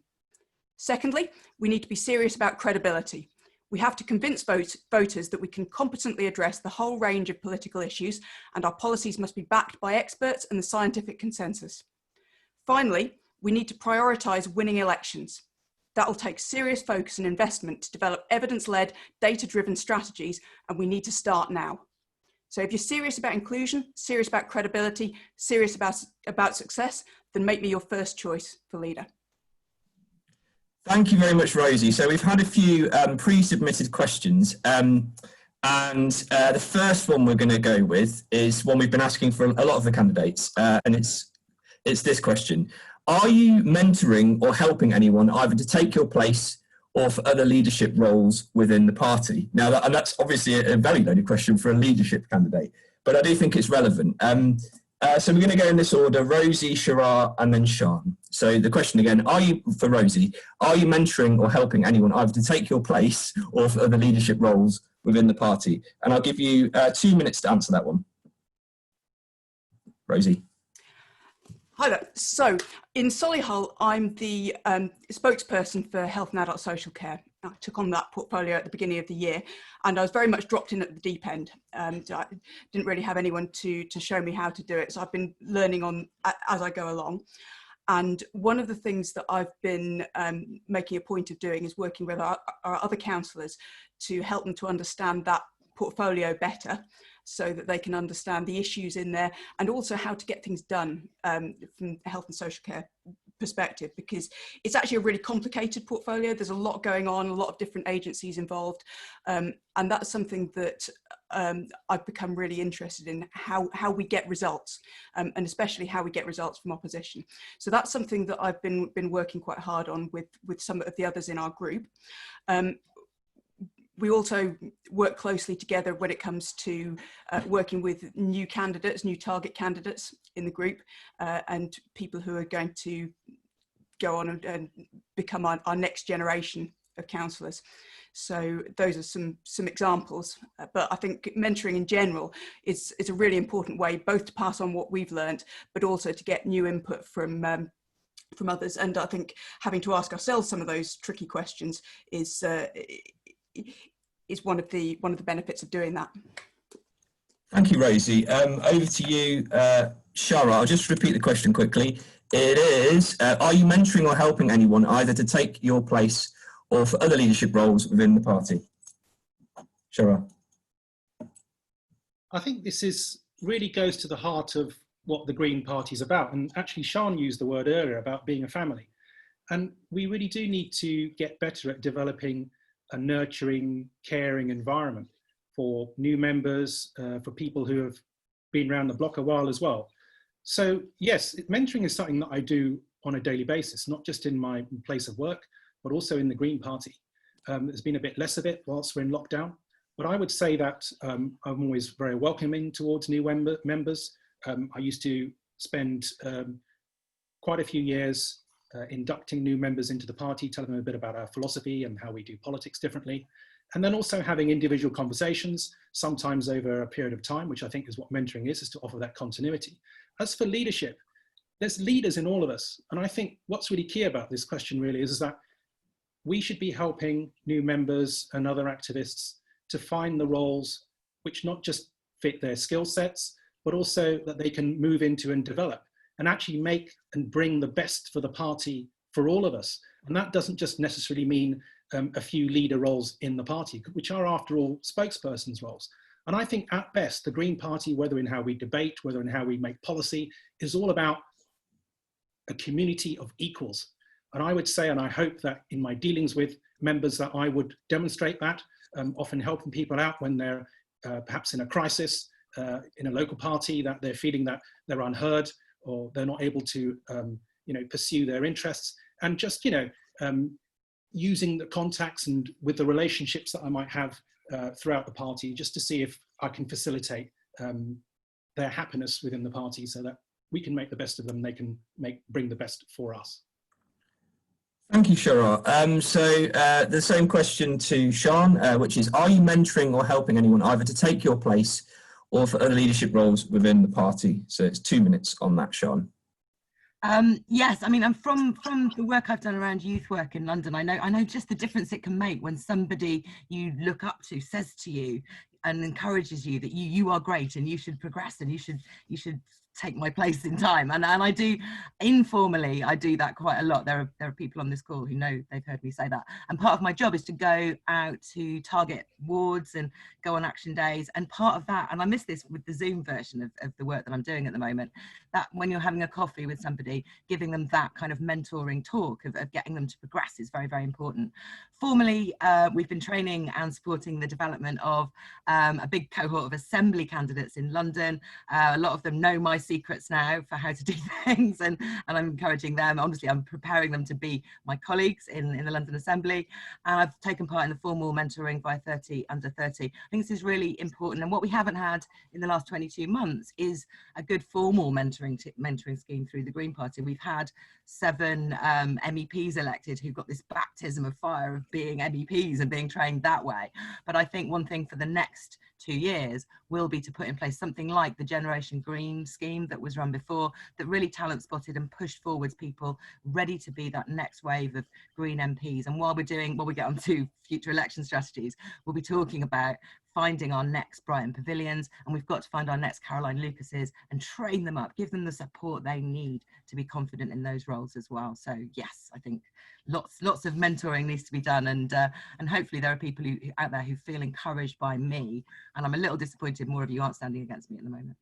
Secondly, we need to be serious about credibility. We have to convince voters that we can competently address the whole range of political issues, and our policies must be backed by experts and the scientific consensus. Finally, we need to prioritise winning elections. That will take serious focus and investment to develop evidence-led, data-driven strategies, and we need to start now. So if you're serious about inclusion, serious about credibility, serious about success, then make me your first choice for leader. Thank you very much, Rosie. So we've had a few pre-submitted questions, and the first one we're going to go with is one we've been asking for a lot of the candidates, and it's this question. Are you mentoring or helping anyone either to take your place or for other leadership roles within the party? Now, that's obviously a very loaded question for a leadership candidate, but I do think it's relevant. So we're going to go in this order: Rosie, Shahrar, and then Sian. So the question again, for Rosie, are you mentoring or helping anyone either to take your place or for other leadership roles within the party? And I'll give you 2 minutes to answer that one. Rosie. Hi there. So in Solihull, I'm the spokesperson for health and adult social care. I took on that portfolio at the beginning of the year, and I was very much dropped in at the deep end. I didn't really have anyone to show me how to do it, so I've been learning as I go along. And one of the things that I've been making a point of doing is working with our other councillors to help them to understand that portfolio better, so that they can understand the issues in there and also how to get things done from a health and social care perspective, because it's actually a really complicated portfolio. There's a lot going on, a lot of different agencies involved, and that's something that I've become really interested in, how we get results, and especially how we get results from opposition. So that's something that I've been working quite hard on with some of the others in our group. We also work closely together when it comes to working with new candidates, new target candidates in the group, and people who are going to go on and become our next generation of councillors. So those are some examples, but I think mentoring in general is a really important way both to pass on what we've learned, but also to get new input from others. And I think having to ask ourselves some of those tricky questions is one of the benefits of doing that. Thank you, Rosie. Over to you, Shahrar, I'll just repeat the question quickly. It is, are you mentoring or helping anyone either to take your place or for other leadership roles within the party? Shahrar. I think this really goes to the heart of what the Green Party is about. And actually, Sian used the word earlier about being a family. And we really do need to get better at developing a nurturing, caring environment for new members, for people who have been around the block a while as well. So yes, mentoring is something that I do on a daily basis, not just in my place of work, but also in the Green Party. There's been a bit less of it whilst we're in lockdown, but I would say that I'm always very welcoming towards new members. I used to spend quite a few years inducting new members into the party, telling them a bit about our philosophy and how we do politics differently. And then also having individual conversations, sometimes over a period of time, which I think is what mentoring is to offer that continuity. As for leadership, there's leaders in all of us. And I think what's really key about this question really is that we should be helping new members and other activists to find the roles which not just fit their skill sets, but also that they can move into and develop and actually make and bring the best for the party for all of us. And that doesn't just necessarily mean a few leader roles in the party, which are after all spokespersons roles. And I think at best, the Green Party, whether in how we debate, whether in how we make policy, is all about a community of equals. And I would say, and I hope that in my dealings with members that I would demonstrate that, often helping people out when they're perhaps in a crisis, in a local party, that they're feeling that they're unheard or they're not able to pursue their interests, and just using the contacts and with the relationships that I might have throughout the party, just to see if I can facilitate their happiness within the party so that we can make the best of them, they can bring the best for us. Thank you, Shahrar. So the same question to Sian, which is, are you mentoring or helping anyone either to take your place or for other leadership roles within the party? So it's 2 minutes on that, Sian. Yes, I mean, I'm from the work I've done around youth work in London. I know just the difference it can make when somebody you look up to says to you and encourages you that you are great and you should progress and you should take my place in time. And I do informally, I do that quite a lot. There are people on this call who know, they've heard me say that. And part of my job is to go out to target wards and go on action days. And part of that, and I miss this with the Zoom version of the work that I'm doing at the moment, that when you're having a coffee with somebody, giving them that kind of mentoring talk of getting them to progress is very, very important. Formally, we've been training and supporting the development of a big cohort of assembly candidates in London. A lot of them know my secrets now for how to do things, and I'm encouraging them. Honestly, I'm preparing them to be my colleagues in the London Assembly. And I've taken part in the formal mentoring by 30 under 30. I think this is really important. And what we haven't had in the last 22 months is a good formal mentoring scheme through the Green Party. We've had 7 MEPs elected who've got this baptism of fire of being MEPs and being trained that way. But I think one thing for the next 2 years will be to put in place something like the Generation Green scheme that was run before, that really talent spotted and pushed forwards people ready to be that next wave of Green MPs. And while we get on to future election strategies, we'll be talking about finding our next Brighton Pavilions, and we've got to find our next Caroline Lucases and train them up, give them the support they need to be confident in those roles as well. So yes, I think lots of mentoring needs to be done, and hopefully there are people out there who feel encouraged by me, and I'm a little disappointed more of you aren't standing against me at the moment.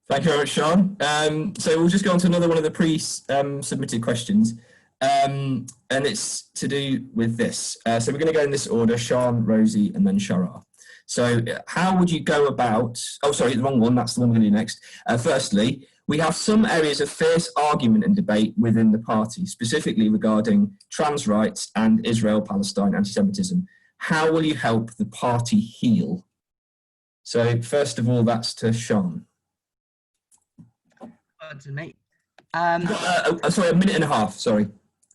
Thank you very much, Sian. So we'll just go on to another one of the pre-submitted questions. And it's to do with this. So we're going to go in this order: Sian, Rosie, and then Shahrar. So how would you go about, oh sorry, the wrong one, that's the one we're going to do next. Firstly, we have some areas of fierce argument and debate within the party, specifically regarding trans rights and Israel-Palestine anti-Semitism. How will you help the party heal? So first of all, that's to Sian. To me. Sorry, a minute and a half, sorry.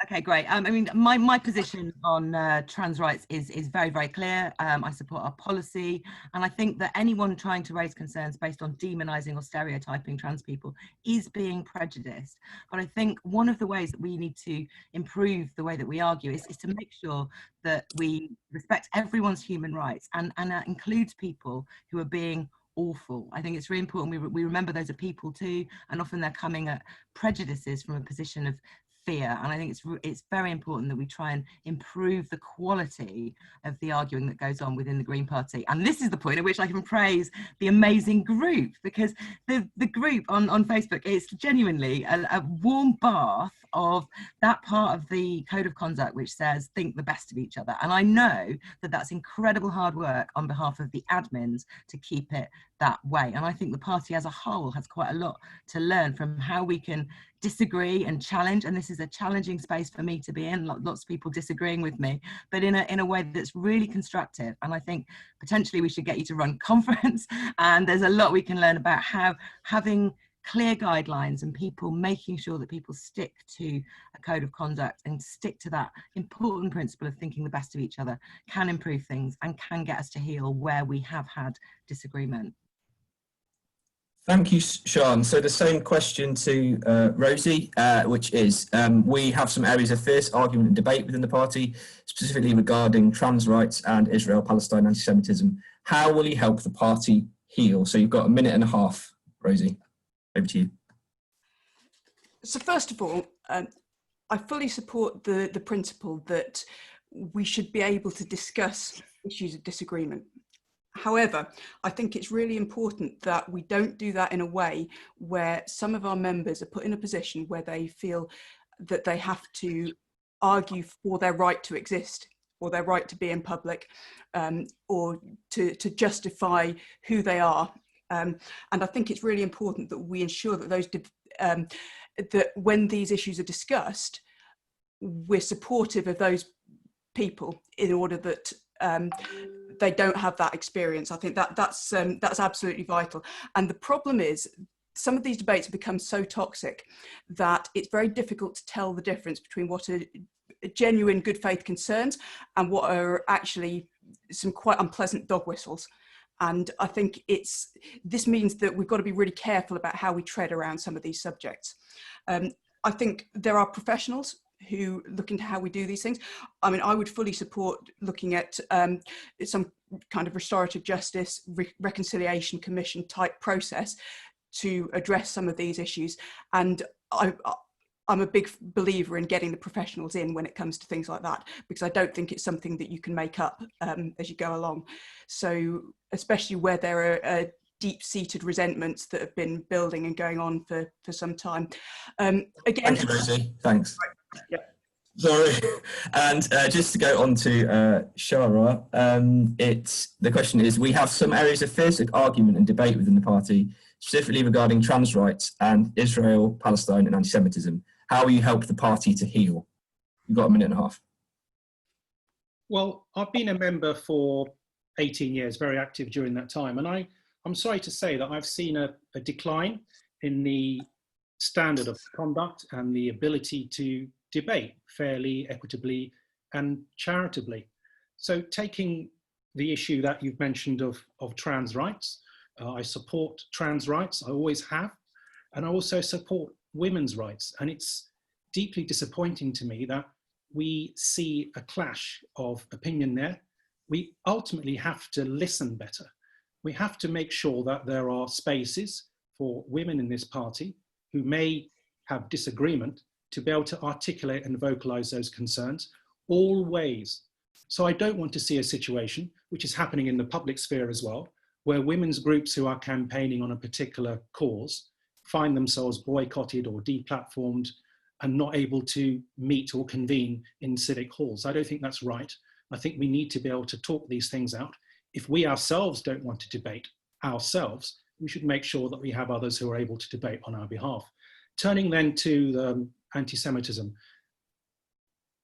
Okay, great. I mean, my position on trans rights is very, very clear. I support our policy, and I think that anyone trying to raise concerns based on demonising or stereotyping trans people is being prejudiced. But I think one of the ways that we need to improve the way that we argue is to make sure that we respect everyone's human rights, and that includes people who are being awful. I think it's really important we remember those are people too, and often they're coming at prejudices from a position of fear, and I think it's very important that we try and improve the quality of the arguing that goes on within the Green Party. And this is the point at which I can praise the amazing group, because the group on Facebook is genuinely a warm bath of that part of the code of conduct which says think the best of each other, and I know that that's incredible hard work on behalf of the admins to keep it that way. And I think the party as a whole has quite a lot to learn from how we can disagree and challenge, and this is a challenging space for me to be in, lots of people disagreeing with me, but in a way that's really constructive. And I think potentially we should get you to run conference, and there's a lot we can learn about how having clear guidelines and people making sure that people stick to a code of conduct and stick to that important principle of thinking the best of each other can improve things and can get us to heal where we have had disagreement. Thank you, Sian. So the same question to Rosie, which is, we have some areas of fierce argument and debate within the party, specifically regarding trans rights and Israel-Palestine anti-Semitism. How will you help the party heal? So you've got a minute and a half, Rosie. Over to you. So first of all, I fully support the principle that we should be able to discuss issues of disagreement. However, I think it's really important that we don't do that in a way where some of our members are put in a position where they feel that they have to argue for their right to exist or their right to be in public, or to justify who they are. And I think it's really important that we ensure that that when these issues are discussed, we're supportive of those people in order that they don't have that experience. I think that's absolutely vital. And the problem is, some of these debates have become so toxic that it's very difficult to tell the difference between what are genuine good faith concerns and what are actually some quite unpleasant dog whistles. And I think this means that we've got to be really careful about how we tread around some of these subjects. I think there are professionals who look into how we do these things. I mean, I would fully support looking at some kind of restorative justice, reconciliation commission type process to address some of these issues. And I'm a big believer in getting the professionals in when it comes to things like that, because I don't think it's something that you can make up as you go along. So especially where there are deep-seated resentments that have been building and going on for some time. Again, thank you, Rosie. Thanks. Yeah. Sorry. And just to go on to Shahrar, the question is, we have some areas of fierce argument and debate within the party, specifically regarding trans rights and Israel, Palestine and anti-Semitism. How will you help the party to heal? You've got a minute and a half. Well, I've been a member for 18 years, very active during that time. And I'm sorry to say that I've seen a decline in the standard of conduct and the ability to debate fairly, equitably and charitably. So taking the issue that you've mentioned of trans rights, I support trans rights, I always have, and I also support women's rights. And it's deeply disappointing to me that we see a clash of opinion there. We ultimately have to listen better. We have to make sure that there are spaces for women in this party who may have disagreement to be able to articulate and vocalize those concerns always. So I don't want to see a situation, which is happening in the public sphere as well, where women's groups who are campaigning on a particular cause find themselves boycotted or deplatformed and not able to meet or convene in civic halls. I don't think that's right. I think we need to be able to talk these things out. If we ourselves don't want to debate ourselves, we should make sure that we have others who are able to debate on our behalf. Turning then to anti-Semitism.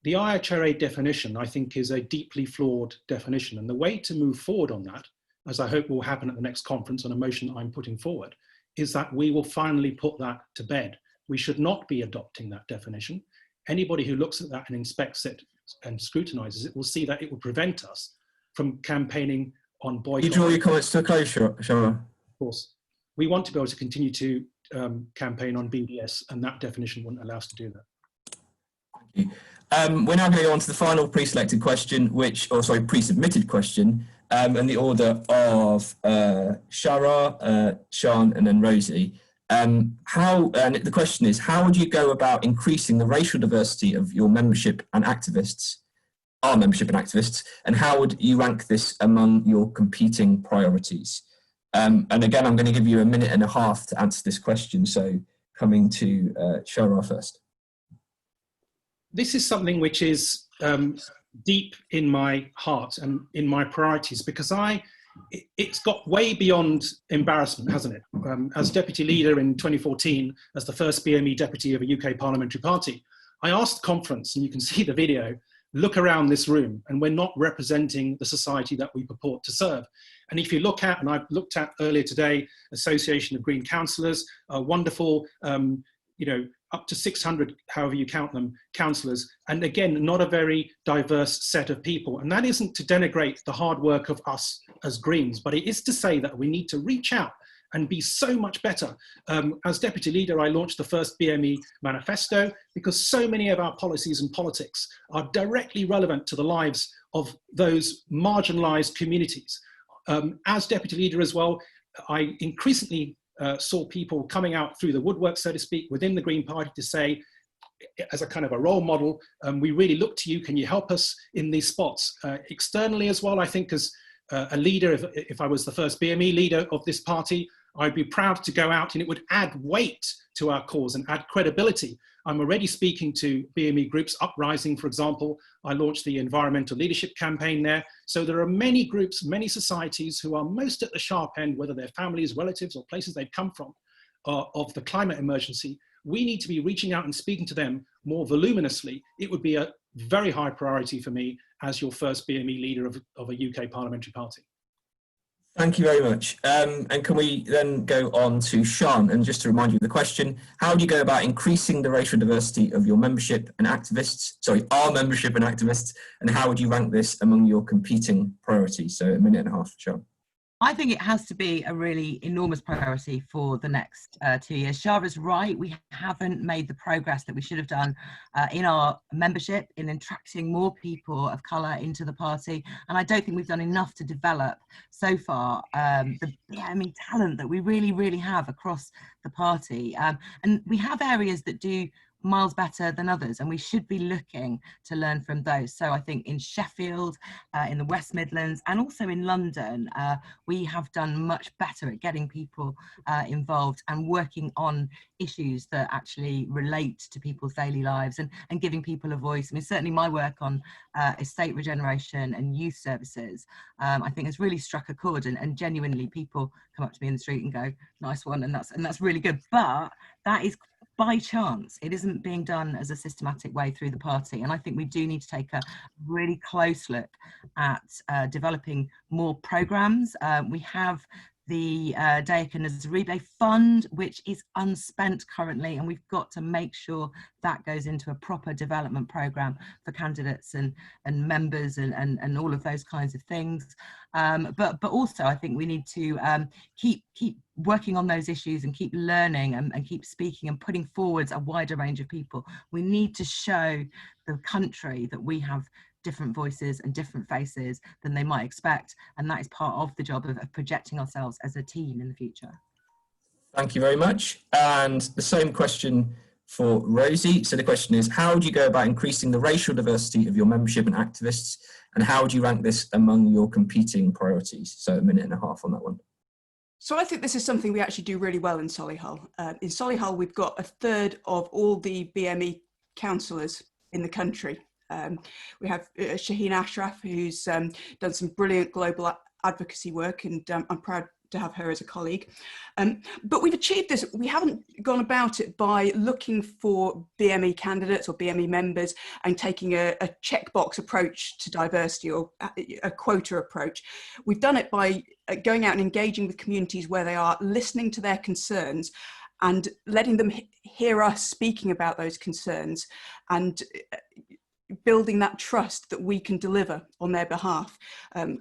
The IHRA definition, I think, is a deeply flawed definition. And the way to move forward on that, as I hope will happen at the next conference on a motion that I'm putting forward, is that we will finally put that to bed. We should not be adopting that definition. Anybody who looks at that and inspects it and scrutinizes it will see that it will prevent us from campaigning on boycott. You draw your comments to a close, Shahrar. Of course. We want to be able to continue to campaign on BDS, and that definition wouldn't allow us to do that. Thank you. We're now going to go on to the final pre-selected question, pre-submitted question, in the order of Shahrar, Sian, and then Rosie. And the question is, how would you go about increasing the racial diversity of your membership and activists, our membership and activists, and how would you rank this among your competing priorities? And again, I'm going to give you a minute and a half to answer this question. So coming to Shahrar first. This is something which is deep in my heart and in my priorities, because it's got way beyond embarrassment, hasn't it? As deputy leader in 2014, as the first BME deputy of a UK parliamentary party, I asked the conference, and you can see the video, look around this room, and we're not representing the society that we purport to serve. And if you look at, and I've looked at earlier today, Association of Green Councillors, a wonderful, up to 600, however you count them, councillors, and again, not a very diverse set of people. And that isn't to denigrate the hard work of us as Greens, but it is to say that we need to reach out and be so much better. As deputy leader, I launched the first BME manifesto because so many of our policies and politics are directly relevant to the lives of those marginalised communities. As deputy leader as well, I increasingly saw people coming out through the woodwork, so to speak, within the Green Party to say, as a kind of a role model, we really look to you, can you help us in these spots? Externally as well, I think as a leader, if I was the first BME leader of this party, I'd be proud to go out and it would add weight to our cause and add credibility. I'm already speaking to BME groups, Uprising, for example. I launched the Environmental Leadership Campaign there. So there are many groups, many societies who are most at the sharp end, whether they're families, relatives, or places they've come from, of the climate emergency. We need to be reaching out and speaking to them more voluminously. It would be a very high priority for me as your first BME leader of a UK parliamentary party. Thank you very much. And can we then go on to Sian? And just to remind you of the question, how do you go about increasing the racial diversity of your membership and activists, our membership and activists, and how would you rank this among your competing priorities? So a minute and a half, Sian. I think it has to be a really enormous priority for the next 2 years. Shahra's right, we haven't made the progress that we should have done in our membership, in attracting more people of colour into the party. And I don't think we've done enough to develop so far the talent that we really have across the party. And we have areas that do miles better than others, and we should be looking to learn from those. So I think in Sheffield, in the West Midlands, and also in London, we have done much better at getting people involved and working on issues that actually relate to people's daily lives and giving people a voice. I mean, certainly my work on estate regeneration and youth services, I think has really struck a chord, and genuinely people come up to me in the street and go, nice one, and that's really good. But that is by chance. It isn't being done as a systematic way through the party. And I think we do need to take a really close look at developing more programmes. We have the Dayakan Nazaribe Fund, which is unspent currently, and we've got to make sure that goes into a proper development programme for candidates and members and all of those kinds of things. But also I think we need to keep working on those issues and keep learning and keep speaking and putting forwards a wider range of people. We need to show the country that we have different voices and different faces than they might expect, and that is part of the job of projecting ourselves as a team in the future. Thank you very much. And the same question for Rosie. So the question is, how would you go about increasing the racial diversity of your membership and activists, and how would you rank this among your competing priorities? So a minute and a half on that one. So I think this is something we actually do really well in Solihull. In Solihull, we've got a third of all the BME councillors in the country. We have Shaheen Ashraf, who's done some brilliant global advocacy work, and I'm proud to have her as a colleague. But we've achieved this. We haven't gone about it by looking for BME candidates or BME members and taking a checkbox approach to diversity or a quota approach. We've done it by going out and engaging with communities where they are, listening to their concerns and letting them hear us speaking about those concerns, and building that trust that we can deliver on their behalf,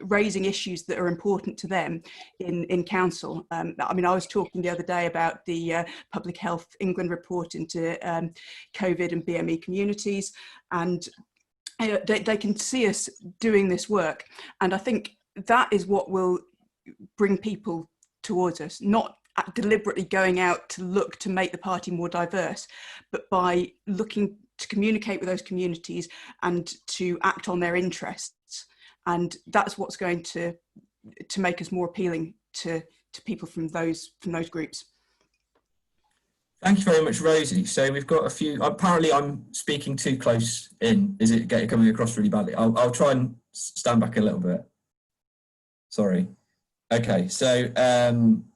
raising issues that are important to them in council. I mean, I was talking the other day about the Public Health England report into COVID and BME communities, and they can see us doing this work. And I think that is what will bring people towards us, not deliberately going out to look to make the party more diverse, but by looking to communicate with those communities and to act on their interests. And that's what's going to make us more appealing to people from those groups. Thank you very much, Rosie. So we've got a few. Apparently, I'm speaking too close in. Is it coming across really badly? I'll try and stand back a little bit. Sorry. Okay, so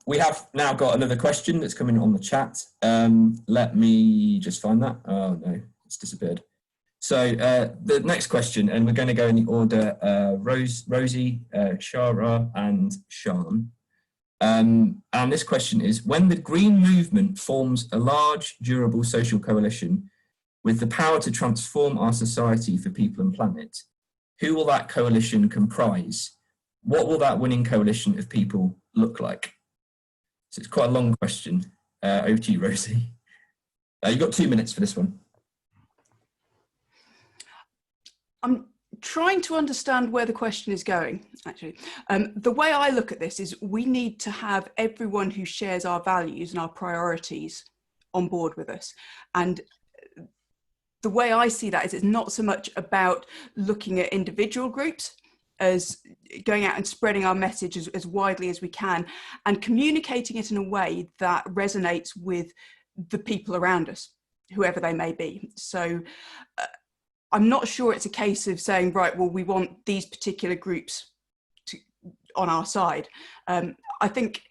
we have now got another question that's coming on the chat. Let me just find that. Oh no, it's disappeared. So the next question, and we're going to go in the order Rosie, Shahrar, and Sian. And this question is, when the Green Movement forms a large, durable social coalition with the power to transform our society for people and planet, who will that coalition comprise? What will that winning coalition of people look like? So it's quite a long question. Over to you, Rosie. You've got 2 minutes for this one. I'm trying to understand where the question is going, actually. The way I look at this is we need to have everyone who shares our values and our priorities on board with us. And the way I see that is it's not so much about looking at individual groups as going out and spreading our message as widely as we can and communicating it in a way that resonates with the people around us, whoever they may be. So I'm not sure it's a case of saying, right, well, we want these particular groups on our side. I think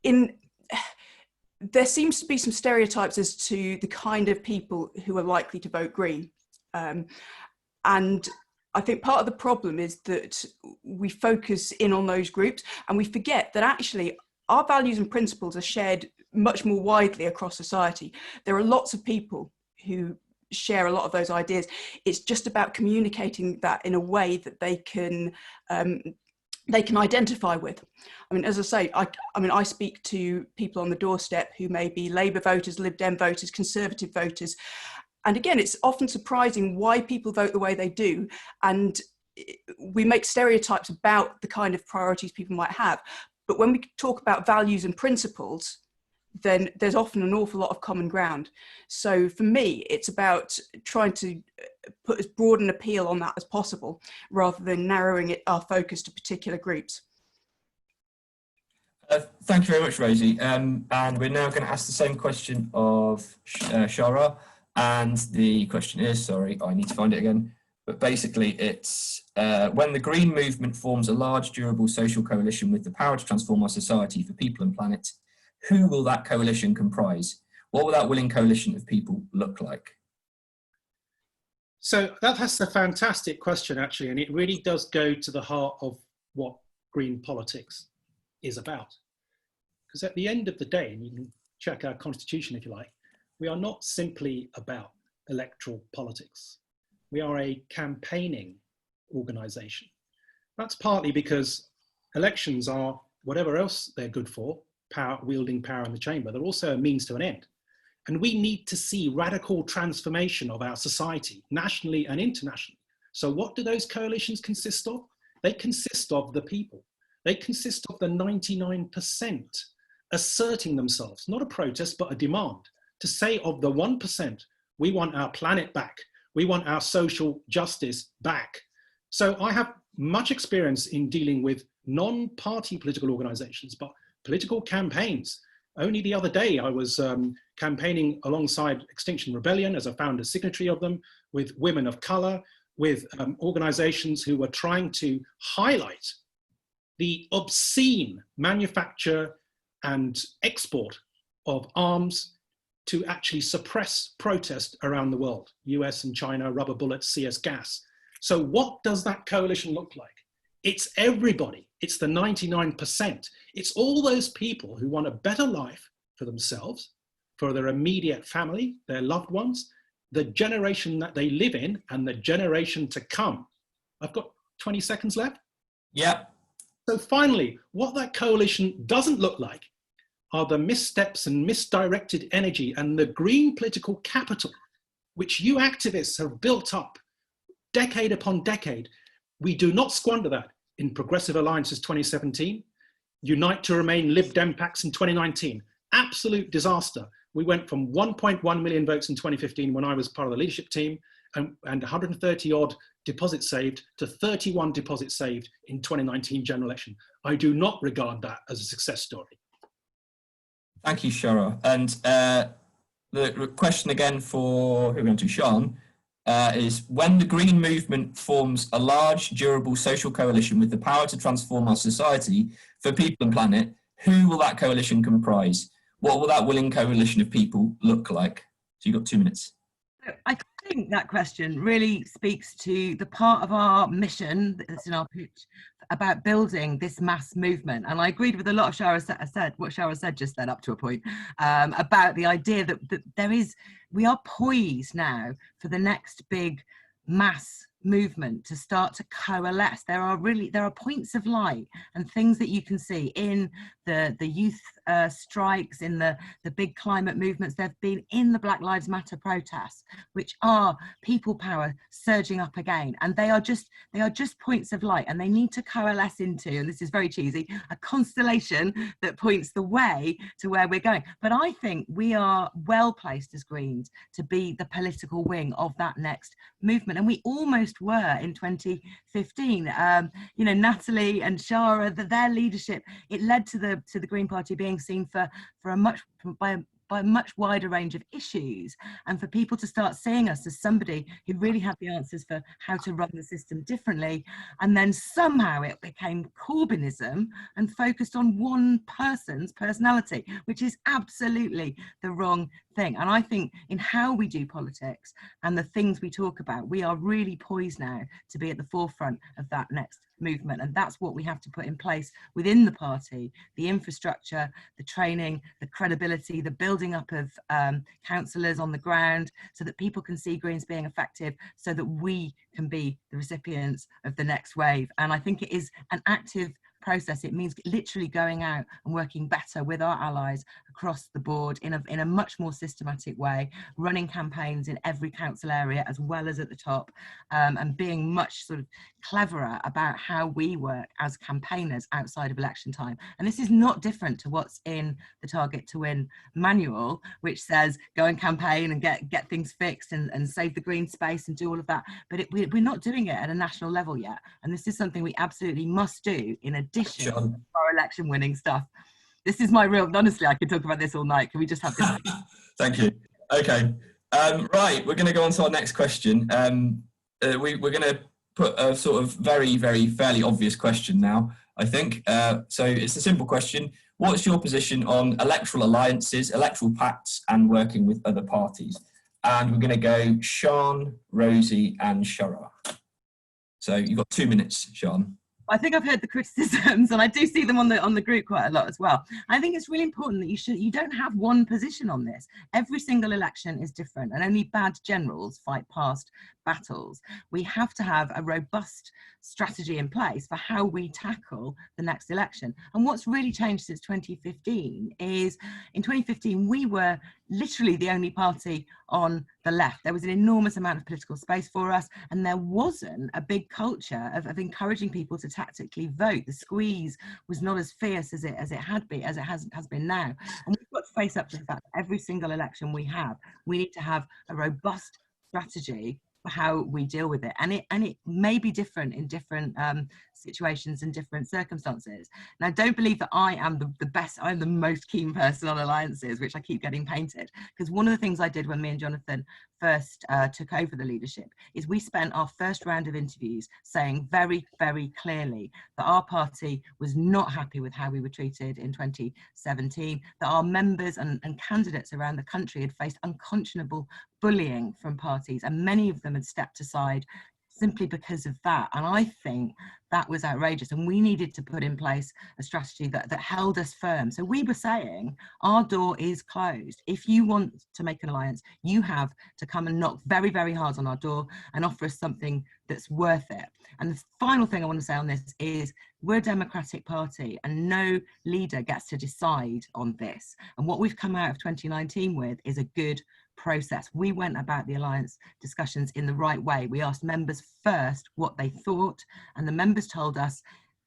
there seems to be some stereotypes as to the kind of people who are likely to vote Green. And I think part of the problem is that we focus in on those groups and we forget that actually our values and principles are shared much more widely across society. There are lots of people who share a lot of those ideas. It's just about communicating that in a way that they can identify with. I mean, as I say, I speak to people on the doorstep who may be Labour voters, Lib Dem voters, Conservative voters. And again, it's often surprising why people vote the way they do. And we make stereotypes about the kind of priorities people might have. But when we talk about values and principles, then there's often an awful lot of common ground. So for me, it's about trying to put as broad an appeal on that as possible, rather than narrowing our focus to particular groups. Thank you very much, Rosie. And we're now going to ask the same question of Shahrar. And the question is, sorry, I need to find it again. But basically, it's when the Green Movement forms a large, durable social coalition with the power to transform our society for people and planet, who will that coalition comprise? What will that willing coalition of people look like? So that's a fantastic question, actually, and it really does go to the heart of what green politics is about. Because at the end of the day, and you can check our constitution if you like, we are not simply about electoral politics. We are a campaigning organisation. That's partly because elections are, whatever else they're good for, wielding power in the chamber, they're also a means to an end. And we need to see radical transformation of our society, nationally and internationally. So what do those coalitions consist of? They consist of the people. They consist of the 99% asserting themselves, not a protest, but a demand, to say of the 1%, we want our planet back. We want our social justice back. So I have much experience in dealing with non-party political organizations, but political campaigns. Only the other day, I was campaigning alongside Extinction Rebellion as a founder signatory of them, with women of color, with organizations who were trying to highlight the obscene manufacture and export of arms to actually suppress protest around the world, US and China, rubber bullets, CS gas. So what does that coalition look like? It's everybody. It's the 99%. It's all those people who want a better life for themselves, for their immediate family, their loved ones, the generation that they live in, and the generation to come. I've got 20 seconds left. Yeah. So finally, what that coalition doesn't look like are the missteps and misdirected energy and the green political capital, which you activists have built up decade upon decade. We do not squander that. in Progressive Alliances 2017, Unite to Remain Lib Dem packs in 2019. Absolute disaster. We went from 1.1 million votes in 2015 when I was part of the leadership team and 130 odd deposits saved to 31 deposits saved in 2019 general election. I do not regard that as a success story. Thank you, Shahrar. And the question again for, who are we going to, Sian, is when the Green movement forms a large, durable social coalition with the power to transform our society for people and planet, who will that coalition comprise? What will that willing coalition of people look like? So you've got 2 minutes. I think that question really speaks to the part of our mission that's in our pitch about building this mass movement. And I agreed with a lot of what Shahrar said just then, up to a point, about the idea that we are poised now for the next big mass movement to start to coalesce. There are points of light and things that you can see in the youth strikes, in the big climate movements. They've been in the Black Lives Matter protests, which are people power surging up again, and they are just points of light, and they need to coalesce into, and this is very cheesy, a constellation that points the way to where we're going. But I think we are well placed as Greens to be the political wing of that next movement, and we almost were in 2015. You know, Natalie and Shahrar, their leadership, it led to the Green Party being seen by a much wider range of issues, and for people to start seeing us as somebody who really had the answers for how to run the system differently. And then somehow it became Corbynism and focused on one person's personality, which is absolutely the wrong thing. And I think in how we do politics and the things we talk about, we are really poised now to be at the forefront of that next movement, and that's what we have to put in place within the party: the infrastructure, the training, the credibility, the building up of councillors on the ground, so that people can see Greens being effective, so that we can be the recipients of the next wave. And I think it is an active process. It means literally going out and working better with our allies across the board in a much more systematic way, running campaigns in every council area as well as at the top, and being much sort of cleverer about how we work as campaigners outside of election time. And this is not different to what's in the Target to Win manual, which says go and campaign and get things fixed and save the green space and do all of that. But we're not doing it at a national level yet. And this is something we absolutely must do in addition to our election winning stuff. This is my real, honestly, I could talk about this all night. Can we just have this? Thank you. Okay. Right, we're going to go on to our next question. We're going to put a sort of very, very fairly obvious question now, I think. So it's a simple question. What's your position on electoral alliances, electoral pacts, and working with other parties? And we're going to go Sian, Rosie, and Shahrar. So you've got 2 minutes, Sian. I think I've heard the criticisms, and I do see them on the group quite a lot as well. I think it's really important that you don't have one position on this. Every single election is different, and only bad generals fight past battles. We have to have a robust strategy in place for how we tackle the next election. And what's really changed since 2015 is, in 2015 we were literally the only party on the left. There was an enormous amount of political space for us, and there wasn't a big culture of encouraging people to tactically vote. The squeeze was not as fierce as it has been now. And we've got to face up to the fact that every single election we need to have a robust strategy for how we deal with it, and it may be different in different situations and different circumstances. And I don't believe that I am the best, I'm the most keen person on alliances, which I keep getting painted, because one of the things I did when me and Jonathan first took over the leadership is we spent our first round of interviews saying very, very clearly that our party was not happy with how we were treated in 2017, that our members and candidates around the country had faced unconscionable bullying from parties, and many of them had stepped aside simply because of that. And I think that was outrageous, and we needed to put in place a strategy that held us firm. So we were saying our door is closed. If you want to make an alliance, you have to come and knock very, very hard on our door and offer us something that's worth it. And the final thing I want to say on this is we're a democratic party, and no leader gets to decide on this. And what we've come out of 2019 with is a good process. We went about the alliance discussions in the right way. We asked members first what they thought, and the members told us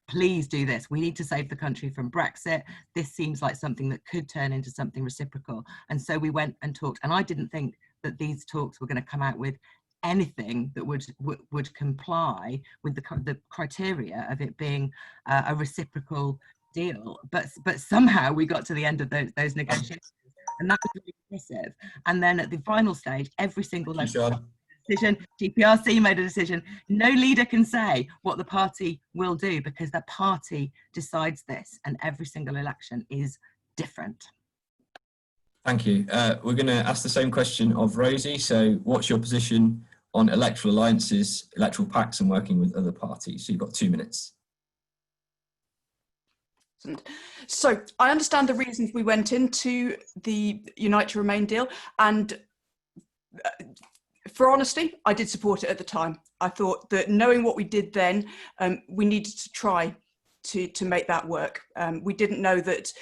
please do this. We need to save the country from Brexit. This seems like something that could turn into something reciprocal. And so we went and talked, and I didn't think that these talks were going to come out with anything that would comply with the criteria of it being a reciprocal deal. But somehow we got to the end of those negotiations, and that was really impressive. And then at the final stage, every single decision, GPRC made a decision. No leader can say what the party will do because the party decides this, and every single election is different. Thank you. We're going to ask the same question of Rosie. So what's your position on electoral alliances, electoral pacts and working with other parties? So you've got 2 minutes. So I understand the reasons we went into the Unite to Remain deal, and for honesty, I did support it at the time. I thought that knowing what we did then, we needed to try to make that work. We didn't know that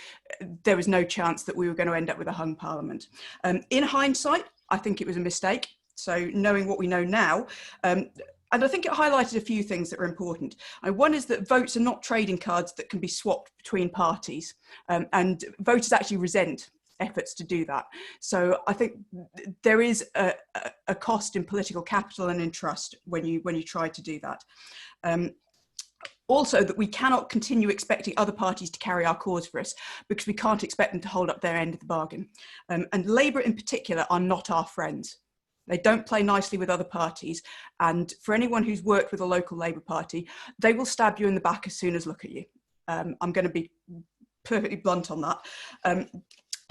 there was no chance that we were going to end up with a hung parliament. In hindsight, I think it was a mistake. So knowing what we know now, and I think it highlighted a few things that are important. One is that votes are not trading cards that can be swapped between parties, and voters actually resent efforts to do that. So I think there is a cost in political capital and in trust when you try to do that. Also, that we cannot continue expecting other parties to carry our cause for us because we can't expect them to hold up their end of the bargain. And Labour in particular are not our friends. They don't play nicely with other parties. And for anyone who's worked with a local Labour Party, they will stab you in the back as soon as look at you. I'm going to be perfectly blunt on that.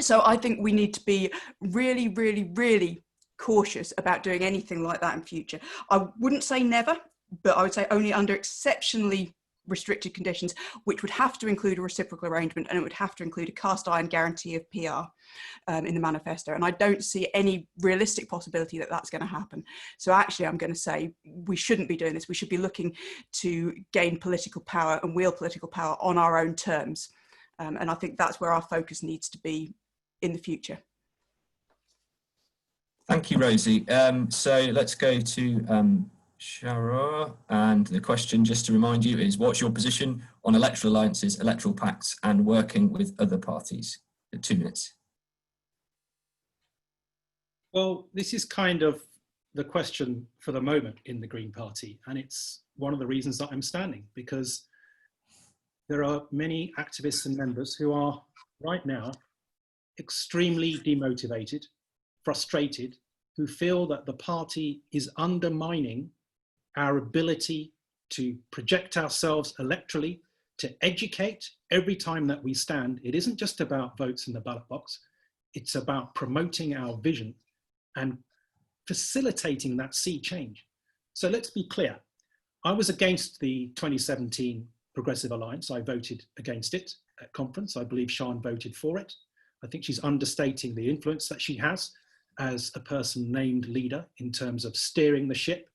So I think we need to be really, really, really cautious about doing anything like that in future. I wouldn't say never, but I would say only under exceptionally restricted conditions, which would have to include a reciprocal arrangement, and it would have to include a cast iron guarantee of PR in the manifesto. And I don't see any realistic possibility that that's going to happen. So actually, I'm going to say we shouldn't be doing this. We should be looking to gain political power and wield political power on our own terms. And I think that's where our focus needs to be in the future. Thank you, Rosie. So let's go to Shahrar, and the question, just to remind you, is what's your position on electoral alliances, electoral pacts and working with other parties? 2 minutes. Well, this is kind of the question for the moment in the Green Party, and it's one of the reasons that I'm standing, because there are many activists and members who are right now extremely demotivated, frustrated, who feel that the party is undermining our ability to project ourselves electorally, to educate every time that we stand. It isn't just about votes in the ballot box, it's about promoting our vision and facilitating that sea change. So let's be clear. I was against the 2017 Progressive Alliance. I voted against it at conference. I believe Sian voted for it. I think she's understating the influence that she has as a person named leader in terms of steering the ship,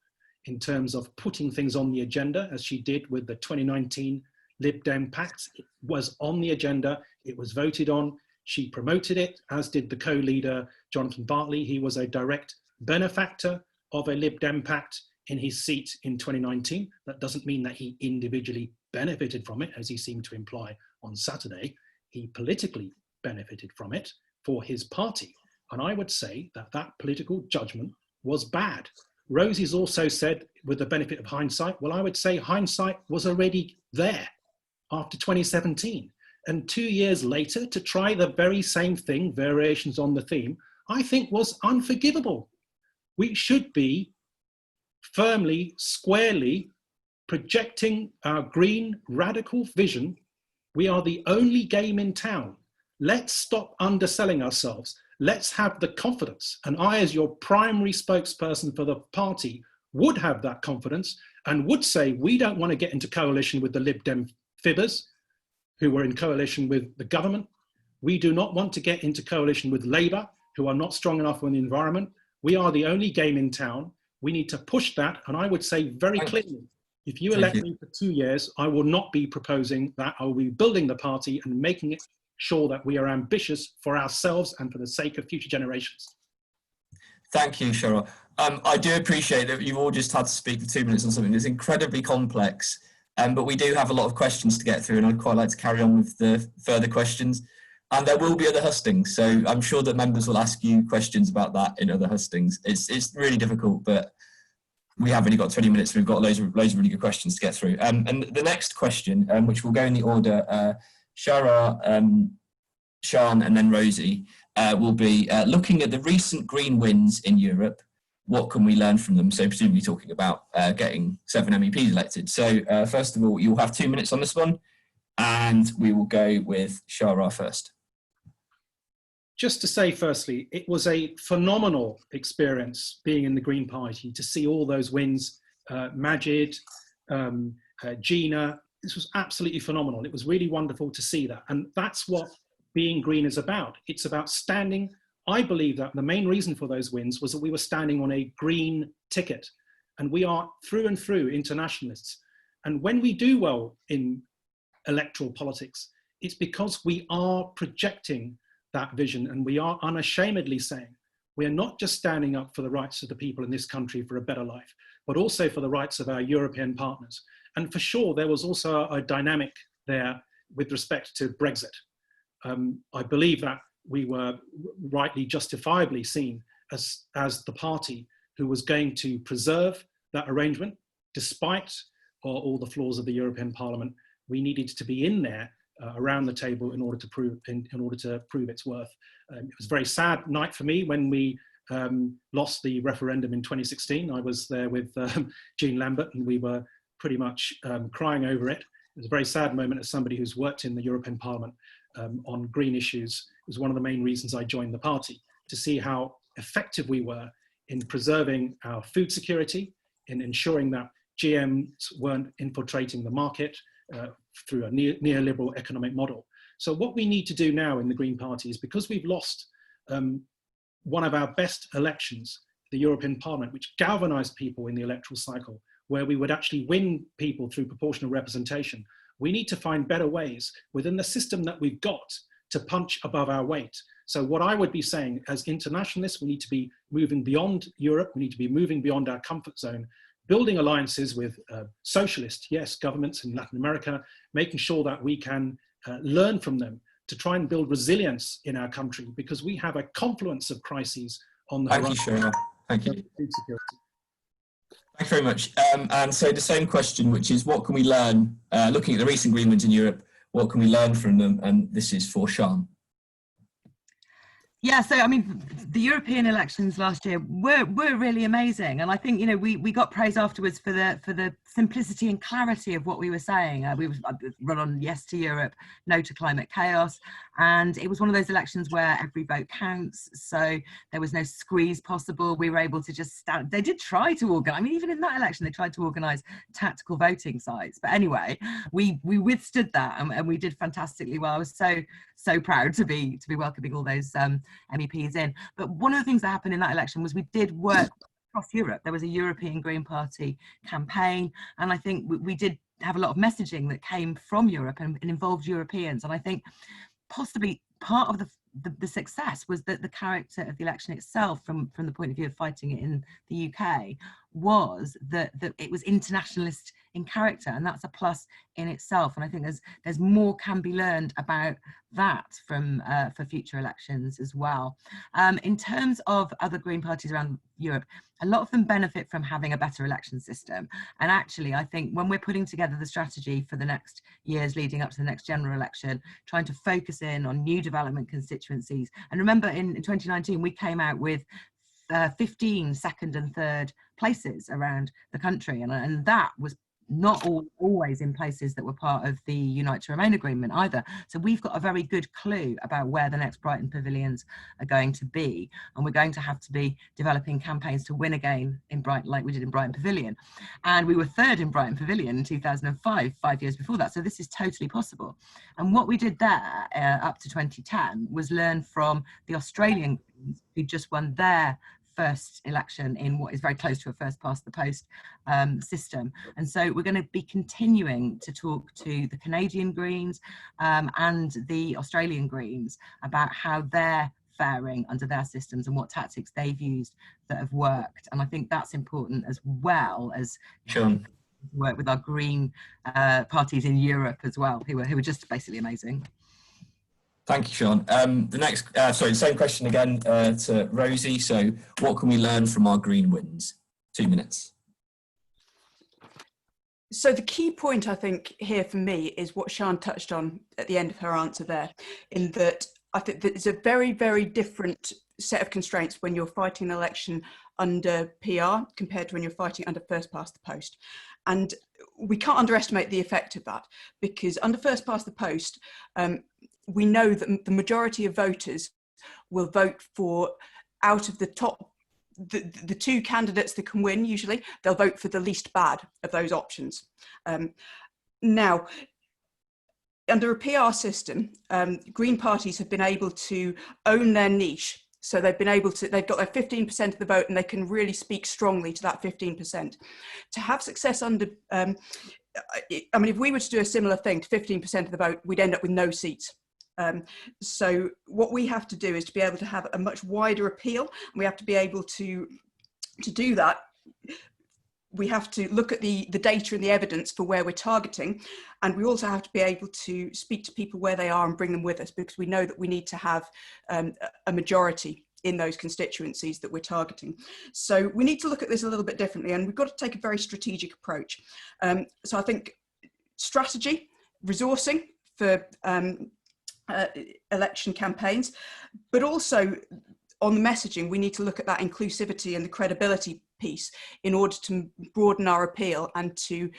in terms of putting things on the agenda, as she did with the 2019 Lib Dem Pact. It was on the agenda, it was voted on, she promoted it, as did the co-leader, Jonathan Bartley. He was a direct benefactor of a Lib Dem Pact in his seat in 2019. That doesn't mean that he individually benefited from it, as he seemed to imply on Saturday. He politically benefited from it for his party. And I would say that that political judgment was bad. Rosie's also said, with the benefit of hindsight, well, I would say hindsight was already there after 2017. And 2 years later, to try the very same thing, variations on the theme, I think was unforgivable. We should be firmly, squarely projecting our green radical vision. We are the only game in town. Let's stop underselling ourselves. Let's have the confidence. And I, as your primary spokesperson for the party, would have that confidence and would say, we don't want to get into coalition with the Lib Dem fibbers who were in coalition with the government. We do not want to get into coalition with Labour, who are not strong enough on the environment. We are the only game in town. We need to push that. And I would say very clearly, if you elect me for 2 years, I will not be proposing that. I will be building the party and making it sure that we are ambitious for ourselves and for the sake of future generations. Thank you, Shahrar. I do appreciate that you've all just had to speak for 2 minutes on something that's incredibly complex but we do have a lot of questions to get through, and I'd quite like to carry on with the further questions. And there will be other hustings, so I'm sure that members will ask you questions about that in other hustings. It's really difficult, but we have only got 20 minutes. We've got loads of really good questions to get through. And the next question, which will go in the order, Shahrar, Sian, and then Rosie, will be looking at the recent green wins in Europe. What can we learn from them? So presumably talking about getting 7 MEPs elected. So first of all, you'll have 2 minutes on this one, and we will go with Shahrar first. Just to say, firstly, it was a phenomenal experience being in the Green Party, to see all those wins, Majid, Gina. This was absolutely phenomenal. It was really wonderful to see that. And that's what being green is about. It's about standing. I believe that the main reason for those wins was that we were standing on a green ticket. And we are through and through internationalists. And when we do well in electoral politics, it's because we are projecting that vision, and we are unashamedly saying we are not just standing up for the rights of the people in this country for a better life, but also for the rights of our European partners. And for sure, there was also a dynamic there with respect to Brexit. I believe that we were rightly, justifiably seen as the party who was going to preserve that arrangement, despite all the flaws of the European Parliament. We needed to be in there around the table in order to prove its worth. It was a very sad night for me when we lost the referendum in 2016. I was there with Jean Lambert, and we were pretty much crying over it. It was a very sad moment as somebody who's worked in the European Parliament on green issues. It was one of the main reasons I joined the party, to see how effective we were in preserving our food security, in ensuring that GMs weren't infiltrating the market, through a neoliberal economic model. So what we need to do now in the Green Party is, because we've lost one of our best elections, the European Parliament, which galvanized people in the electoral cycle, where we would actually win people through proportional representation, we need to find better ways within the system that we've got to punch above our weight. So what I would be saying, as internationalists, we need to be moving beyond Europe, we need to be moving beyond our comfort zone, building alliances with socialist, yes, governments in Latin America, making sure that we can learn from them to try and build resilience in our country, because we have a confluence of crises on the horizon. Thank you, Shahrar. Thank you. Thanks very much. And so the same question, which is, what can we learn, looking at the recent green wins in Europe, what can we learn from them? And this is for Sian. Yeah, so I mean, the European elections last year were really amazing, and I think, you know, we got praise afterwards for the simplicity and clarity of what we were saying. We run on yes to Europe, no to climate chaos, and it was one of those elections where every vote counts. So there was no squeeze possible. We were able to just stand. They did try to organise. I mean, even in that election, they tried to organise tactical voting sites. But anyway, we withstood that, and we did fantastically well. I was so proud to be welcoming all those MEPs in. But one of the things that happened in that election was we did work across Europe. There was a European Green Party campaign, and I think we did have a lot of messaging that came from Europe and involved Europeans. And I think possibly part of the success was that the character of the election itself, from the point of view of fighting it in the UK, was that it was internationalist in character, and that's a plus in itself. And I think there's more can be learned about that from for future elections as well. In terms of other Green parties around Europe, a lot of them benefit from having a better election system. And actually, I think when we're putting together the strategy for the next years leading up to the next general election, trying to focus in on new development constituencies. And remember, in 2019, we came out with 15 second and third places around the country, and that was not always in places that were part of the Unite to Remain agreement either. So we've got a very good clue about where the next Brighton pavilions are going to be, and we're going to have to be developing campaigns to win again in Brighton, like we did in Brighton Pavilion. And we were third in Brighton Pavilion in 2005, 5 years before that. So this is totally possible. And what we did there up to 2010 was learn from the Australian Greens, who just won their first election in what is very close to a first past the post system. And so we're going to be continuing to talk to the Canadian Greens and the Australian Greens about how they're faring under their systems and what tactics they've used that have worked. And I think that's important, as well as Sure. work with our Green parties in Europe as well, who were just basically amazing. Thank you, Sean. The next, sorry, the same question again to Rosie. So what can we learn from our Green wins? 2 minutes. So the key point, I think, here for me is what Sian touched on at the end of her answer there, in that I think that it's a very, very different set of constraints when you're fighting an election under PR compared to when you're fighting under first past the post. And we can't underestimate the effect of that, because under first past the post, we know that the majority of voters will vote for, out of the top, the two candidates that can win, usually, they'll vote for the least bad of those options. Now, under a PR system, Green parties have been able to own their niche. So they've got their 15% of the vote, and they can really speak strongly to that 15%. To have success under, I mean, if we were to do a similar thing to 15% of the vote, we'd end up with no seats. So what we have to do is to be able to have a much wider appeal. And we have to be able to do that. We have to look at the data and the evidence for where we're targeting. And we also have to be able to speak to people where they are and bring them with us, because we know that we need to have a majority in those constituencies that we're targeting. So we need to look at this a little bit differently, and we've got to take a very strategic approach. So I think strategy, resourcing for election campaigns, but also on the messaging, we need to look at that inclusivity and the credibility piece in order to broaden our appeal and to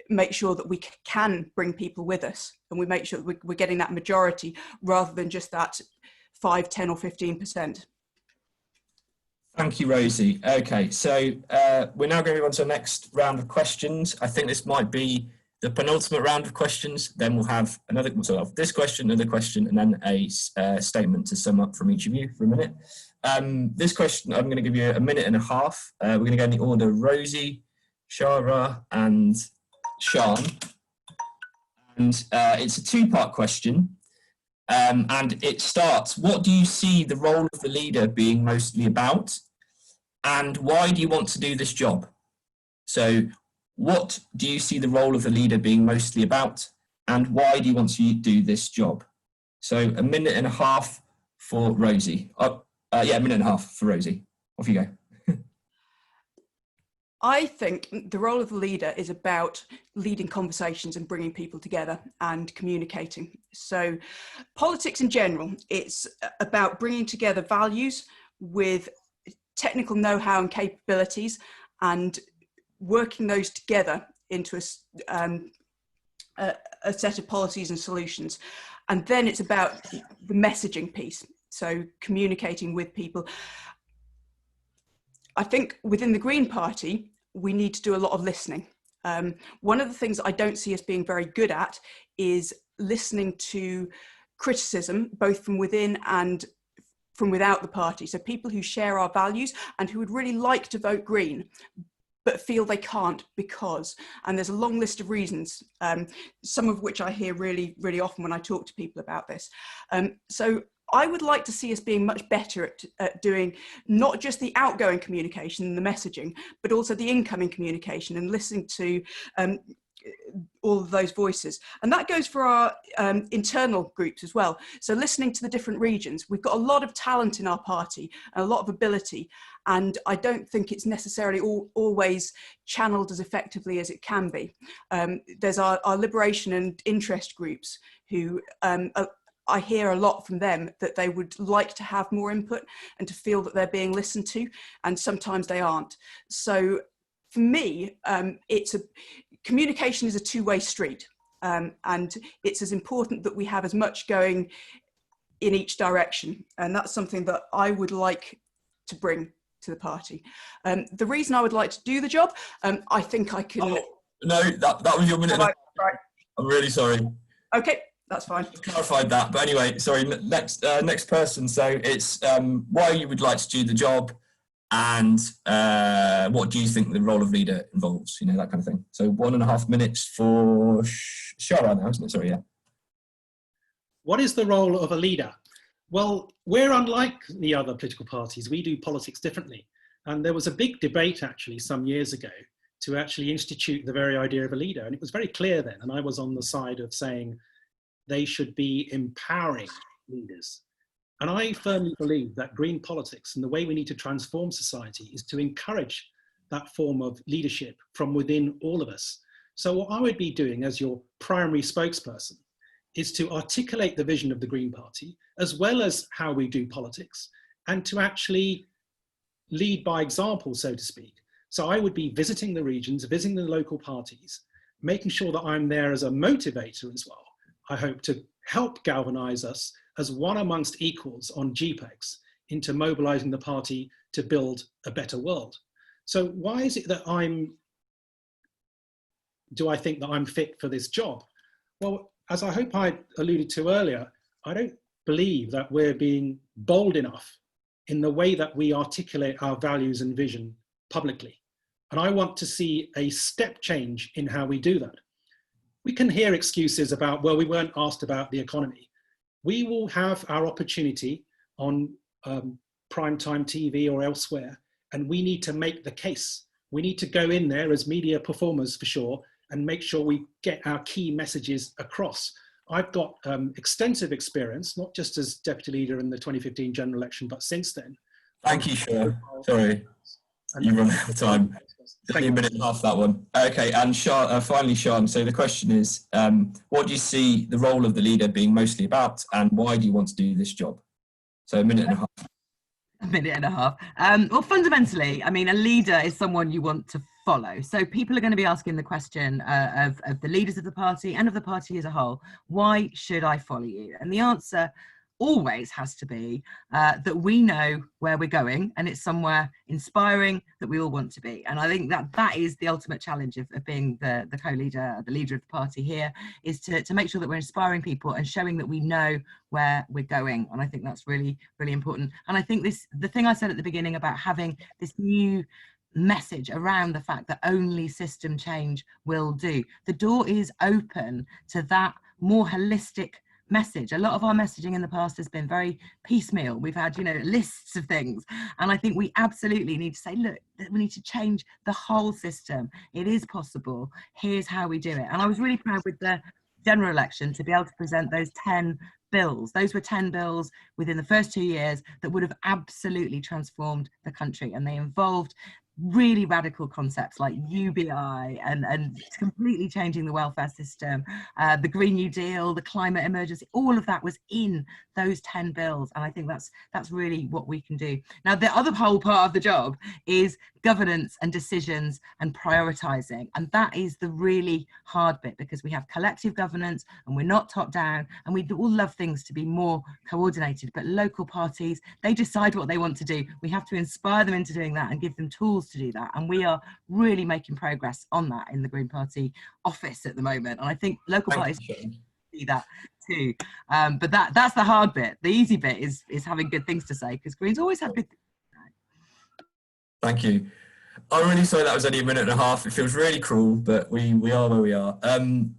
make sure that we can bring people with us, and we make sure that we're getting that majority rather than just that 5, 10 or 15%. Thank you, Rosie. Okay, so we're now going to move on to the next round of questions. I think this might be the penultimate round of questions. Then we'll have another, so I'll have this question, another question, and then a statement to sum up from each of you for a minute. This question, I'm going to give you a minute and a half. We're going to go in the order Rosie, Shahrar, and Sian. And it's a two-part question. And it starts, what do you see the role of the leader being mostly about? And why do you want to do this job? So what do you see the role of the leader being mostly about? And why do you want to do this job? So a minute and a half for Rosie. Yeah, a minute and a half for Rosie. Off you go. I think the role of the leader is about leading conversations and bringing people together and communicating. So politics in general, it's about bringing together values with technical know-how and capabilities and working those together into a set of policies and solutions. And then it's about the messaging piece. So communicating with people. I think within the Green Party, we need to do a lot of listening. One of the things I don't see us being very good at is listening to criticism, both from within and from without the party. So people who share our values and who would really like to vote Green, but feel they can't because, and there's a long list of reasons, some of which I hear really, really often when I talk to people about this. So I would like to see us being much better at doing not just the outgoing communication and the messaging, but also the incoming communication and listening to all of those voices. And that goes for our internal groups as well. So listening to the different regions. We've got a lot of talent in our party and a lot of ability. And I don't think it's necessarily always channeled as effectively as it can be. There's our liberation and interest groups who I hear a lot from them that they would like to have more input and to feel that they're being listened to, and sometimes they aren't. So for me, communication is a two-way street, and it's as important that we have as much going in each direction, and that's something that I would like to bring to the party. The reason I would like to do the job, I think I can... Oh, no, that was your minute. Right. I'm really sorry. Okay. That's fine. Clarified that, but anyway, sorry. Next person. So it's why you would like to do the job, and what do you think the role of leader involves? You know, that kind of thing. So 1.5 minutes for Shahrar now, isn't it? Sorry, yeah. What is the role of a leader? Well, we're unlike the other political parties. We do politics differently, and there was a big debate actually some years ago to actually institute the very idea of a leader. And it was very clear then, and I was on the side of saying they should be empowering leaders. And I firmly believe that green politics and the way we need to transform society is to encourage that form of leadership from within all of us. So what I would be doing as your primary spokesperson is to articulate the vision of the Green Party, as well as how we do politics, and to actually lead by example, so to speak. So I would be visiting the regions, visiting the local parties, making sure that I'm there as a motivator as well. I hope to help galvanize us as one amongst equals on GPEX into mobilizing the party to build a better world. So why is it that do I think that I'm fit for this job? Well, as I hope I alluded to earlier, I don't believe that we're being bold enough in the way that we articulate our values and vision publicly. And I want to see a step change in how we do that. We can hear excuses about, well, we weren't asked about the economy. We will have our opportunity on primetime TV or elsewhere, and we need to make the case. We need to go in there as media performers for sure, and make sure we get our key messages across. I've got extensive experience, not just as deputy leader in the 2015 general election, but since then. Thank you, Shahrar. Sorry, you run out of time. Only a minute and a half that one. Okay, and finally, Sian, so the question is, what do you see the role of the leader being mostly about, and why do you want to do this job? So a minute and a half. A minute and a half. Well, fundamentally, I mean, a leader is someone you want to follow. So people are going to be asking the question of the leaders of the party and of the party as a whole, why should I follow you? And the answer always has to be that we know where we're going, and it's somewhere inspiring that we all want to be. And I think that is the ultimate challenge of being the co-leader, the leader of the party here, is to make sure that we're inspiring people and showing that we know where we're going. And I think that's really, really important. And I think the thing I said at the beginning about having this new message around the fact that only system change will do. The door is open to that more holistic message. A lot of our messaging in the past has been very piecemeal. We've had, lists of things. And I think we absolutely need to say, look, we need to change the whole system. It is possible. Here's how we do it. And I was really proud with the general election to be able to present those 10 bills. Those were 10 bills within the first 2 years that would have absolutely transformed the country. And they involved really radical concepts like UBI and completely changing the welfare system, the Green New Deal, the climate emergency, all of that was in those 10 bills. And I think that's really what we can do. Now, the other whole part of the job is governance and decisions and prioritising. And that is the really hard bit, because we have collective governance and we're not top down, and we all love things to be more coordinated, but local parties, they decide what they want to do. We have to inspire them into doing that and give them tools to do that. And we are really making progress on that in the Green Party office at the moment. And I think local parties see that too. But that's the hard bit. The easy bit is having good things to say, because Greens always have good things. Thank you. I'm really sorry that was only a minute and a half. It feels really cruel, but we are where we are.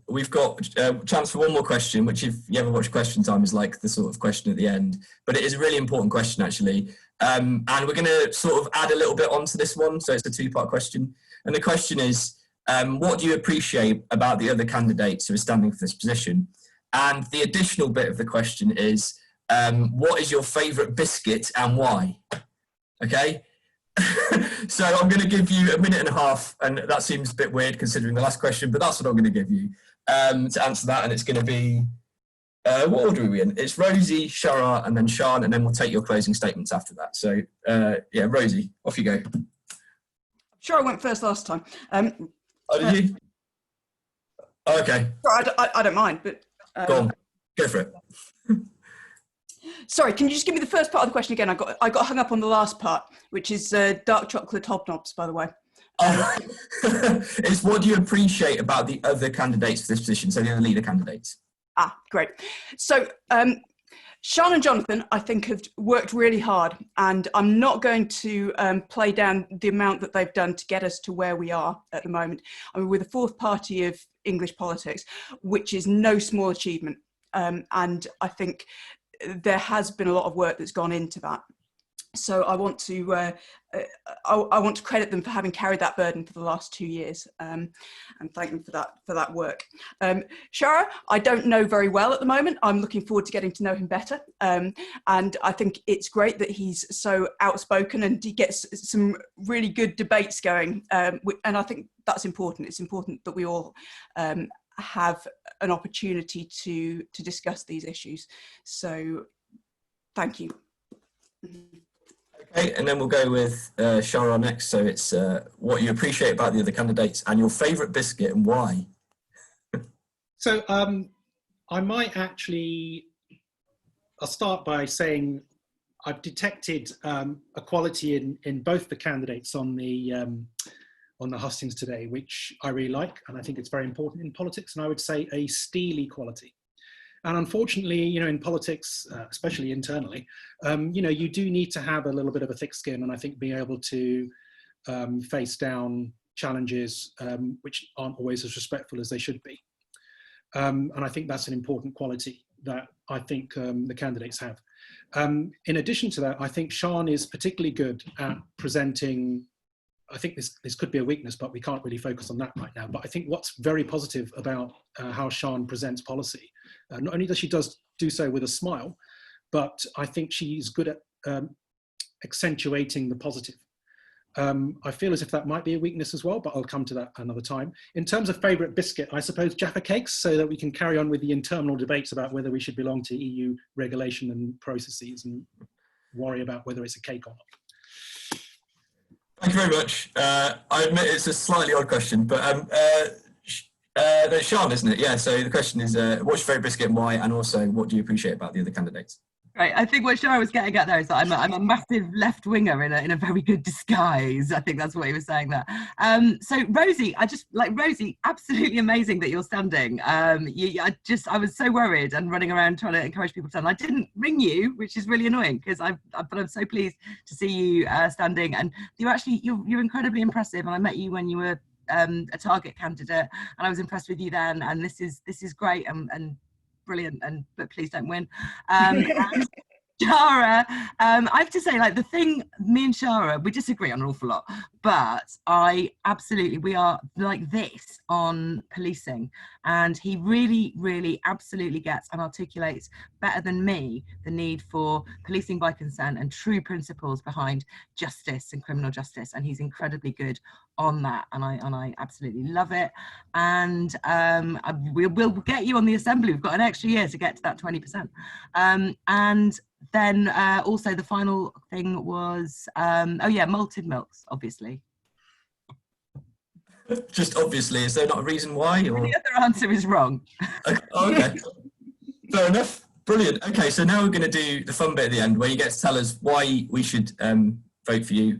We've got a chance for one more question, which if you ever watch Question Time is like the sort of question at the end. But it is a really important question, actually. And we're going to sort of add a little bit onto this one. So it's a two-part question. And the question is, what do you appreciate about the other candidates who are standing for this position? And the additional bit of the question is, what is your favourite biscuit and why? Okay. So I'm going to give you a minute and a half, and that seems a bit weird considering the last question, but that's what I'm going to give you to answer that. And it's going to be, what order are we in? It's Rosie, Shahrar, and then Sian, and then we'll take your closing statements after that. So yeah, Rosie, off you go. I'm sure I went first last time. Oh, did you? Okay. I don't mind, but... Go on, go for it. Sorry, can you just give me the first part of the question again? I got hung up on the last part, which is dark chocolate hobnobs, by the way. It's what do you appreciate about the other candidates for this position, so the other leader candidates? Ah, great. So Sian and Jonathan, I think, have worked really hard, and I'm not going to play down the amount that they've done to get us to where we are at the moment. I mean, we're the fourth party of English politics, which is no small achievement. And I think there has been a lot of work that's gone into that. So I want to I want to credit them for having carried that burden for the last 2 years, and thank them for that work. Shahrar, I don't know very well at the moment. I'm looking forward to getting to know him better, and I think it's great that he's so outspoken and he gets some really good debates going. And I think that's important. It's important that we all have an opportunity to discuss these issues. So, thank you. Okay, and then we'll go with Shahrar next. So it's what you appreciate about the other candidates and your favourite biscuit and why. So I might actually, I'll start by saying I've detected a quality in both the candidates on the hustings today, which I really like, and I think it's very important in politics, and I would say a steely quality. And unfortunately, you know, in politics, especially internally, you know, you do need to have a little bit of a thick skin, and I think being able to face down challenges which aren't always as respectful as they should be. And I think that's an important quality that I think the candidates have. In addition to that, I think Sian is particularly good at presenting. I think this could be a weakness, but we can't really focus on that right now. But I think what's very positive about how Sian presents policy, not only does she do so with a smile, but I think she's good at accentuating the positive. I feel as if that might be a weakness as well, but I'll come to that another time. In terms of favourite biscuit, I suppose Jaffa cakes, so that we can carry on with the internal debates about whether we should belong to EU regulation and processes and worry about whether it's a cake or not. Thank you very much. I admit it's a slightly odd question, but that's Sian, isn't it? Yeah, so the question is, what's your favourite biscuit and why? And also, what do you appreciate about the other candidates? Right, I think what Shahrar was getting at there is that I'm a massive left winger in a very good disguise. I think that's what he was saying there. So Rosie, Rosie, absolutely amazing that you're standing. I was so worried and running around trying to encourage people to stand. I didn't ring you, which is really annoying because but I'm so pleased to see you standing. And you're incredibly impressive. And I met you when you were a target candidate, and I was impressed with you then. And this is great and brilliant, but please don't win. Shahrar, I have to say, like, the thing, me and Shahrar, we disagree on an awful lot, but we are like this on policing, and he really, really absolutely gets and articulates better than me the need for policing by consent and true principles behind justice and criminal justice, and he's incredibly good on that, and I absolutely love it. And we'll get you on the assembly. We've got an extra year to get to that 20%. And then also the final thing was malted milks, obviously. Just obviously, is there not a reason why? Or? The other answer is wrong. Okay, fair enough. Brilliant. Okay, so now we're going to do the fun bit at the end where you get to tell us why we should vote for you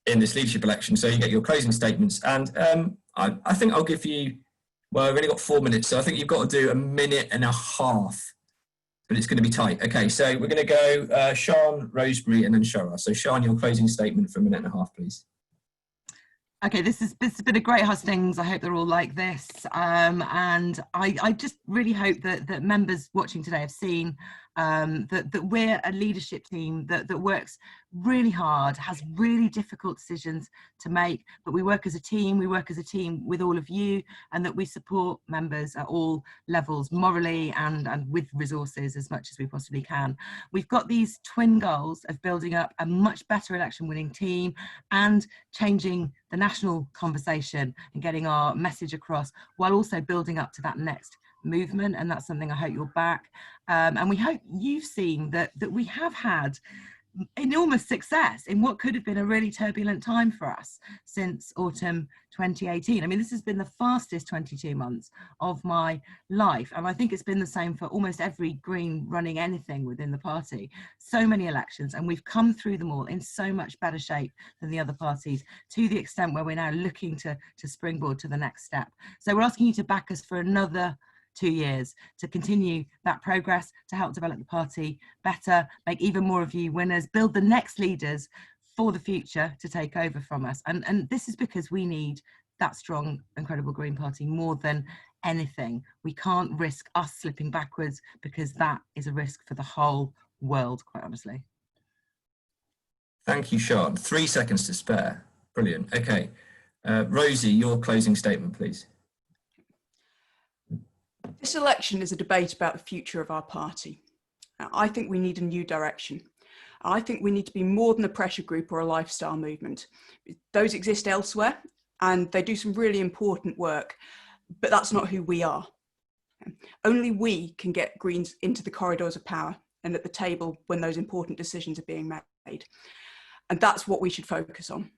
in this leadership election. So you get your closing statements, and I think I'll give you, well, I've only got 4 minutes, so I think you've got to do 1.5 minutes, but it's going to be tight. Okay, so we're going to go Sian, Rosemary, and then Shahrar. So Sian, your closing statement for 1.5 minutes, please. Okay, this has been a great hustings. I hope they're all like this. And I just really hope that members watching today have seen that we're a leadership team that works really hard, has really difficult decisions to make, but we work as a team. We work as a team with all of you, and that we support members at all levels, morally and with resources as much as we possibly can. We've got these twin goals of building up a much better election winning team and changing the national conversation and getting our message across, while also building up to that next movement, and that's something I hope you'll back. And we hope you've seen that we have had enormous success in what could have been a really turbulent time for us since autumn 2018. I mean, this has been the fastest 22 months of my life, and I think it's been the same for almost every Green running anything within the party. So many elections, and we've come through them all in so much better shape than the other parties, to the extent where we're now looking to springboard to the next step. So we're asking you to back us for another 2 years to continue that progress, to help develop the party better, make even more of you winners, build the next leaders for the future to take over from us. And this is because we need that strong and credible Green Party more than anything. We can't risk us slipping backwards, because that is a risk for the whole world, quite honestly. Thank you, Sean. 3 seconds to spare. Brilliant. Okay. Rosie, your closing statement, please. This election is a debate about the future of our party. I think we need a new direction. I think we need to be more than a pressure group or a lifestyle movement. Those exist elsewhere and they do some really important work, but that's not who we are. Only we can get Greens into the corridors of power and at the table when those important decisions are being made. And that's what we should focus on.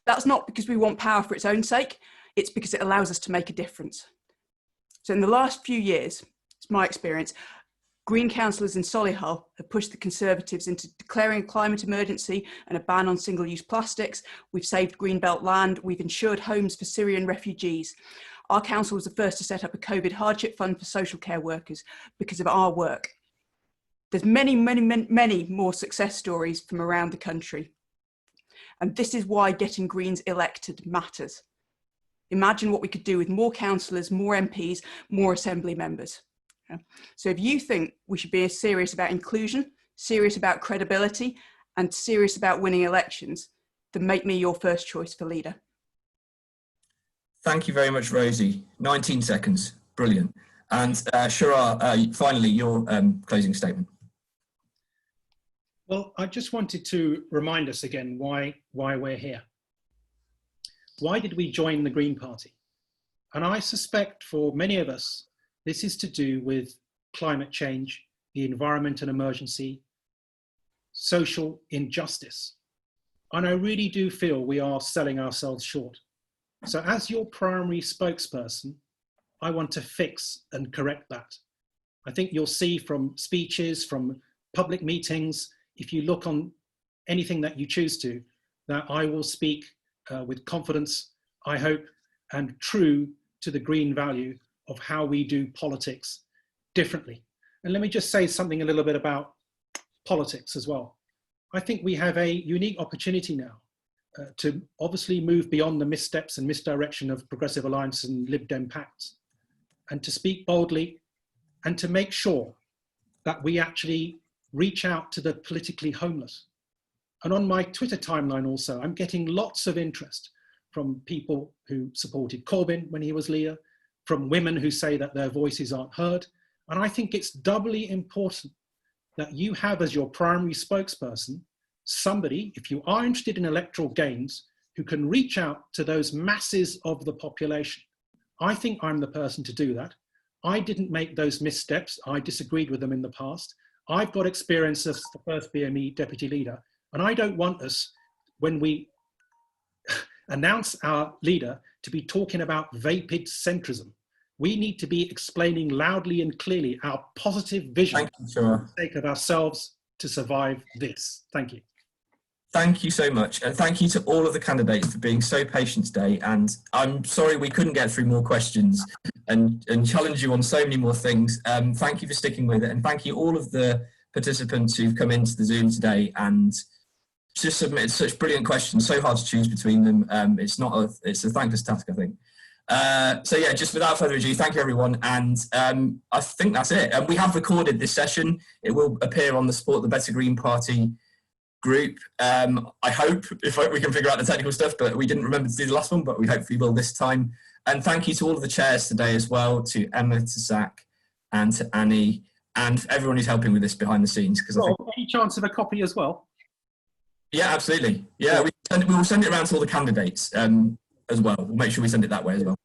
That's not because we want power for its own sake, it's because it allows us to make a difference. So in the last few years, it's my experience, Green councillors in Solihull have pushed the Conservatives into declaring a climate emergency and a ban on single-use plastics. We've saved Greenbelt land. We've ensured homes for Syrian refugees. Our council was the first to set up a COVID hardship fund for social care workers because of our work. There's many, many, many, many more success stories from around the country. And this is why getting Greens elected matters. Imagine what we could do with more councillors, more MPs, more assembly members. So if you think we should be serious about inclusion, serious about credibility, and serious about winning elections, then make me your first choice for leader. Thank you very much, Rosie. 19 seconds. Brilliant. And Shahrar, finally, your closing statement. Well, I just wanted to remind us again why we're here. Why did we join the Green Party? And I suspect for many of us, this is to do with climate change, the environmental emergency, social injustice. And I really do feel we are selling ourselves short. So as your primary spokesperson, I want to fix and correct that. I think you'll see from speeches, from public meetings, if you look on anything that you choose to, that I will speak with confidence, I hope, and true to the Green value of how we do politics differently. And let me just say something a little bit about politics as well. I think we have a unique opportunity now to obviously move beyond the missteps and misdirection of Progressive Alliance and Lib Dem pacts, and to speak boldly and to make sure that we actually reach out to the politically homeless. And on my Twitter timeline also, I'm getting lots of interest from people who supported Corbyn when he was leader, from women who say that their voices aren't heard. And I think it's doubly important that you have as your primary spokesperson somebody, if you are interested in electoral gains, who can reach out to those masses of the population. I think I'm the person to do that. I didn't make those missteps. I disagreed with them in the past. I've got experience as the first BME deputy leader, and I don't want us, when we announce our leader, to be talking about vapid centrism. We need to be explaining loudly and clearly our positive vision for the sake of ourselves to survive this. Thank you. Thank you so much. And thank you to all of the candidates for being so patient today. And I'm sorry we couldn't get through more questions and challenge you on so many more things. Thank you for sticking with it. And thank you all of the participants who've come into the Zoom today and just submitted such brilliant questions, so hard to choose between them. It's a thankless task, I think. So yeah, just without further ado, thank you everyone. And I think that's it. We have recorded this session. It will appear on the Support the Better Green Party group. I hope, if we can figure out the technical stuff, but we didn't remember to do the last one, but we hopefully will this time. And thank you to all of the chairs today as well, to Emma, to Zach, and to Annie, and everyone who's helping with this behind the scenes. Because I think any chance of a copy as well? Yeah, absolutely. Yeah, we will send it around to all the candidates as well. We'll make sure we send it that way as well.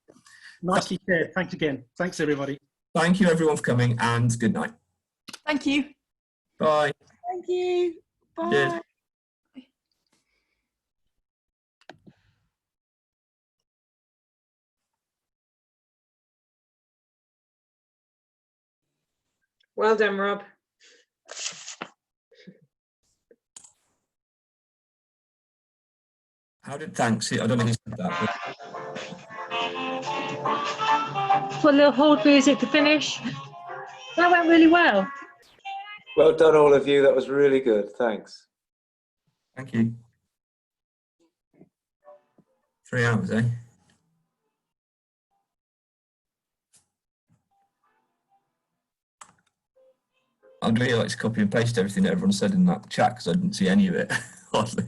Nicely said. Thanks again. Thanks, everybody. Thank you, everyone, for coming, and good night. Thank you. Bye. Thank you. Bye. Cheers. Well done, Rob. How did thanks? I don't know who said that. Put a little hold music to finish. That went really well. Well done, all of you. That was really good. Thanks. Thank you. 3 hours, eh? I'd really like to copy and paste everything that everyone said in that chat because I didn't see any of it, oddly.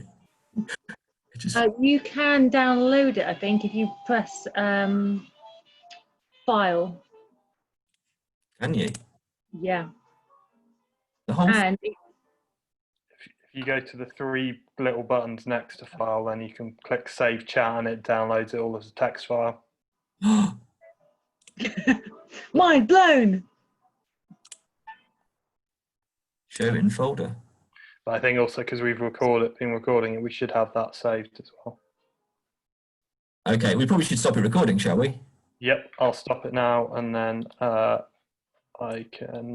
You can download it, I think, if you press file. Can you? Yeah. The whole And If you go to the 3 little buttons next to file, then you can click save chat and it downloads it all as a text file. mind blown. Show it in folder. But I think also because we've been recording it, we should have that saved as well. Okay, we probably should stop it recording, shall we? Yep, I'll stop it now and then I can